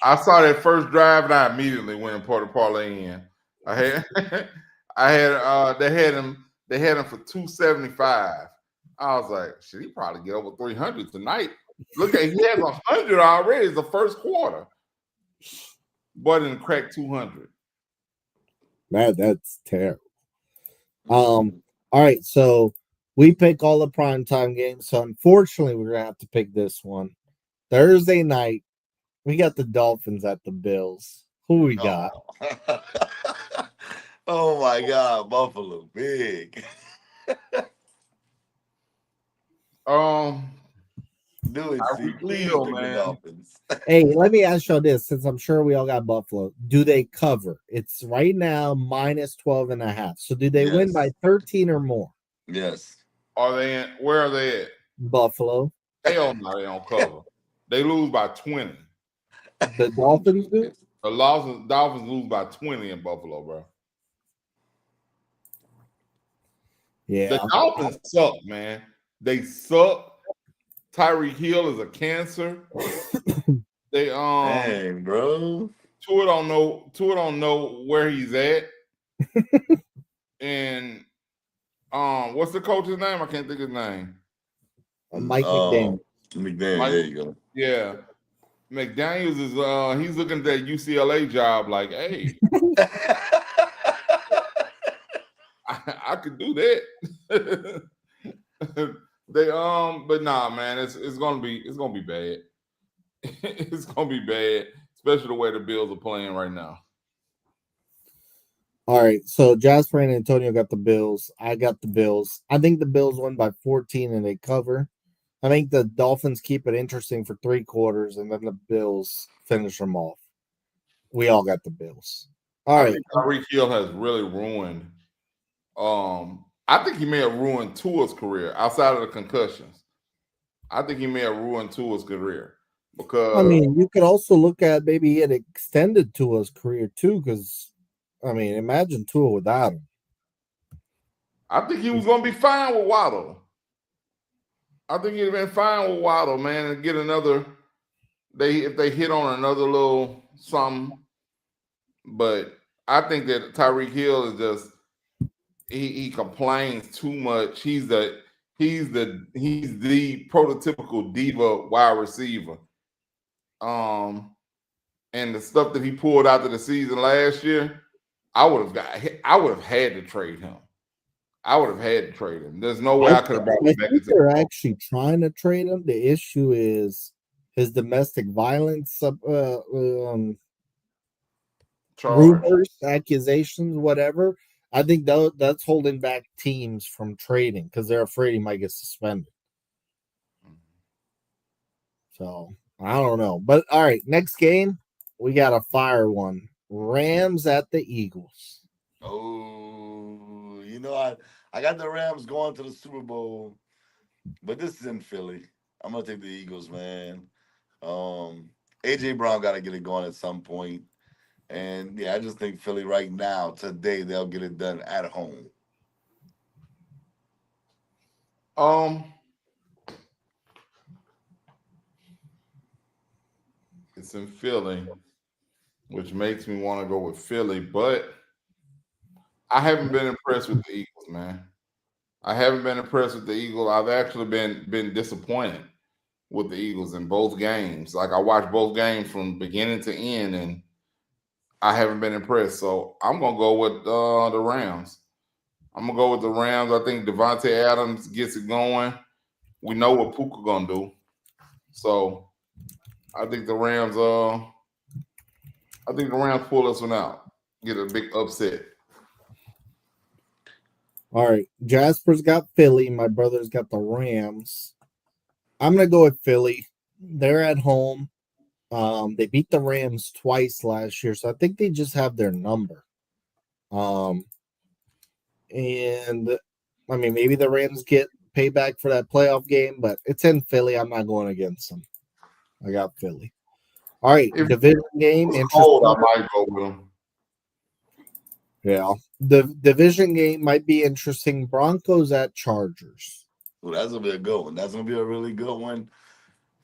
I saw that first drive and I immediately went and put a parlay in. They had him for 275. I was like, should he probably get over 300 tonight? Look at he has 100 already. It's the first quarter. Boy didn't crack 200. Man, that's terrible. All right, so we pick all the primetime games. So unfortunately, we're gonna have to pick this one. Thursday night, We got the Dolphins at the Bills. Who we got? Oh. Oh my God, Buffalo, big. Do it, see. Tyreek Please Hill, pick the man. Dolphins. Hey, let me ask y'all this, since I'm sure we all got Buffalo. Do they cover? It's right now minus 12.5. So do they win by Yes. 13 or more? Yes. Are they in? Where are they at? Buffalo. Hell no, they don't cover. They lose by 20. The Dolphins do? The Dolphins lose by 20 in Buffalo, bro. Yeah. The Dolphins suck, man. They suck. Tyreek Hill is a cancer. They Dang, bro. Tua don't know where he's at. And what's the coach's name? I can't think of his name. Mike McDaniel. McDaniel, there you go. Yeah. McDaniels is he's looking at that UCLA job like, hey, I could do that. But nah, man, it's gonna be bad. It's gonna be bad, especially the way the Bills are playing right now. All right, so Jasper and Antonio got the Bills. I got the Bills. I think the Bills win by 14 and they cover. I think the Dolphins keep it interesting for 3 quarters and then the Bills finish them off. We all got the Bills. All right. Tyreek Hill has really ruined. I think he may have ruined Tua's career outside of the concussions. I think he may have ruined Tua's career because I mean, you could also look at maybe he had extended Tua's career too, because I mean, imagine Tua without him. I think he was going to be fine with Waddle. I think he'd have been fine with Waddle, man, and get another. If they hit on another little something, but I think that Tyreek Hill is just he complains too much. He's the prototypical diva wide receiver. And the stuff that he pulled out of the season last year, I would have had to trade him. There's no way I could have brought him back. I think they're actually trying to trade him. The issue is his domestic violence rumors, accusations, whatever. I think that's holding back teams from trading because they're afraid he might get suspended. So I don't know. But all right, next game, we got a fire one. Rams at the Eagles. Oh, you know, I got the Rams going to the Super Bowl, but this is in Philly. I'm gonna take the Eagles, man. AJ Brown got to get it going at some point. And yeah, I just think Philly right now, today, they'll get it done at home. It's in Philly, which makes me want to go with Philly, but I haven't been impressed with the Eagles, man. I haven't been impressed with the Eagles. I've actually been disappointed with the Eagles in both games. Like I watched both games from beginning to end, and I haven't been impressed. So I'm gonna go with the Rams. I'm gonna go with the Rams. I think Devontae Adams gets it going. We know what Puka gonna do. So I think the Rams. I think the Rams pull this one out. Get a big upset. All right, Jasper's got Philly. My brother's got the Rams. I'm gonna go with Philly. They're at home. They beat the Rams twice last year, so I think they just have their number. And I mean, maybe the Rams get payback for that playoff game, but it's in Philly. I'm not going against them. I got Philly. All right, division game. Cold, I might go with them. Yeah, the division game might be interesting. Broncos at Chargers. Well, that's gonna be a good one. That's gonna be a really good one.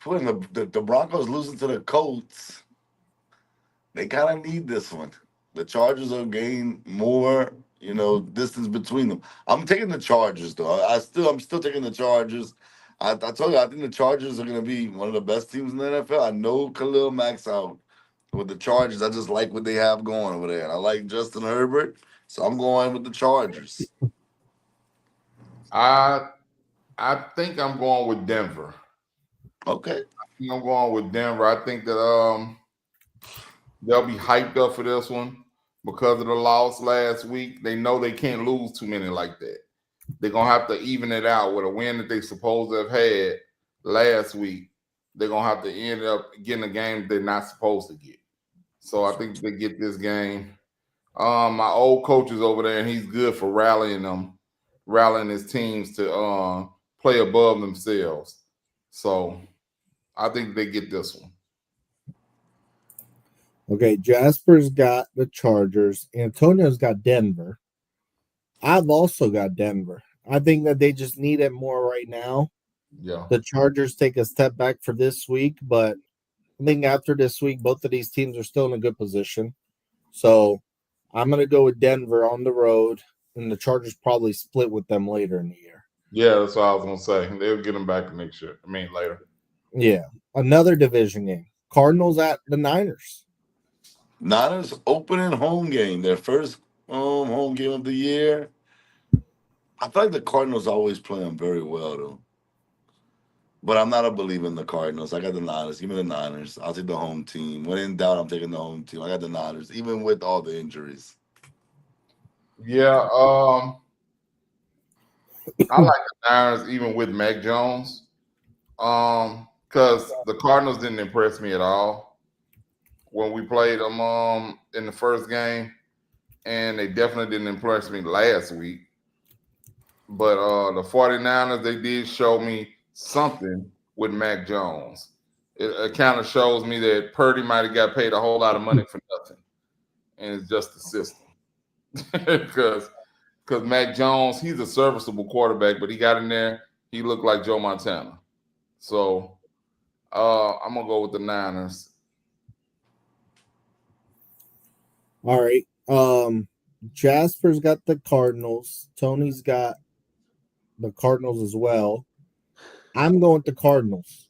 When the Broncos losing to the Colts, they kind of need this one. The Chargers will gain more, distance between them. I'm taking the Chargers though. I'm still taking the Chargers. I told you I think the Chargers are gonna be one of the best teams in the NFL. I know Khalil Mack's out with the Chargers. I just like what they have going over there. And I like Justin Herbert, so I'm going with the Chargers. I think I'm going with Denver. Okay. I'm going with Denver. I think that they'll be hyped up for this one because of the loss last week. They know they can't lose too many like that. They're gonna have to even it out with a win that they supposed to have had last week. They're gonna have to end up getting a game they're not supposed to get. So I think they get this game. My old coach is over there, and he's good for rallying his teams to play above themselves. So I think they get this one. Okay, Jasper's got the Chargers. Antonio's got Denver. I've also got Denver. I think that they just need it more right now. Yeah. The Chargers take a step back for this week, but I think after this week, both of these teams are still in a good position. So I'm going to go with Denver on the road, and the Chargers probably split with them later in the year. Yeah, that's what I was going to say. They'll get them back next year. I mean, later. Yeah. Another division game. Cardinals at the Niners. Niners opening home game, their first home game of the year. I feel like the Cardinals always play them very well, though. But I'm not a believer in the Cardinals. I got the Niners. Give me the Niners. I'll take the home team. When in doubt, I'm taking the home team. I got the Niners, even with all the injuries. Yeah, I like the Niners even with Mac Jones. Because the Cardinals didn't impress me at all when we played them in the first game, and they definitely didn't impress me last week. But the 49ers, they did show me something with Mac Jones. It kind of shows me that Purdy might have got paid a whole lot of money for nothing, and it's just the system. Because Mac Jones, he's a serviceable quarterback, but he got in there, he looked like Joe Montana. So I'm gonna go with the Niners. All right. Jasper's got the Cardinals. Tony's got the Cardinals as well. I'm going with the Cardinals.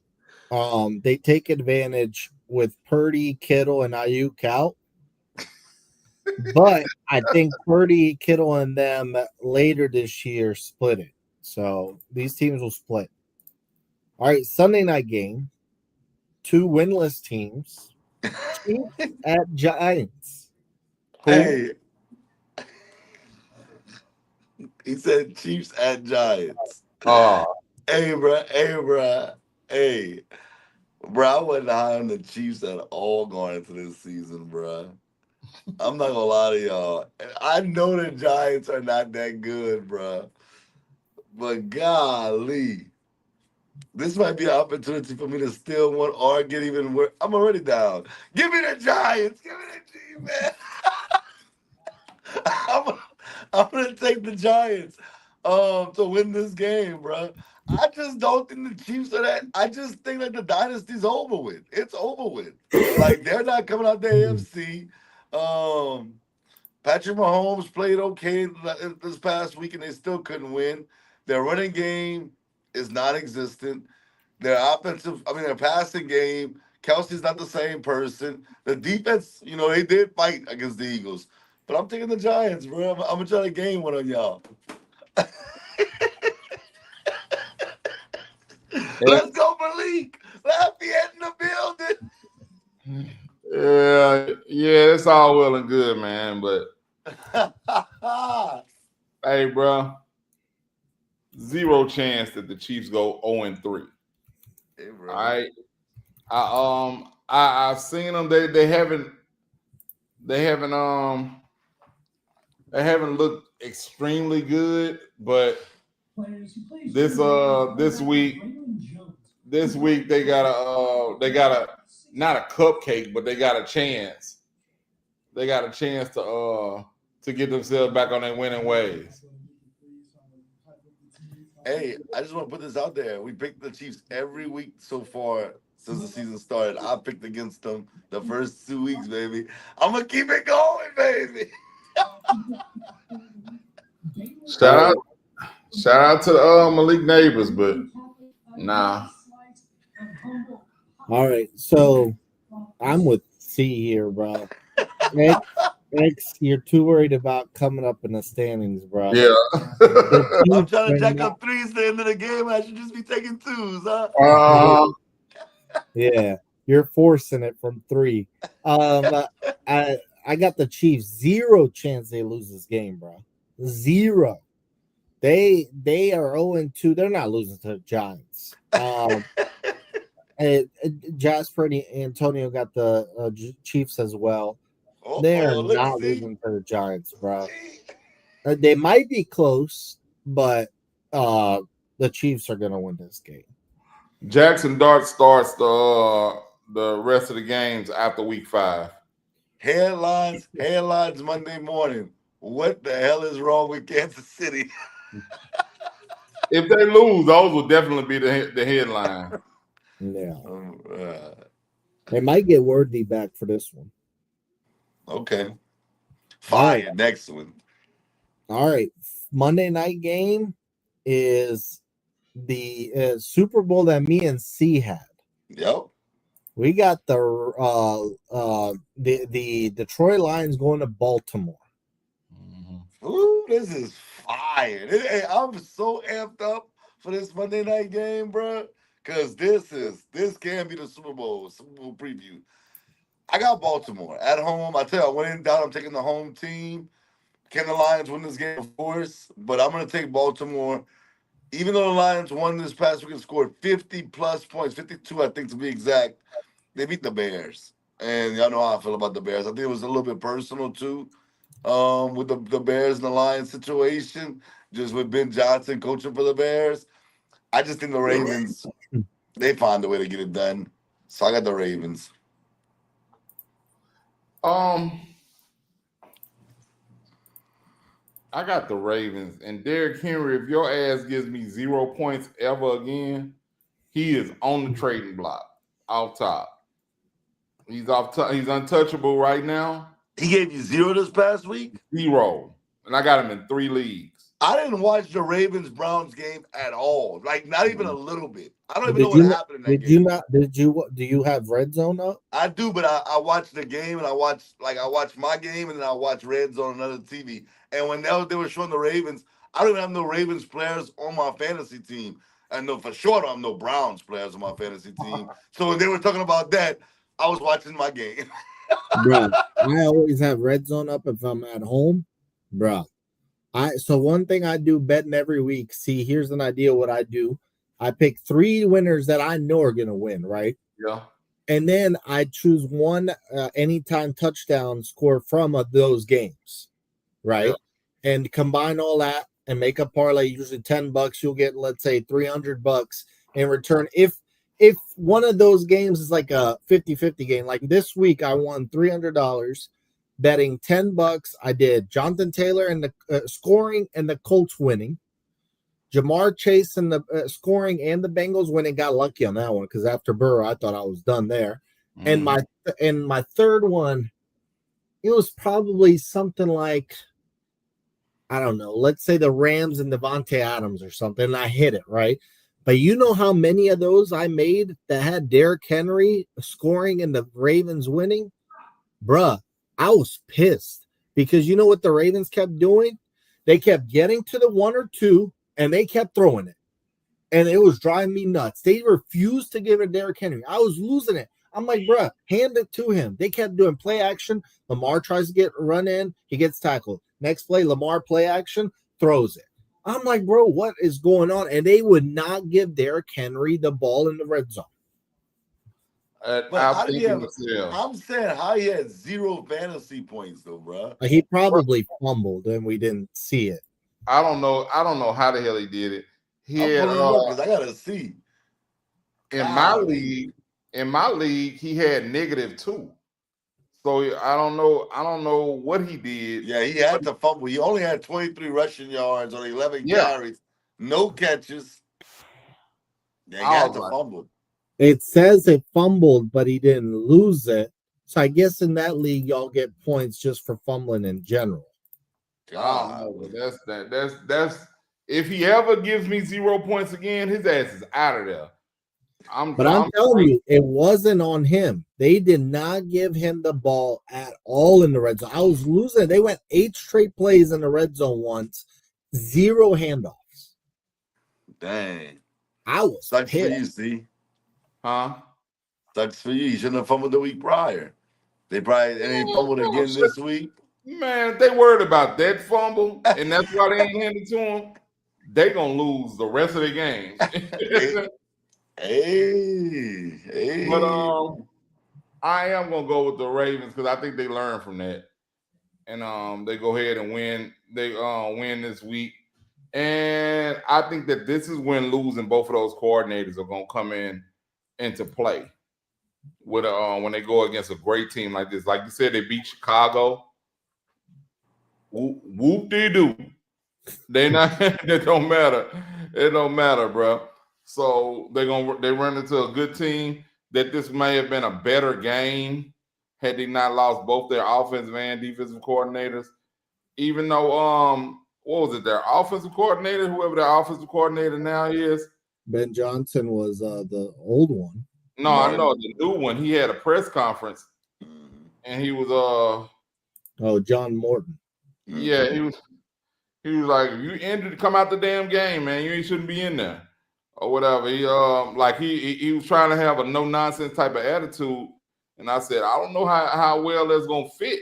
They take advantage with Purdy, Kittle, and Ayuk out. But I think Purdy, Kittle, and them later this year split it. So these teams will split. All right, Sunday night game. Two winless teams. Chiefs at Giants. Hey. He said Chiefs at Giants. Hey, bro. Hey. Bro, I wasn't high on the Chiefs at all going into this season, bro. I'm not gonna lie to y'all. I know the Giants are not that good, bro. But golly, this might be an opportunity for me to steal one or get even worse. I'm already down. Give me the Giants. Give me the G, man. I'm gonna take the Giants to win this game, bro. I just don't think the Chiefs are that. I just think that the dynasty's over with. It's over with. Like, they're not coming out the AFC. Patrick Mahomes played okay this past week, and they still couldn't win. Their running game is non-existent. Their passing game, Kelsey's not the same person. The defense, they did fight against the Eagles. But I'm taking the Giants, bro. I'm going to try to gain one on y'all. Let's go, Malik. Lafayette in the building. Yeah, that's all well and good, man. But hey, bro, zero chance that the Chiefs go 0-3. Hey, bro. All right. I've seen them. They haven't looked extremely good, but this week they got a not a cupcake, but they got a chance. They got a chance to get themselves back on their winning ways. Hey, I just want to put this out there. We picked the Chiefs every week so far since the season started. I picked against them the first 2 weeks, baby. I'm going to keep it going, baby. Shout out to Malik Neighbors, but nah. All right, so I'm with C here, bro. X, you're too worried about coming up in the standings, bro. Yeah. I'm trying to jack up threes at the end of the game. I should just be taking twos, huh? Yeah, you're forcing it from 3. I got the Chiefs 0 chance they lose this game, bro. 0. They are 0-2. They're not losing to the Giants. Jasper and Antonio got the Chiefs as well. They are Let's not see. losing to the Giants, bro. They might be close, but the Chiefs are gonna win this game. Jackson Dart starts the rest of the games after week 5. Headlines Monday morning. What the hell is wrong with Kansas City? If they lose, those will definitely be the headline. Yeah. They might get Worthy back for this one. Okay. Fire. Right. Next one. All right. Monday night game is the Super Bowl that me and C had. Yep. We got the Detroit Lions going to Baltimore. Ooh, this is fire. I'm so amped up for this Monday night game, bro. Because this can be the Super Bowl preview. I got Baltimore at home. I tell you, I went in down. I'm taking the home team. Can the Lions win this game? Of course. But I'm going to take Baltimore. Even though the Lions won this past week and scored 50-plus points, 52, I think, to be exact, they beat the Bears. And y'all know how I feel about the Bears. I think it was a little bit personal, too, with the Bears and the Lions situation, just with Ben Johnson coaching for the Bears. I just think the Ravens, they find a way to get it done. So I got the Ravens. I got the Ravens, and Derrick Henry. If your ass gives me 0 points ever again, he is on the trading block, off top. He's off. He's untouchable right now. He gave you 0 this past week? 0, and I got him in 3 leagues. I didn't watch the Ravens-Browns game at all. Like, not even a little bit. I don't even know what happened in that game. Do you have Red Zone up? I do, but I watched the game, and I watched my game, and then I watched Red Zone on another TV. And when they were showing the Ravens, I don't even have no Ravens players on my fantasy team. I know for sure I don't have no Browns players on my fantasy team. So when they were talking about that, I was watching my game. Bro, I always have Red Zone up if I'm at home. Bro. So one thing I do betting every week. See, here's an idea what I do. I pick 3 winners that I know are gonna win, right? Yeah. And then I choose one anytime touchdown score from those games, right? Yeah. And combine all that and make a parlay. Usually $10. You'll get, let's say, $300 in return. If one of those games is like a 50-50 game, like this week, I won $300. Betting $10, I did Jonathan Taylor and the scoring and the Colts winning, Jamar Chase and the scoring and the Bengals winning. Got lucky on that one because after Burrow, I thought I was done there. And my third one, it was probably something like, I don't know, let's say the Rams and Devontae Adams or something. And I hit it right. But you know how many of those I made that had Derrick Henry scoring and the Ravens winning, bruh. I was pissed because you know what the Ravens kept doing? They kept getting to the 1 or 2 and they kept throwing it. And it was driving me nuts. They refused to give it to Derrick Henry. I was losing it. I'm like, bruh, hand it to him. They kept doing play action. Lamar tries to get run in. He gets tackled. Next play, Lamar play action, throws it. I'm like, bro, what is going on? And they would not give Derrick Henry the ball in the red zone. I'm saying how he had 0 fantasy points though, bro. He probably fumbled and we didn't see it. I don't know how the hell he did it. He had, because I gotta see. In my league, he had -2. So I don't know what he did. Yeah, he had to fumble. He only had 23 rushing yards on 11 carries, no catches. Yeah, he had to fumble. It says it fumbled, but he didn't lose it. So I guess in that league, y'all get points just for fumbling in general. God, that's if he ever gives me 0 points again, his ass is out of there. I'm telling you, it wasn't on him. They did not give him the ball at all in the red zone. I was losing. They went 8 straight plays in the red zone once, 0 handoffs. Dang. I was pissed. For you, see. Huh? Sucks for you. He shouldn't have fumbled the week prior. They probably and he fumbled again this week. Man, if they worried about that fumble, and that's why they ain't handed to him, they gonna lose the rest of the games. hey. But I am gonna go with the Ravens because I think they learn from that, and they go ahead and win. They win this week, and I think that this is when losing both of those coordinators are gonna come into play with when they go against a great team like this. Like you said, they beat Chicago. Whoop de doo. They not. It don't matter. It don't matter, bro. So they run into a good team. That this may have been a better game had they not lost both their offensive and defensive coordinators. Even though what was it? Their offensive coordinator, whoever their offensive coordinator now is. Ben Johnson was the old one. No, I know the new one. He had a press conference, and he was John Morton. Yeah, he was like, if you injured, come out the damn game, man. You shouldn't be in there or whatever. He he was trying to have a no nonsense type of attitude, and I said, I don't know how well that's gonna fit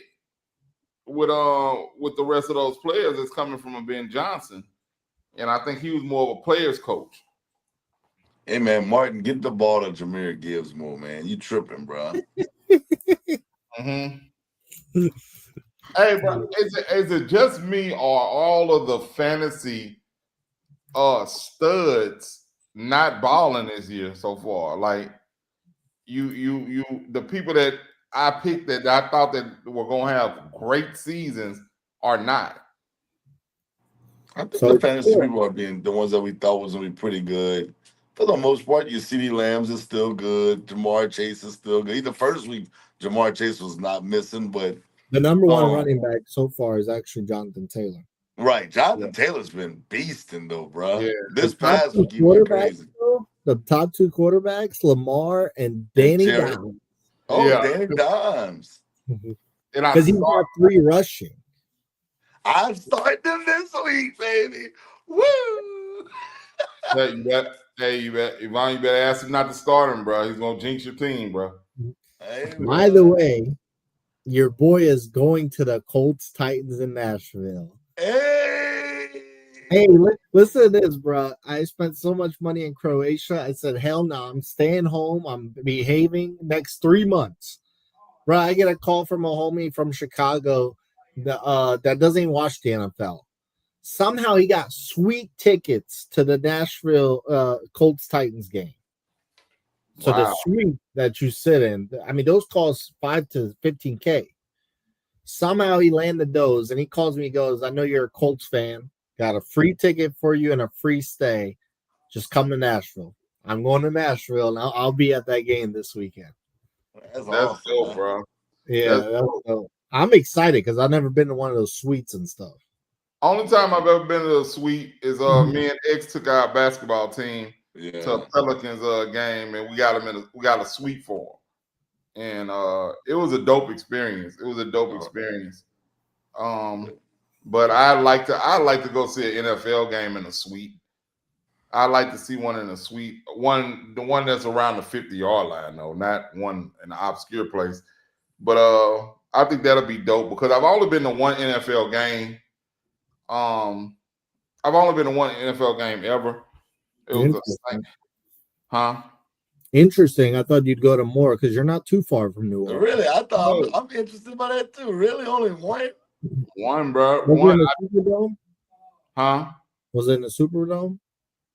with the rest of those players that's coming from a Ben Johnson, and I think he was more of a players coach. Hey man, Martin, get the ball to Jahmyr Gibbs more, man. You tripping, bro? Hey, bro, is it just me or all of the fantasy studs not balling this year so far? Like you the people that I picked that I thought that were gonna have great seasons are not. I think the fantasy people are being the ones that we thought was gonna be pretty good. For the most part, your CeeDee Lambs is still good. Jamar Chase is still good. The first week, Jamar Chase was not missing, but the number one running back so far is actually Jonathan Taylor. Right. Jonathan Taylor's been beasting, though, bro. Yeah. This past week, he went crazy. The top two quarterbacks, Lamar and Danny Dimes. Oh, yeah. Danny Dimes. Because he's got 3 rushing. I'm starting them this week, baby. Woo! You better ask him not to start him, bro. He's gonna jinx your team, bro. Hey, by the way, your boy is going to the Colts Titans in Nashville. Hey, listen to this, bro. I spent so much money in Croatia. I said, hell no, I'm staying home. I'm behaving next 3 months. Bro, I get a call from a homie from Chicago that doesn't even watch the NFL. Somehow he got sweet tickets to the Nashville Colts Titans game. So the suite that you sit in, I mean, those cost $5 to $15K. Somehow he landed those, and he calls me. He goes, "I know you're a Colts fan. Got a free ticket for you and a free stay. Just come to Nashville." I'm going to Nashville, and I'll be at that game this weekend. That's awesome, dope, bro. Yeah, that's dope. I'm excited because I've never been to one of those suites and stuff. Only time I've ever been to a suite is me and X took our basketball team to a Pelicans game, and we got a suite for them, and it was a dope experience. But I like to go see an NFL game in a suite. I like to see one in a suite, the one that's around the 50-yard line, though, not one in an obscure place. But I think that'll be dope because I've only been to one NFL game. I've only been to one NFL game ever. It was Interesting. I thought you'd go to more because you're not too far from New Orleans. Really? I thought I'm interested by that too. Really? Only one? One, bro. Was it in the Superdome? Huh? Was it in the Superdome?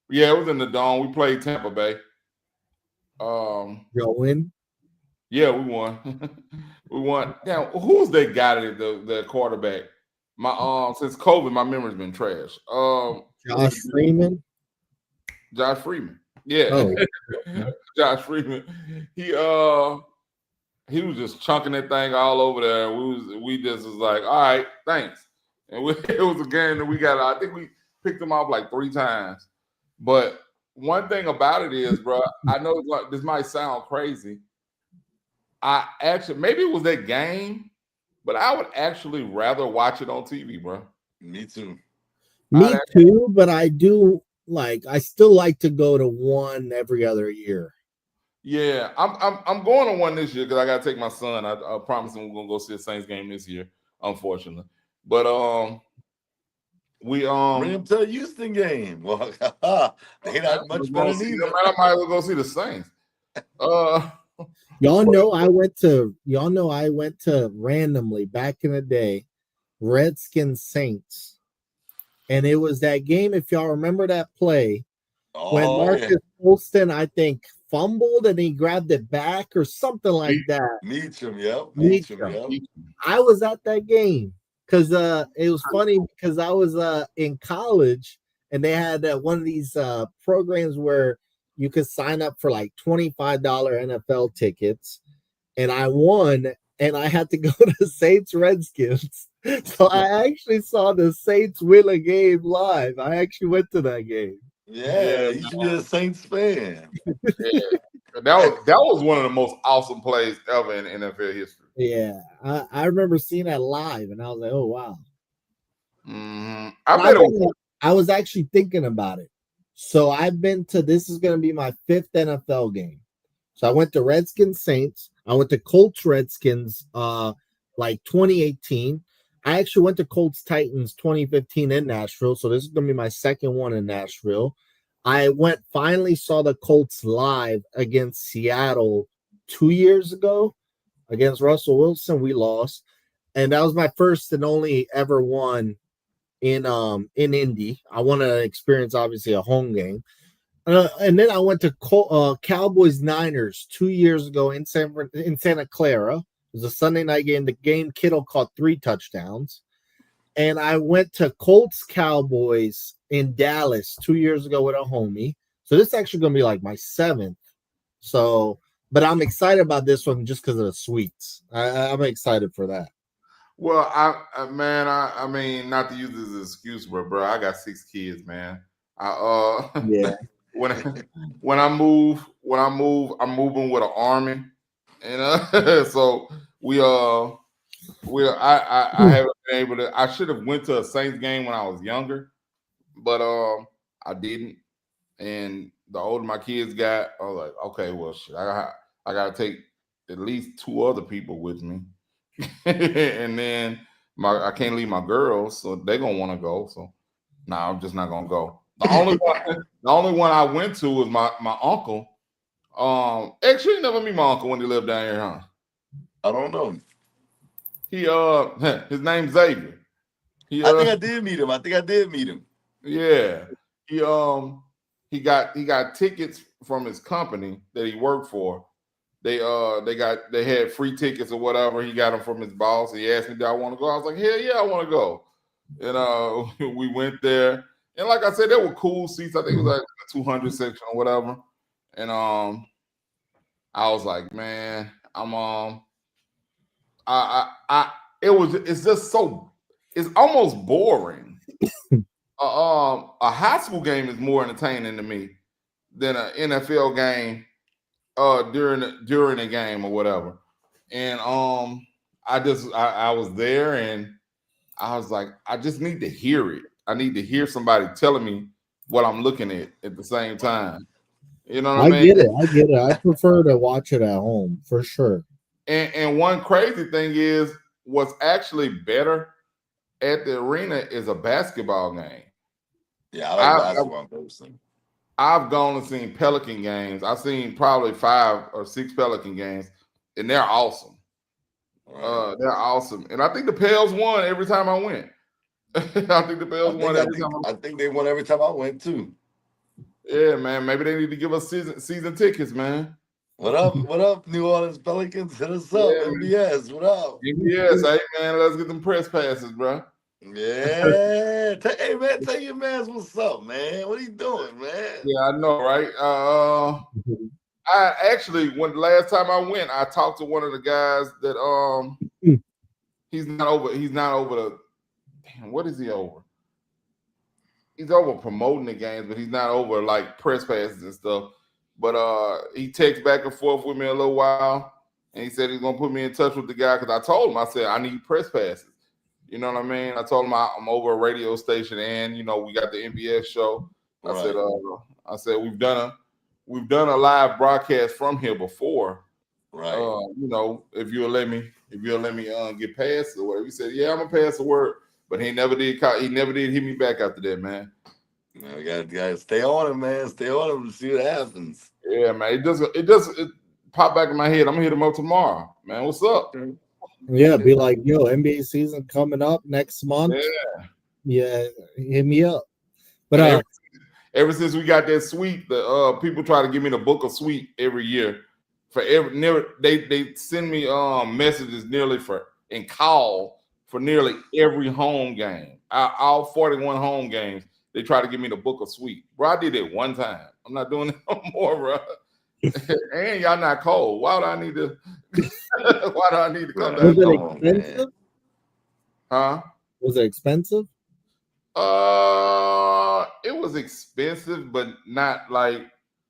Yeah, it was in the Dome. We played Tampa Bay. Y'all win? Yeah, we won. We won. Now, who was that guy that the quarterback? My since COVID, my memory's been trash. Josh Freeman. Josh Freeman. Yeah. Oh. Josh Freeman. He was just chunking that thing all over there. We just was like, all right, thanks. And it was a game that we got. I think we picked him off like 3 times. But one thing about it is, bro, I know this might sound crazy. I actually maybe it was that game, but I would actually rather watch it on TV, bro. Me too. Me too, but I still like to go to one every other year. Yeah, I'm going on one this year because I got to take my son. I promise him we're gonna go see a Saints game this year. Unfortunately, but we Bring him to a Houston game. Well, they not much better see neither. them, I might as well go see the Saints. Y'all know I went to randomly back in the day, Redskins Saints. And it was that game, if y'all remember that play, when Marcus Colston, I think, fumbled and he grabbed it back or something like that. Meacham, yep. I was at that game because it was funny because I was in college and they had one of these programs where you could sign up for like $25 NFL tickets, and I won, and I had to go to Saints Redskins. So I actually saw the Saints win a game live. I actually went to that game. Yeah, you should be a Saints fan. Yeah. That was one of the most awesome plays ever in NFL history. Yeah, I remember seeing that live, and I was like, "Oh wow!" Mm-hmm. I was actually thinking about it. So I've been to. This is going to be my 5th NFL game. So I went to Redskins Saints. I went to Colts Redskins, like 2018. I actually went to Colts Titans 2015 in Nashville. So this is going to be my 2nd one in Nashville. I finally saw the Colts live against Seattle 2 years ago against Russell Wilson. We lost. And that was my first and only ever one in Indy. I want to experience, obviously, a home game. And then I went to Cowboys Niners 2 years ago in Santa Clara. It was a Sunday night game. The game Kittle caught 3 touchdowns. And I went to Colts Cowboys in Dallas 2 years ago with a homie. So this is actually going to be like my 7th. So, but I'm excited about this one just because of the suites. I'm excited for that. Well, I mean, not to use this as an excuse, but bro, I got 6 kids, man. Yeah. when I move, I'm moving with an army, and so I haven't been able to. I should have went to a Saints game when I was younger, but I didn't. And the older my kids got, I was like, okay, well, shit, I gotta take at least 2 other people with me, and then I can't leave my girls, so they're gonna want to go. So no, I'm just not gonna go. The only one I went to was my uncle. Actually, you never meet my uncle when he lived down here, huh? I don't know. He his name's Xavier. I think I did meet him. Yeah. He got tickets from his company that he worked for. They had free tickets or whatever. He got them from his boss. He asked me, "Do I want to go?" I was like, "Hell yeah, I want to go." And we went there. And like I said, there were cool seats. I think it was like the 200 section or whatever. And I was like, man, it's almost boring. A high school game is more entertaining to me than an NFL game during a game or whatever. And I was there and I was like, I just need to hear it. I need to hear somebody telling me what I'm looking at the same time. You know what I mean? I get it. I prefer to watch it at home for sure. And one crazy thing is what's actually better at the arena is a basketball game. Yeah, I like basketball person. I've gone and seen Pelican games. I've seen probably 5 or 6 Pelican games, and they're awesome. They're awesome. And I think the Pels won every time I went. I think the Pels won every time. I think they won every time I went too. Yeah, man. Maybe they need to give us season tickets, man. What up, New Orleans Pelicans? Hit us up, NBS. What up? NBS, hey man, let's get them press passes, bro. Yeah. Hey man, tell your man what's up, man. What are you doing, man? Yeah, I know, right? I actually, when the last time I went, I talked to one of the guys that he's not over the damn, what is he over? He's over promoting the games, but he's not over like press passes and stuff. But he texts back and forth with me a little while, and he said he's gonna put me in touch with the guy because I told him, I said I need press passes. You know what I mean? I told him I'm over a radio station, and we got the NBS show. Right. I said we've done we've done a live broadcast from here before. Right. You know, if you'll let me get past the word. He said, "Yeah, I'm gonna pass the word," but he never did. He never did hit me back after that, man. You gotta stay on him, man. Stay on him to see what happens. Yeah, man. It popped back in my head. I'm gonna hit him up tomorrow, man. What's up? Yeah, be like, yo, NBA season coming up next month. Yeah, hit me up. But ever since we got that suite, the people try to give me the book of suite every year. They send me messages and call for nearly every home game. All 41 home games, they try to give me the book of suite. Bro, I did it one time. I'm not doing it no more, bro. And y'all not cold. Why do I need to come down? Was it expensive? Huh? Was it expensive? It was expensive, but not like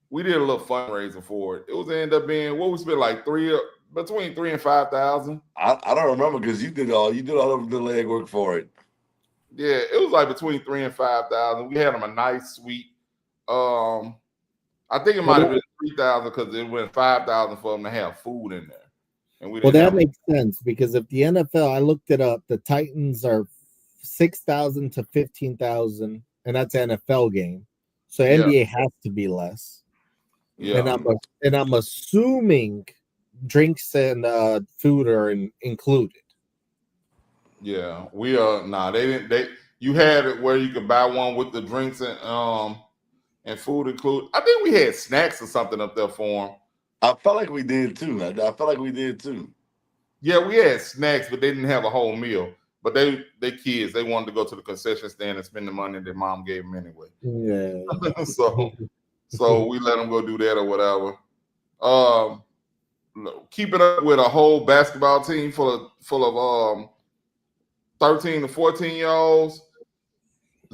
we did a little fundraiser for it. It was end up being what we spent like between $3,000 and $5,000. I don't remember because you did all of the legwork for it. Yeah, it was like between $3,000 and $5,000. We had them a nice suite. I think it might have been $3,000 because it went $5,000 for them to have food in there. And that makes sense because if the NFL, I looked it up, the Titans are $6,000 to $15,000, and that's an NFL game. So NBA has to be less. Yeah, and I'm assuming drinks and food are included. Yeah, we are. They didn't. You had it where you could buy one with the drinks and food included. I think we had snacks or something up there for them. I felt like we did too. I felt like we did too. Yeah, we had snacks, but they didn't have a whole meal. But they kids, they wanted to go to the concession stand and spend the money their mom gave them anyway. Yeah. so we let them go do that or whatever. Keep it up with a whole basketball team full of 13 to 14-year-olds,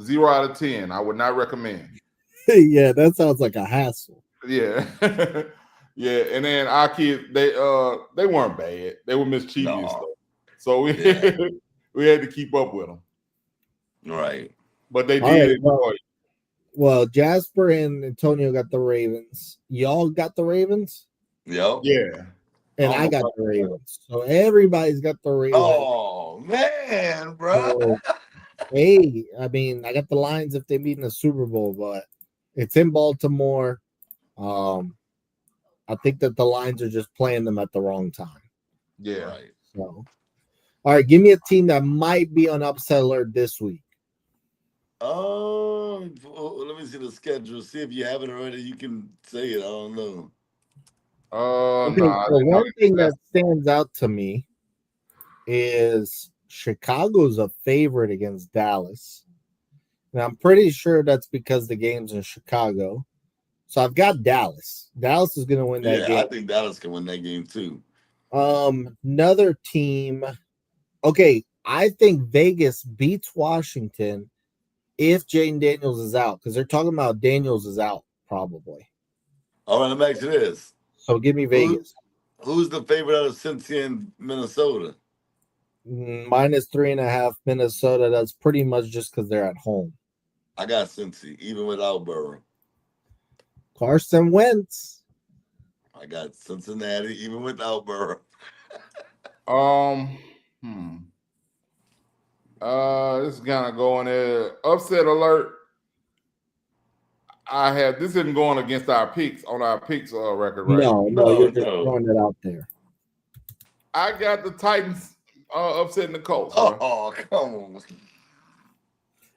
0 out of 10. I would not recommend. Yeah, that sounds like a hassle. Yeah. Yeah, and then our kids, they weren't bad. They were mischievous stuff. So we had to keep up with them. Right. But they did enjoy it. Well, Jasper and Antonio got the Ravens. Y'all got the Ravens? Yep. Yeah. And I got the Ravens. So everybody's got the Ravens. Oh, man, bro. So, hey, I mean, I got the Lions if they meet in the Super Bowl, but it's in Baltimore. I think that the Lions are just playing them at the wrong time. Yeah. Right. So, all right, give me a team that might be on upset alert this week. Let me see the schedule. See if you haven't already. You can say it. I don't know. One thing that stands out to me is Chicago's a favorite against Dallas. And I'm pretty sure that's because the game's in Chicago. So I've got Dallas. Dallas is going to win that game. I think Dallas can win that game too. Another team. Okay, I think Vegas beats Washington if Jaden Daniels is out, because they're talking about Daniels is out probably. All right, let me ask you this. So give me Vegas. Who's the favorite out of Cincy and Minnesota? -3.5 Minnesota. That's pretty much just because they're at home. I got Cincy, even without Burrow. Carson Wentz. I got Cincinnati, even without Burrow. This is kind of going there. Upset alert. This isn't going against our picks on our picks record, right? No, you're just throwing it out there. I got the Titans upsetting the Colts. Oh, come on.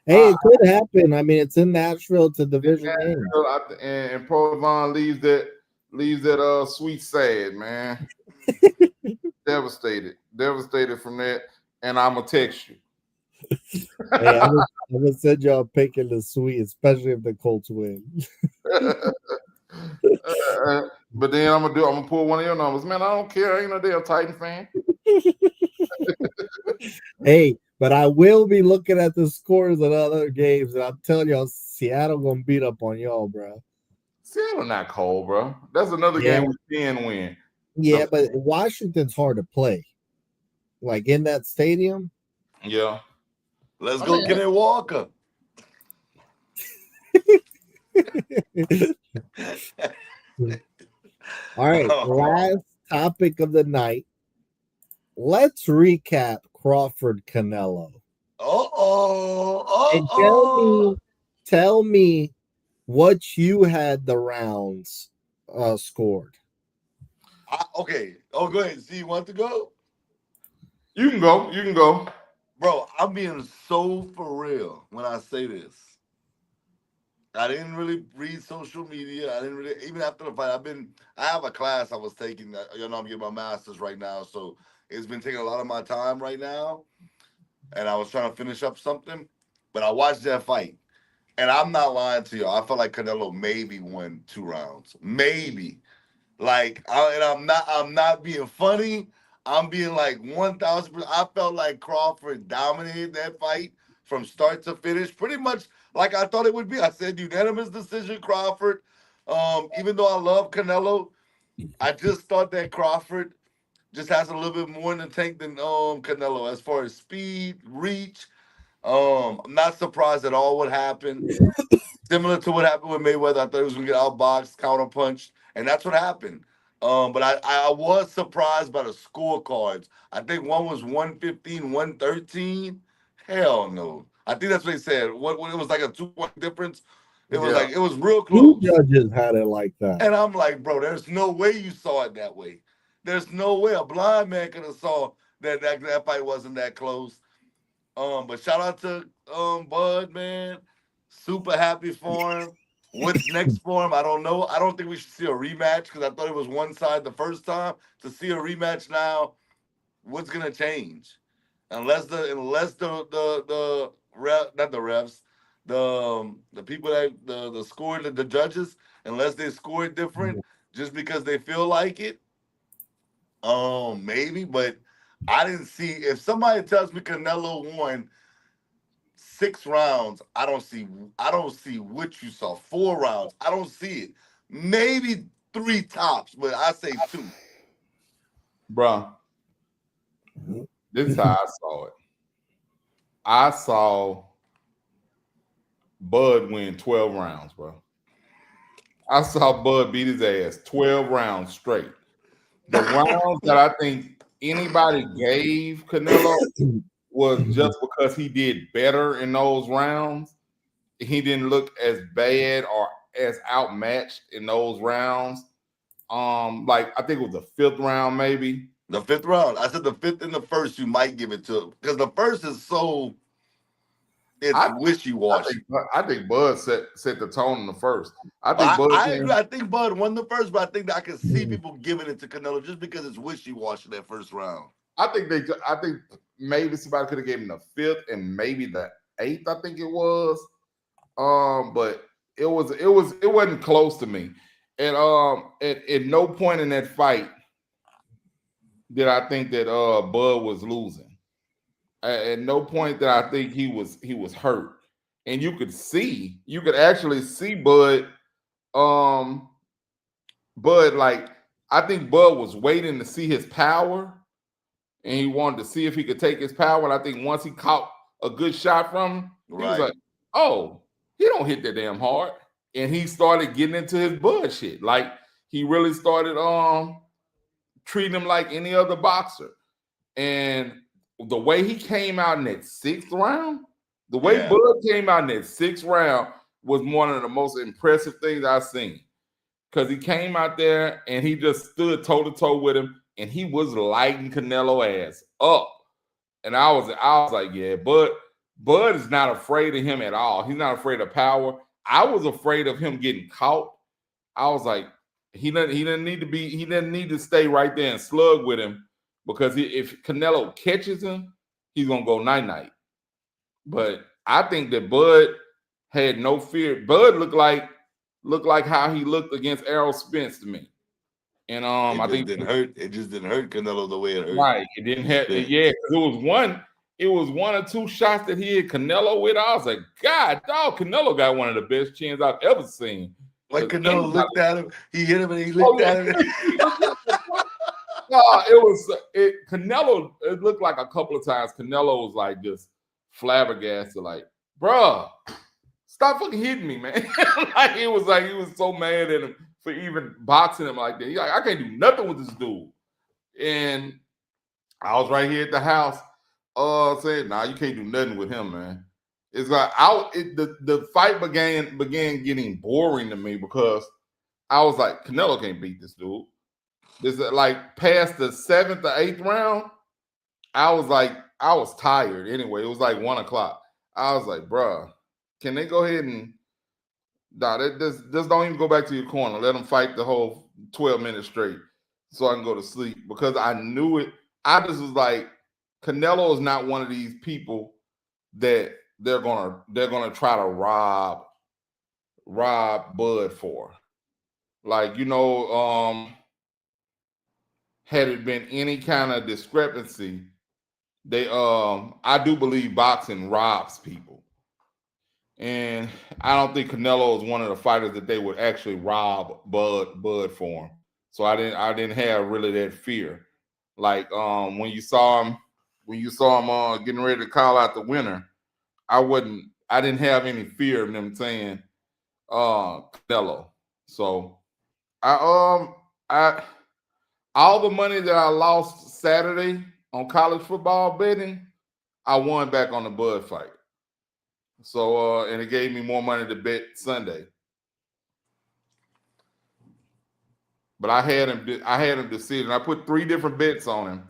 Hey, it could happen. I mean, it's in Nashville. It's a division game. And Provon leaves that sweet sad, man. Devastated from that. And I'm gonna text you. Hey, I'm gonna send y'all a pick in the suite, especially if the Colts win. But then I'm gonna pull one of your numbers, man. I don't care. I ain't no damn Titan fan. Hey, but I will be looking at the scores of other games, and I'm telling y'all, Seattle gonna beat up on y'all, bro. Seattle not cold, bro. That's another game we can win. Yeah, but Washington's hard to play. Like in that stadium. Yeah. Let's go get it, Walker. All right, last topic of the night. Let's recap Crawford Canelo. And tell me what you had the rounds scored. Okay. Oh, go ahead. See, you want to go? You can go. You can go. Bro, I'm being so for real when I say this. I didn't really read social media. I didn't really, even after the fight, I have a class I was taking. I'm getting my master's right now. So it's been taking a lot of my time right now. And I was trying to finish up something. But I watched that fight. And I'm not lying to you. I felt like Canelo maybe won 2 rounds. Maybe. I'm not being funny. I'm being like 1,000%. I felt like Crawford dominated that fight from start to finish, pretty much like I thought it would be. I said unanimous decision, Crawford. Even though I love Canelo, I just thought that Crawford just has a little bit more in the tank than Canelo as far as speed, reach. I'm not surprised at all what happened. Similar to what happened with Mayweather, I thought he was going to get outboxed, counterpunched, and that's what happened. But I was surprised by the scorecards. I think one was 115, 113. Hell no. I think that's what they said. What it was like a 2-point difference. It was real close. 2 judges had it like that. And I'm like, bro, there's no way you saw it that way. There's no way a blind man could have saw that fight wasn't that close. But shout out to Bud, man. Super happy for him. What's next for him? I don't know. I don't think we should see a rematch because I thought it was one side the first time. To see a rematch now, what's gonna change? Unless the people that the score, the judges, unless they score it different just because they feel like it. Maybe, but I didn't see. If somebody tells me Canelo won 6 rounds, I don't see what you saw. 4 rounds, I don't see it. Maybe 3 tops, but I say 2. Bro, this is how I saw it. I saw Bud win 12 rounds, bro. I saw Bud beat his ass 12 rounds straight. The rounds that I think anybody gave Canelo was just because he did better in those rounds. He didn't look as bad or as outmatched in those rounds. Like I think it was the 5th round, maybe. The 5th round. I said the 5th and the 1st you might give it to him because the 1st is so wishy-washy. I think Bud set the tone in the 1st. I think Bud won the 1st, but I think that I can see people giving it to Canelo just because it's wishy-washy that 1st round. I think maybe somebody could have given him the 5th and maybe the 8th. I think it was. But it wasn't close to me. And at no point in that fight did I think that Bud was losing. At no point that I think he was hurt. And you could actually see Bud. Bud, like I think Bud was waiting to see his power, and he wanted to see if he could take his power. And I think once he caught a good shot from him, he was like, "Oh, he don't hit that damn hard." And he started getting into his Bud shit. Like he really started treating him like any other boxer. And the way he came out in that 6th round, the way Bud came out in that 6th round was one of the most impressive things I've seen. Because he came out there and he just stood toe-to-toe with him, and he was lighting Canelo ass up. And I was like, yeah, Bud is not afraid of him at all. He's not afraid of power. I was afraid of him getting caught. I was like, he didn't need to stay right there and slug with him. Because if Canelo catches him, he's gonna go night-night. But I think that Bud had no fear. Bud looked like how he looked against Errol Spence to me. And I think it just didn't hurt Canelo the way it hurt. Right. It didn't have it was one or 2 shots that he hit Canelo with. I was like, God, dog, Canelo got one of the best chins I've ever seen. Like Canelo looked at him, he hit him and he looked at him. No, Canelo, it looked like a couple of times Canelo was like just flabbergasted, like, bruh, stop fucking hitting me, man. Like he was so mad at him for even boxing him like that. He's like, I can't do nothing with this dude. And I was right here at the house saying, nah, you can't do nothing with him, man. It's like the fight began getting boring to me because I was like, Canelo can't beat this dude. This like past the 7th or 8th round, I was tired anyway. It was like 1 o'clock. I was like, bruh, can they go ahead and just don't even go back to your corner. Let them fight the whole 12 minutes straight so I can go to sleep because I knew it. I just was like, Canelo is not one of these people that they're gonna try to rob Bud for. Like, had it been any kind of discrepancy, they I do believe boxing robs people. And I don't think Canelo is one of the fighters that they would actually rob Bud for him. So I didn't have really that fear. Like when you saw him getting ready to call out the winner, I didn't have any fear of them saying Canelo. So I all the money that I lost Saturday on college football betting, I won back on the Bud fight. So and it gave me more money to bet Sunday. But I had him decision. I put 3 different bets on him.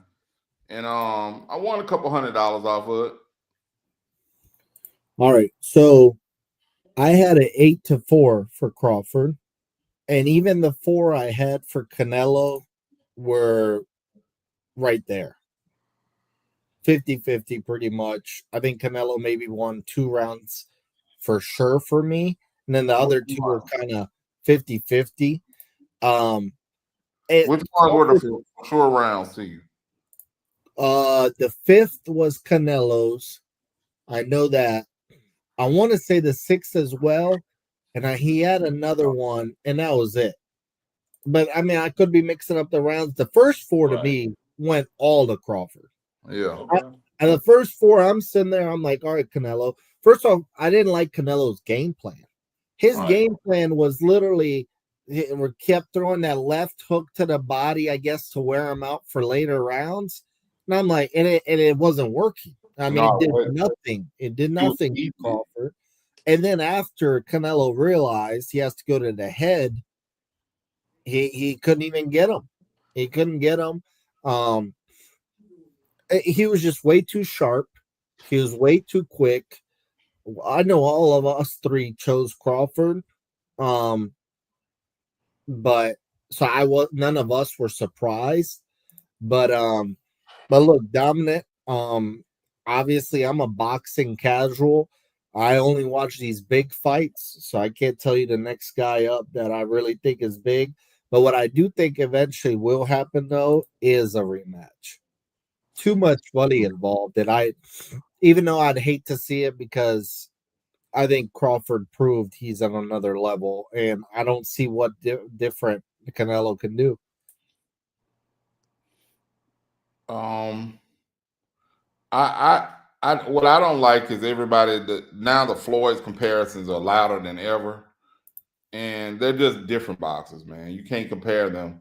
And I won a couple $100 off of it. All right. So I had an 8-4 for Crawford. And even the 4 I had for Canelo were right there. 50-50 pretty much. I think Canelo maybe won 2 rounds for sure for me. And then the other 2 were kind of 50-50. Which ones were the short rounds to you? The 5th was Canelo's. I know that. I want to say the 6th as well. And he had another one, and that was it. But I mean, I could be mixing up the rounds. The first 4 to me went all to Crawford. Yeah. And the first 4, I'm sitting there, I'm like, all right, Canelo. First off, I didn't like Canelo's game plan. His game plan was literally we kept throwing that left hook to the body, I guess, to wear him out for later rounds. And I'm like, and it wasn't working. I mean, it did nothing. It did nothing to Crawford. And then after Canelo realized he has to go to the head, he couldn't even get him. He couldn't get him. He was just way too sharp. He was way too quick. I know all of us 3 chose Crawford. But so none of us were surprised. But look, Dominic, obviously I'm a boxing casual. I only watch these big fights, so I can't tell you the next guy up that I really think is big. But what I do think eventually will happen, though, is a rematch. Too much money involved that even though I'd hate to see it because I think Crawford proved he's on another level, and I don't see what different Canelo can do. What I don't like is now the Floyd's comparisons are louder than ever, and they're just different boxers, man. You can't compare them.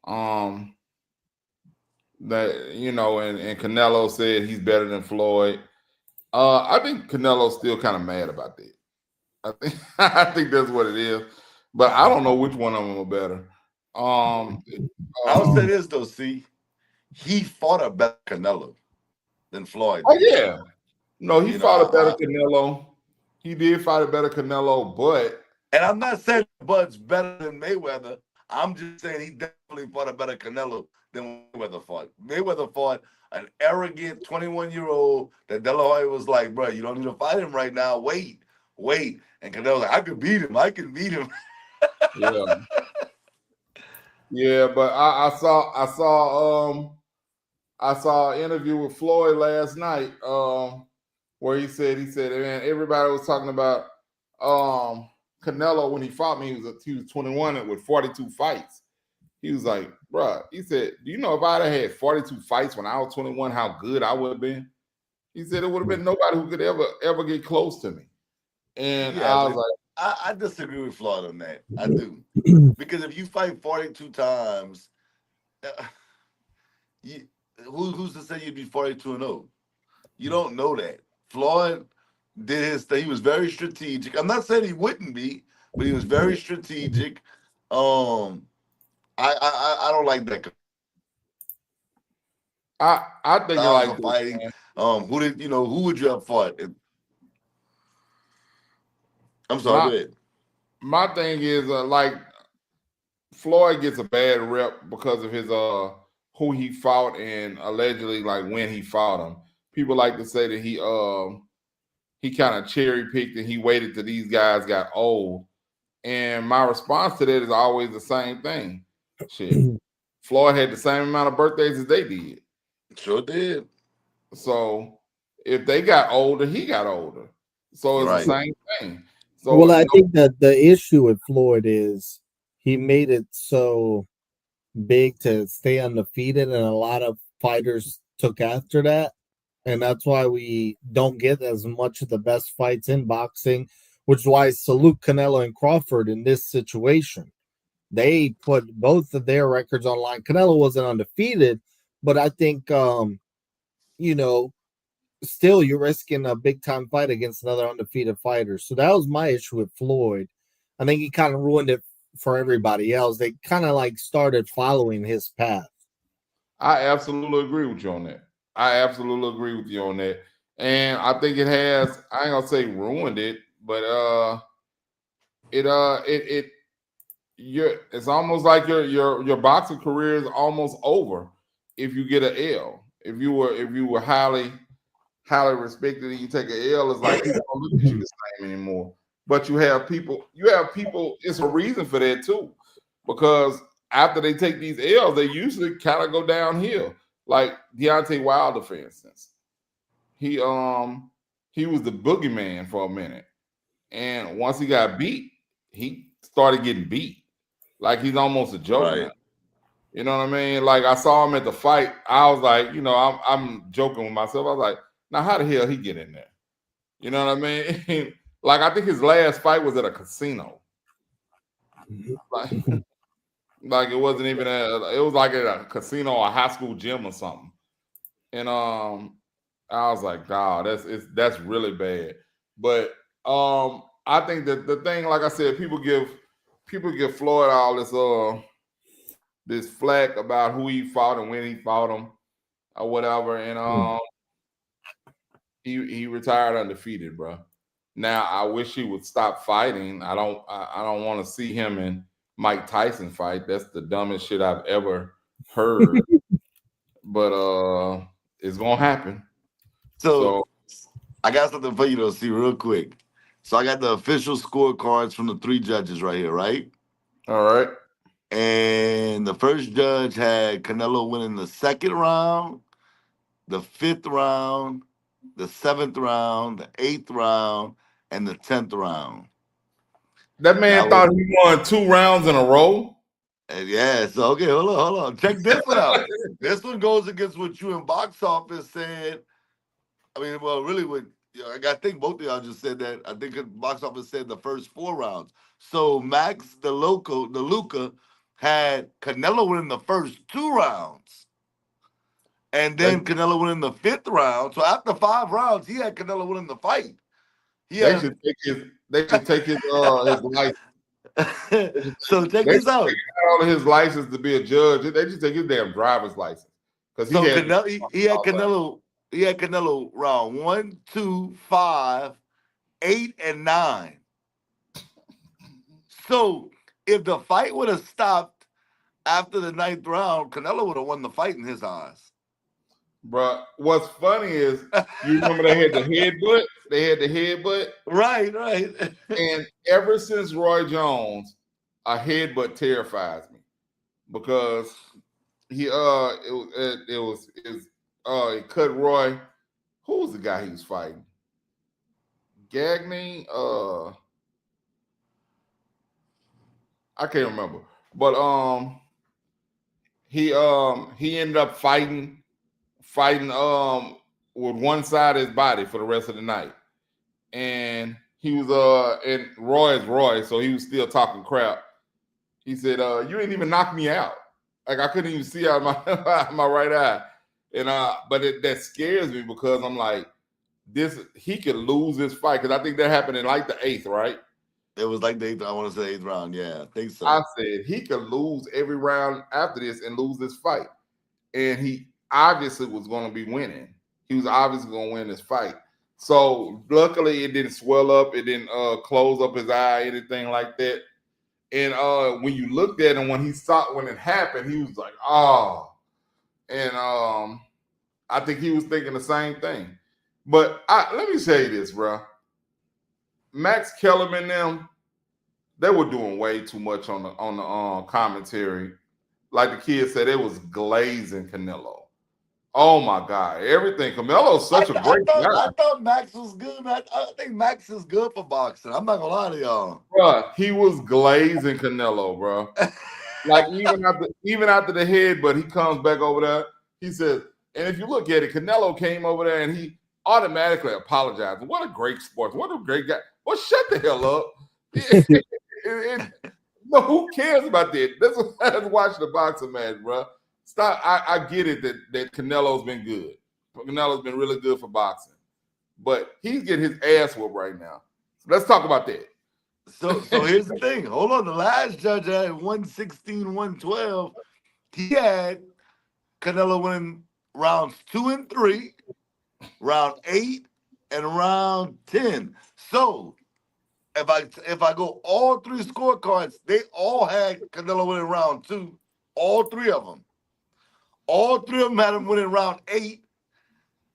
And Canelo said he's better than Floyd. I think Canelo's still kind of mad about that. I think that's what it is, but I don't know which one of them are better. I'll say this though, see, he fought a better Canelo than Floyd. Oh yeah, no, he fought a better Canelo. He did fight a better Canelo, but and I'm not saying Bud's better than Mayweather. I'm just saying he definitely fought a better Canelo than Mayweather fought. Mayweather fought an arrogant 21-year-old that De La Hoya was like, bro, you don't need to fight him right now. Wait. And Canelo's like, I can beat him. Yeah. Yeah, but I saw an interview with Floyd last night where he said, man, everybody was talking about Canelo when he fought me. He was 21 with 42 fights. He was like, bruh, he said, do you know if I'd have had 42 fights when I was 21, how good I would have been? He said it would have been nobody who could ever get close to me. And I was like, I disagree with Floyd on that. I do. Because if you fight 42 times, uh, you, who's to say you'd be 42-0? You don't know that. Floyd did his thing. He was very strategic. I'm not saying he wouldn't be, but he was very strategic. I don't like that I think styles like of this, fighting. man. Who would you have fought? I'm sorry, go My ahead. my thing is like Floyd gets a bad rep because of his who he fought and allegedly like when he fought him. People like to say that he kind of cherry picked and he waited till these guys got old. And my response to that is always the same thing. Shit. Floyd had the same amount of birthdays as they did. Sure did. So if they got older, he got older. So it's the Right. same thing. So Well, I think that the issue with Floyd is he made it so big to stay undefeated, and a lot of fighters took after that. And that's why we don't get as much of the best fights in boxing, which is why I salute Canelo and Crawford in this situation. They put both of their records online. Canelo wasn't undefeated, but I think you know, still you're risking a big time fight against another undefeated fighter. So that was my issue with Floyd. I think he kind of ruined it for everybody else. They kind of like started following his path. I absolutely agree with you on that. I absolutely agree with you on that. And I think it has, I ain't gonna say ruined it, but it it's almost like your boxing career is almost over if you get an L. If you were highly respected and you take an L, it's like people don't look at you the same anymore. But you have people, it's a reason for that too. Because after they take these L's, they usually kind of go downhill. Like Deontay Wilder, for instance. He was the boogeyman for a minute. And once he got beat, he started getting beat. Like he's almost a joke now. Right. You know what I mean? Like I saw him at the fight. I was like, I'm joking with myself. I was like, now how the hell he get in there? You know what I mean? Like I think his last fight was at a casino. Like, like it wasn't even it was like at a casino or a high school gym or something. And I was like, God, that's really bad. But I think that the thing, like I said, people give Floyd all this flack about who he fought and when he fought him or whatever. And he retired undefeated, bro. Now I wish he would stop fighting. I don't want to see him and Mike Tyson fight. That's the dumbest shit I've ever heard. But it's gonna happen. So So I got something for you to see real quick. So I got the official scorecards from the three judges right here, right? all right. And the first judge had Canelo winning the second round, the fifth round, the seventh round, the eighth round, and the 10th round. That man That was thought he won 2 rounds in a row. yeah. So okay, hold on. Check this one out. This one goes against what you in box office said. I mean, well, really, I think both of y'all just said that. I think box office said the first 4 rounds. So Max the Luca had Canelo winning the first 2 rounds, and They, then Canelo winning the fifth round. So after 5 rounds, he had Canelo winning the fight. He they had. should take his license. So check They this should out. take all of his license to be a judge. They just take his damn driver's license because he So had Canelo, he had Canelo round 1, 2, 5, 8, and 9. So if the fight would have stopped after the 9th round, Canelo would have won the fight in his eyes. Bro, what's funny is you remember they had the headbutt. They had the headbutt, Right. and ever since Roy Jones, a headbutt terrifies me because he it cut Roy. Who was the guy he was fighting? Gagne. I can't remember, but he ended up fighting with one side of his body for the rest of the night. And he was and Roy is Roy, so he was still talking crap. He said, "You ain't even knock me out. Like I couldn't even see out of my out of my right eye." And but that scares me because I'm like, he could lose this fight because I think that happened in like the 8th, right? It was like the 8th. I want to say 8th round. Yeah, I think so. I said he could lose every round after this and lose this fight, and he obviously was going to be winning. He was obviously going to win this fight. So luckily, it didn't swell up. It didn't close up his eye, anything like that. And when you looked at him when it happened, he was like, "Oh," and I think he was thinking the same thing. But let me say this, bro. Max Kellerman, them, they were doing way too much on the commentary. Like the kids said, it was glazing Canelo. Oh my God, everything. Canelo's such a great guy. I thought Max was good. I think Max is good for boxing. I'm not gonna lie to y'all. Bro, he was glazing Canelo, bro. Like even after the head, but he comes back over there. He says, and if you look at it, Canelo came over there and he automatically apologized. What a great sport. What a great guy. Well, shut the hell up. No, who cares about that? Let's watch the boxing match, bro. Stop. I get it that Canelo's been good. Canelo's been really good for boxing. But he's getting his ass whooped right now. So let's talk about that. So here's the thing. Hold on. The last judge had 116, 112. He had Canelo winning rounds 2 and 3, round 8, and round 10. So if I go all 3 scorecards, they all had Canelo winning round 2. All 3 of them. All 3 of them had him winning round 8.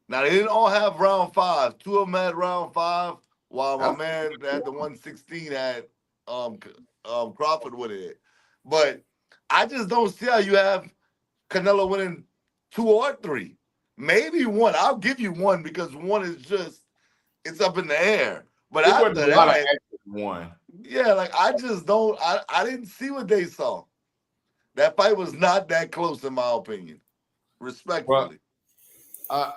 Now they didn't all have round 5. 2 of them had round 5, while my man at the 116 had Crawford with it. But I just don't see how you have Canelo winning 2 or 3. Maybe 1. I'll give you 1 because 1 is just it's up in the air. But it after wasn't a lot of one. Yeah, like I just don't. I didn't see what they saw. That fight was not that close, in my opinion. Respectfully, I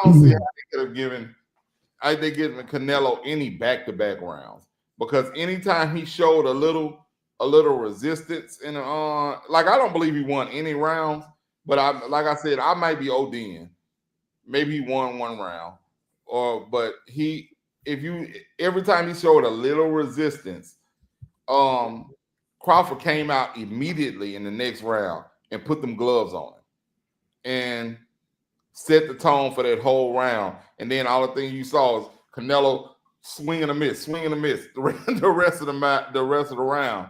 don't see how they could have given. They given Canelo any back-to-back rounds because anytime he showed a little resistance in like I don't believe he won any rounds, but like I said, I might be ODing. Maybe he won 1 round, but every time he showed a little resistance, Crawford came out immediately in the next round and put them gloves on him and set the tone for that whole round. And then all the thing you saw is Canelo swing and a miss the rest of the round.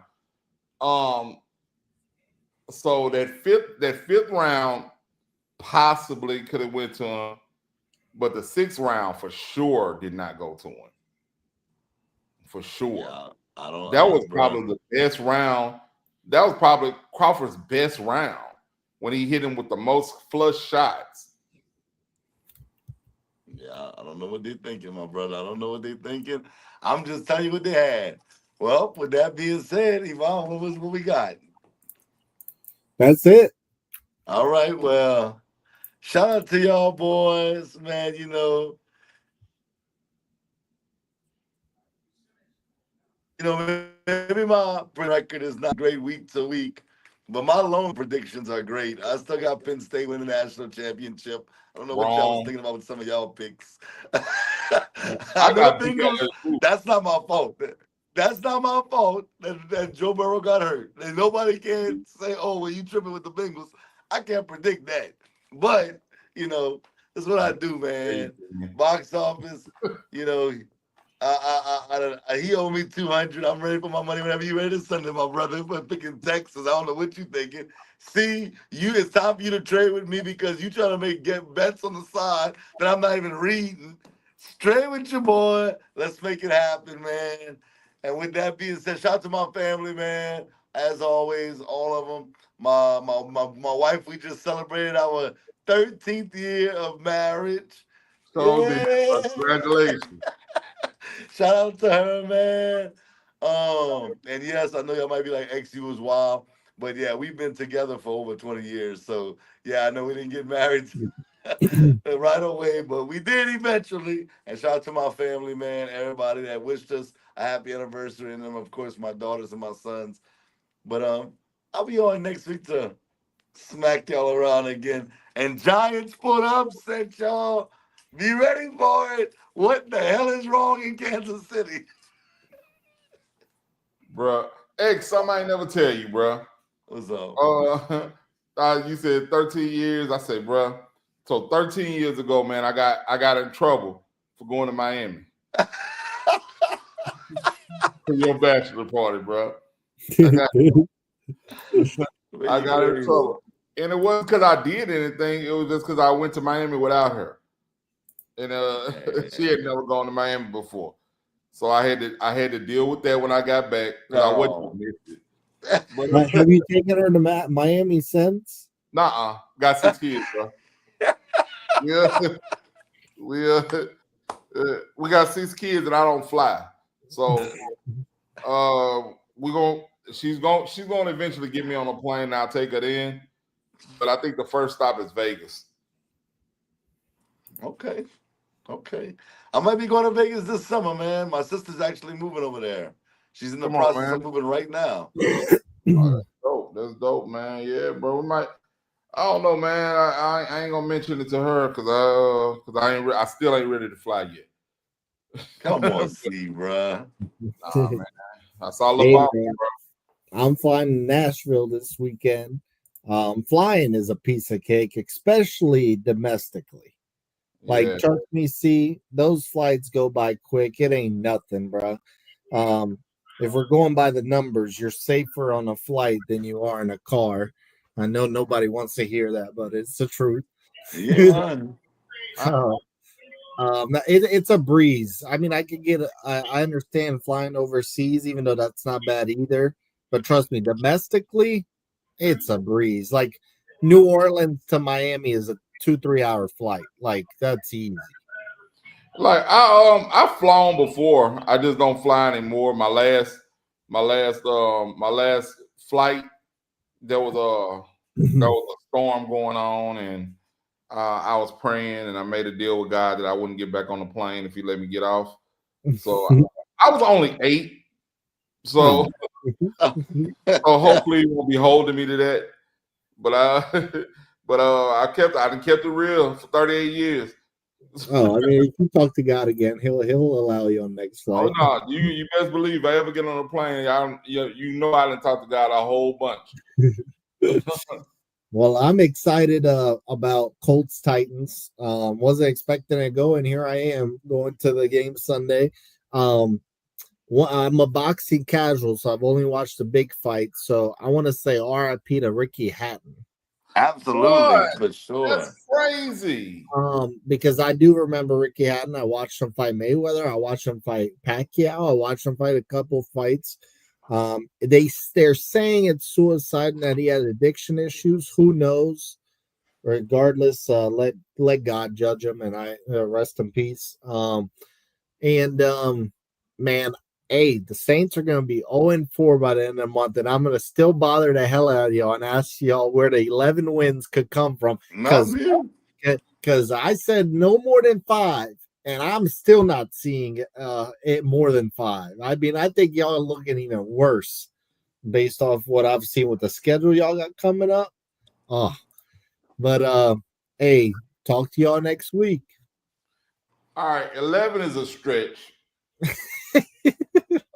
So that fifth round possibly could have went to him, but the 6th round for sure did not go to him. For sure. Yeah, that was probably the best round. That was probably Crawford's best round when he hit him with the most flush shots. Yeah, I don't know what they're thinking, my brother. I don't know what they're thinking. I'm just telling you what they had. Well, with that being said, Yvonne, what we got? That's it. All right, well, shout out to y'all boys, man. Maybe my record is not great week to week, but my loan predictions are great. I still got Penn State winning the national championship. I don't know what y'all was thinking about with some of y'all picks. I got Bengals. That's not my fault. That's not my fault that Joe Burrow got hurt. And nobody can say, "Oh, well, you tripping with the Bengals." I can't predict that, but that's what I do, man. Box office, he owed me 200. I'm ready for my money whenever you ready to send it, my brother. For picking Texas, I don't know what you thinking. See, it's time for you to trade with me because you trying to get bets on the side that I'm not even reading. Trade with your boy. Let's make it happen, man. And with that being said, shout out to my family, man. As always, all of them. My wife, we just celebrated our 13th year of marriage. So congratulations. Shout out to her, man. And yes, I know y'all might be like, X, you was wild. But yeah, we've been together for over 20 years. So yeah, I know we didn't get married right away, but we did eventually. And shout out to my family, man, everybody that wished us a happy anniversary, and then of course my daughters and my sons. But I'll be on next week to smack y'all around again. And Giants put upset, y'all. Be ready for it. What the hell is wrong in Kansas City? Bruh. Hey, something I ain't never tell you, bruh. What's up? You said 13 years. I say, bruh. So 13 years ago, man, I got in trouble for going to Miami for your bachelor party, bruh. I got in trouble. And it wasn't because I did anything. It was just because I went to Miami without her. And she had never gone to Miami before. So I had to deal with that when I got back. I wasn't gonna miss it. But have you taken her to Miami since? Nuh-uh. Got 6 kids, bro. We got 6 kids and I don't fly. So she's gonna eventually get me on a plane and I'll take her in. But I think the first stop is Vegas. Okay. I might be going to Vegas this summer, man. My sister's actually moving over there. She's in the process of moving right now. That's dope. That's dope, man. Yeah, bro. We might. I don't know, man. I ain't gonna mention it to her because I still ain't ready to fly yet. Come on, see, bro. Nah, man. That's all about me, bro. I'm flying to Nashville this weekend. Flying is a piece of cake, especially domestically. Like, trust me, see, those flights go by quick. It ain't nothing, bro. If we're going by the numbers, you're safer on a flight than you are in a car. I know nobody wants to hear that, but it's the truth. Yeah. It's a breeze. I mean, I understand flying overseas, even though that's not bad either. But trust me, domestically, it's a breeze. Like New Orleans to Miami is a 2-3 hour flight. Like that's easy. Like I've flown before. I just don't fly anymore. My last flight, there was a storm going on, and I was praying, and I made a deal with God that I wouldn't get back on the plane if He let me get off. So I was only 8. So hopefully He won't be holding me to that. But I kept it real for 38 years. Oh, I mean, if you talk to God again, he'll allow you on next flight. Oh no, you best believe if I ever get on a plane, I didn't talk to God a whole bunch. Well, I'm excited about Colts Titans. Wasn't expecting to go, and here I am going to the game Sunday. I'm a boxing casual, so I've only watched the big fights. So I want to say RIP to Ricky Hatton. Absolutely, for sure. That's crazy. Because I do remember Ricky Hatton. I watched him fight Mayweather. I watched him fight Pacquiao. I watched him fight a couple fights. They're saying it's suicide and that he had addiction issues. Who knows? Regardless, let God judge him, and I rest in peace. Man, hey, the Saints are going to be 0-4 by the end of the month, and I'm going to still bother the hell out of y'all and ask y'all where the 11 wins could come from. Because I said no more than 5, and I'm still not seeing it more than 5. I mean, I think y'all are looking even worse based off what I've seen with the schedule y'all got coming up. But hey, talk to y'all next week. All right, 11 is a stretch.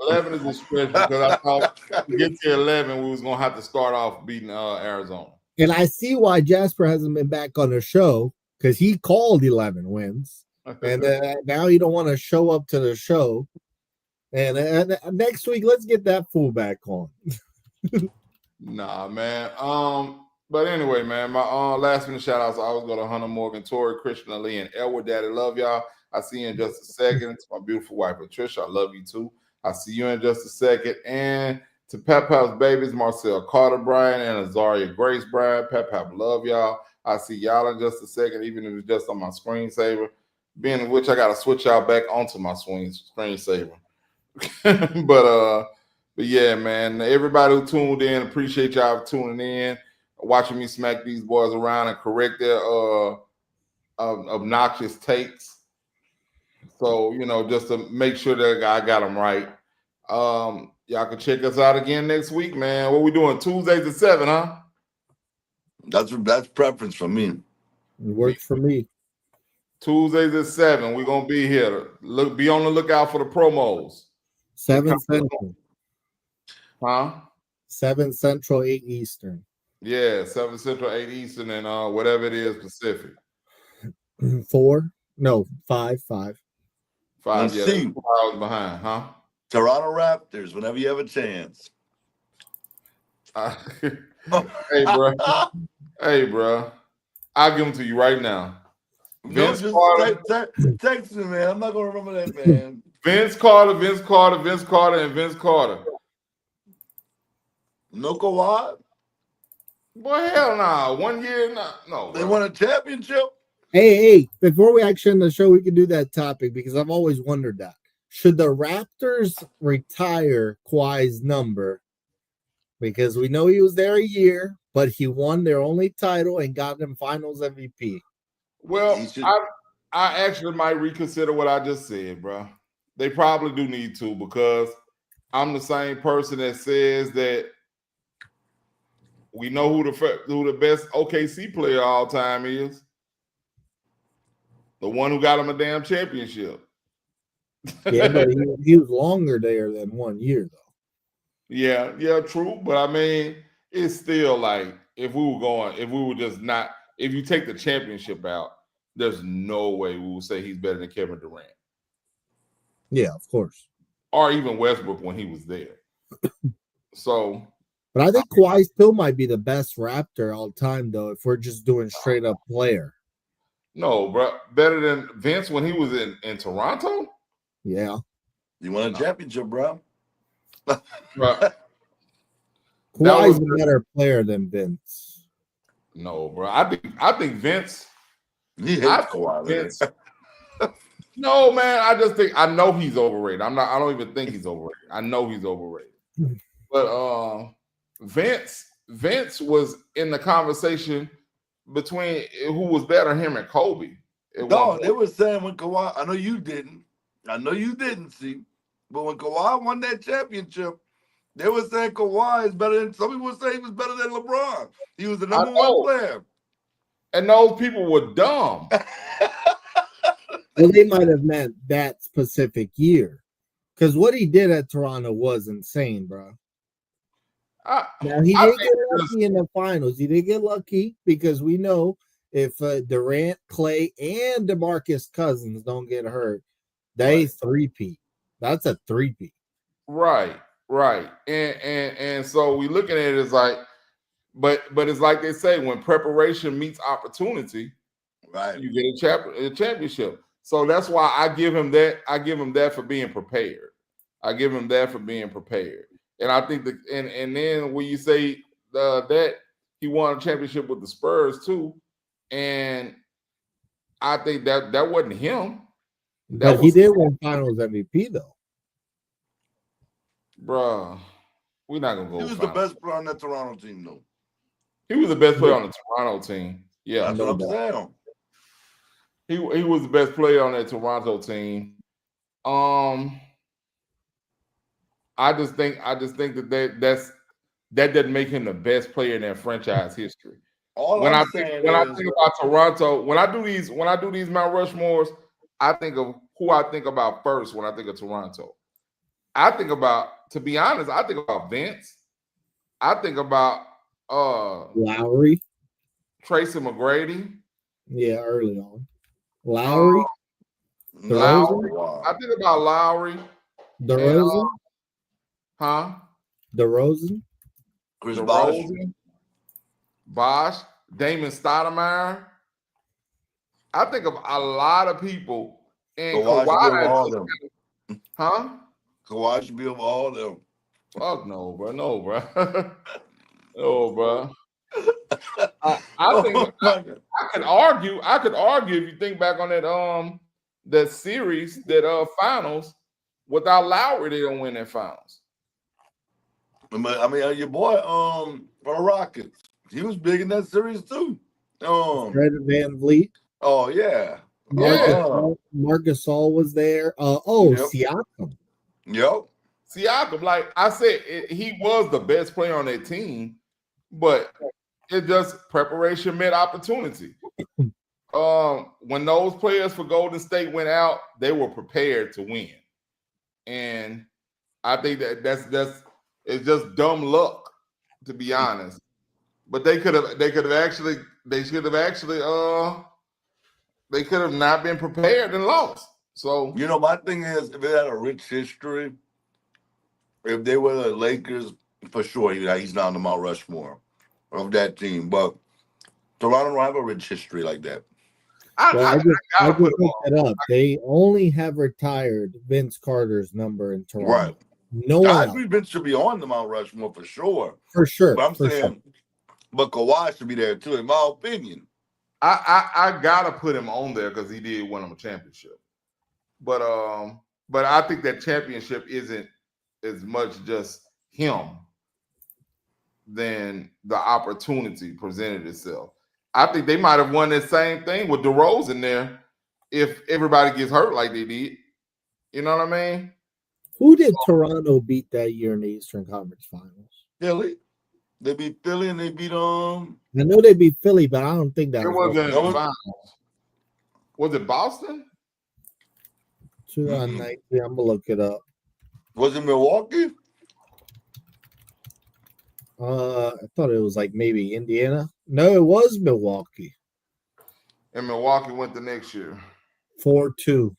11 is a stretch because I thought to get to 11, we was gonna have to start off beating Arizona. And I see why Jasper hasn't been back on the show because he called 11 wins, and now you don't want to show up to the show. And next week, let's get that fool back on. Nah, man. But anyway, man, my last minute shout outs. I always go to Hunter Morgan, Tori, Christian Ali, and Elwood. Daddy, love y'all. I see you in just a second. To my beautiful wife, Patricia, I love you too. I see you in just a second. And to Pep Pap's babies, Marcel Carter Bryan and Azaria Grace Bryan. Pep Pap, love y'all. I see y'all in just a second, even if it's just on my screensaver. Being in which I gotta switch y'all back onto my screensaver. But yeah, man. Everybody who tuned in, appreciate y'all tuning in, watching me smack these boys around and correct their obnoxious takes. So, just to make sure that I got them right. Y'all can check us out again next week, man. What we doing? Tuesdays at 7, huh? That's preference for me. It works for me. Tuesdays at 7. We're gonna be here. Be on the lookout for the promos. 7 Central. Huh? 7 Central, 8 Eastern. Yeah, 7 Central, 8 Eastern, and whatever it is Pacific. 4? No, 5. 5, Let's yeah. see. 4 hours behind, huh? Toronto Raptors, whenever you have a chance. Hey, bro. Hey, bro. I'll give them to you right now. Vince Carter. Text me, man. I'm not going to remember that, man. Vince Carter, and Vince Carter. No Kawhi? Boy, hell nah. 1 year, no. They won a championship? Hey, before we actually end the show, we can do that topic because I've always wondered that. Should the Raptors retire Kawhi's number? Because we know he was there a year, but he won their only title and got them finals MVP. Well, I actually might reconsider what I just said, bro. They probably do need to, because I'm the same person that says that we know who the best OKC player all time is. The one who got him a damn championship. Yeah, but he was longer there than 1 year, though. Yeah, true. But I mean, it's still like if you take the championship out, there's no way we will say he's better than Kevin Durant. Yeah, of course. Or even Westbrook when he was there. So, but I think Kawhi still might be the best Raptor all time, though, if we're just doing straight up player. No, bro. Better than Vince when he was in Toronto? Yeah. You won a championship, bro. Right. Kawhi's a better player than Vince. No, bro. I think Vince. He hates Kawhi. Vince. No, man. I know he's overrated. I don't even think he's overrated. I know he's overrated. But Vince was in the conversation between who was better, him and Kobe. No, they were saying when Kawhi. I know you didn't, see. But when Kawhi won that championship, they were saying Kawhi is better than. Some people would say he was better than LeBron. He was the number one player. And those people were dumb. Well, they might have meant that specific year, because what he did at Toronto was insane, bro. Now he did get lucky in the finals. He did get lucky because we know if Durant, Clay, and DeMarcus Cousins don't get hurt, they three-peat. That's a three-peat. Right. And so we looking at it as like, but it's like they say, when preparation meets opportunity, right, you get a championship. So that's why I give him that. I give him that for being prepared. And I think that, and then when you say that he won a championship with the Spurs too, and I think that wasn't him. But he did win Finals MVP though. Bruh, we're not gonna go. He was the best player on that Toronto team, though. He was the best player on the Toronto team. Yeah, that's what I'm saying. He was the best player on that Toronto team. I just think that doesn't make him the best player in their franchise history. When I think about Toronto, when I do these Mount Rushmores, I think of who I think about first when I think of Toronto. To be honest, I think about Vince. I think about Lowry, Tracy McGrady. Yeah, early on. Lowry. I think about Lowry. DeRozan. DeRozan. Chris Bosh. Damon Stoudemire. I think of a lot of people. And Kawhi. Kawhi should be over all of them. Fuck no, bro. No, bro. No, bro. I think I could argue if you think back on that series, that finals, without Lowry, they don't win that finals. I mean, your boy for the Rockets, he was big in that series too. Fred VanVleet. Oh yeah. Marcus Gasol was there. Yep. Siakam. Yep. Siakam, like I said, he was the best player on that team, but it just preparation met opportunity. When those players for Golden State went out, they were prepared to win, and I think that's it's just dumb luck, to be honest. But they could have not been prepared and lost. So you know, my thing is, if it had a rich history, if they were the Lakers, for sure, he's not on the Mount Rushmore of that team. But Toronto don't have a rich history like that. I just looked it up. They only have retired Vince Carter's number in Toronto. Right. No one I else. agree Vince should be on the Mount Rushmore for sure. For sure. But I'm saying, but Kawhi should be there too, in my opinion. I gotta put him on there because he did win him a championship. But I think that championship isn't as much just him than the opportunity presented itself. I think they might have won the same thing with DeRozan there if everybody gets hurt like they did. You know what I mean? Who did Toronto beat that year in the Eastern Conference Finals? Philly. They beat Philly and they beat I know they beat Philly, but I don't think that wasn't in the finals. Was it Boston? 2019. I'm gonna look it up. Was it Milwaukee? I thought it was like maybe Indiana. No, it was Milwaukee. And Milwaukee went the next year. 4-2.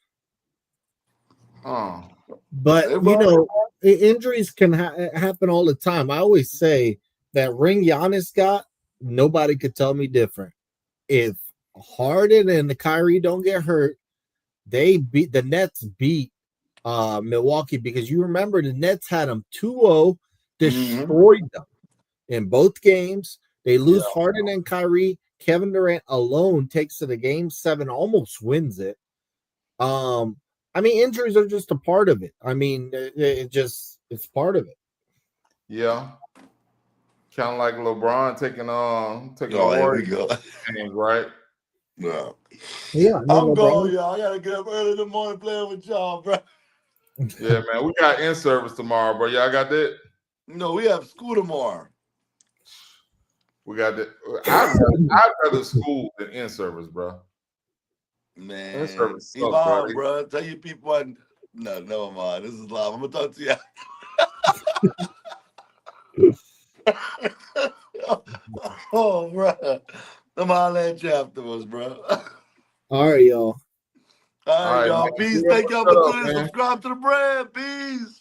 Oh. But you know, injuries can happen all the time. I always say that ring Giannis got, nobody could tell me different. If Harden and the Kyrie don't get hurt, the Nets beat Milwaukee, because you remember the Nets had them 2-0, destroyed them in both games. They lose Harden and Kyrie. Kevin Durant alone takes to the game 7, almost wins it. I mean, injuries are just a part of it. I mean, it's part of it. Yeah. Kind of like LeBron taking there we go. Games, right? No. Yeah, I'm going, y'all. I gotta get up early in the morning playing with y'all, bro. Yeah, man. We got in service tomorrow, bro. Y'all got that? No, we have school tomorrow. We got that. I'd rather school than in service, bro. Man, Ivan, bro. Tell your people. No, never mind. This is live. I'm gonna talk to you. Oh, bro. I'm holler at you afterwards, bro. All right, y'all. All right, y'all. Peace. Thank y'all for tuning in. Subscribe to the brand. Peace.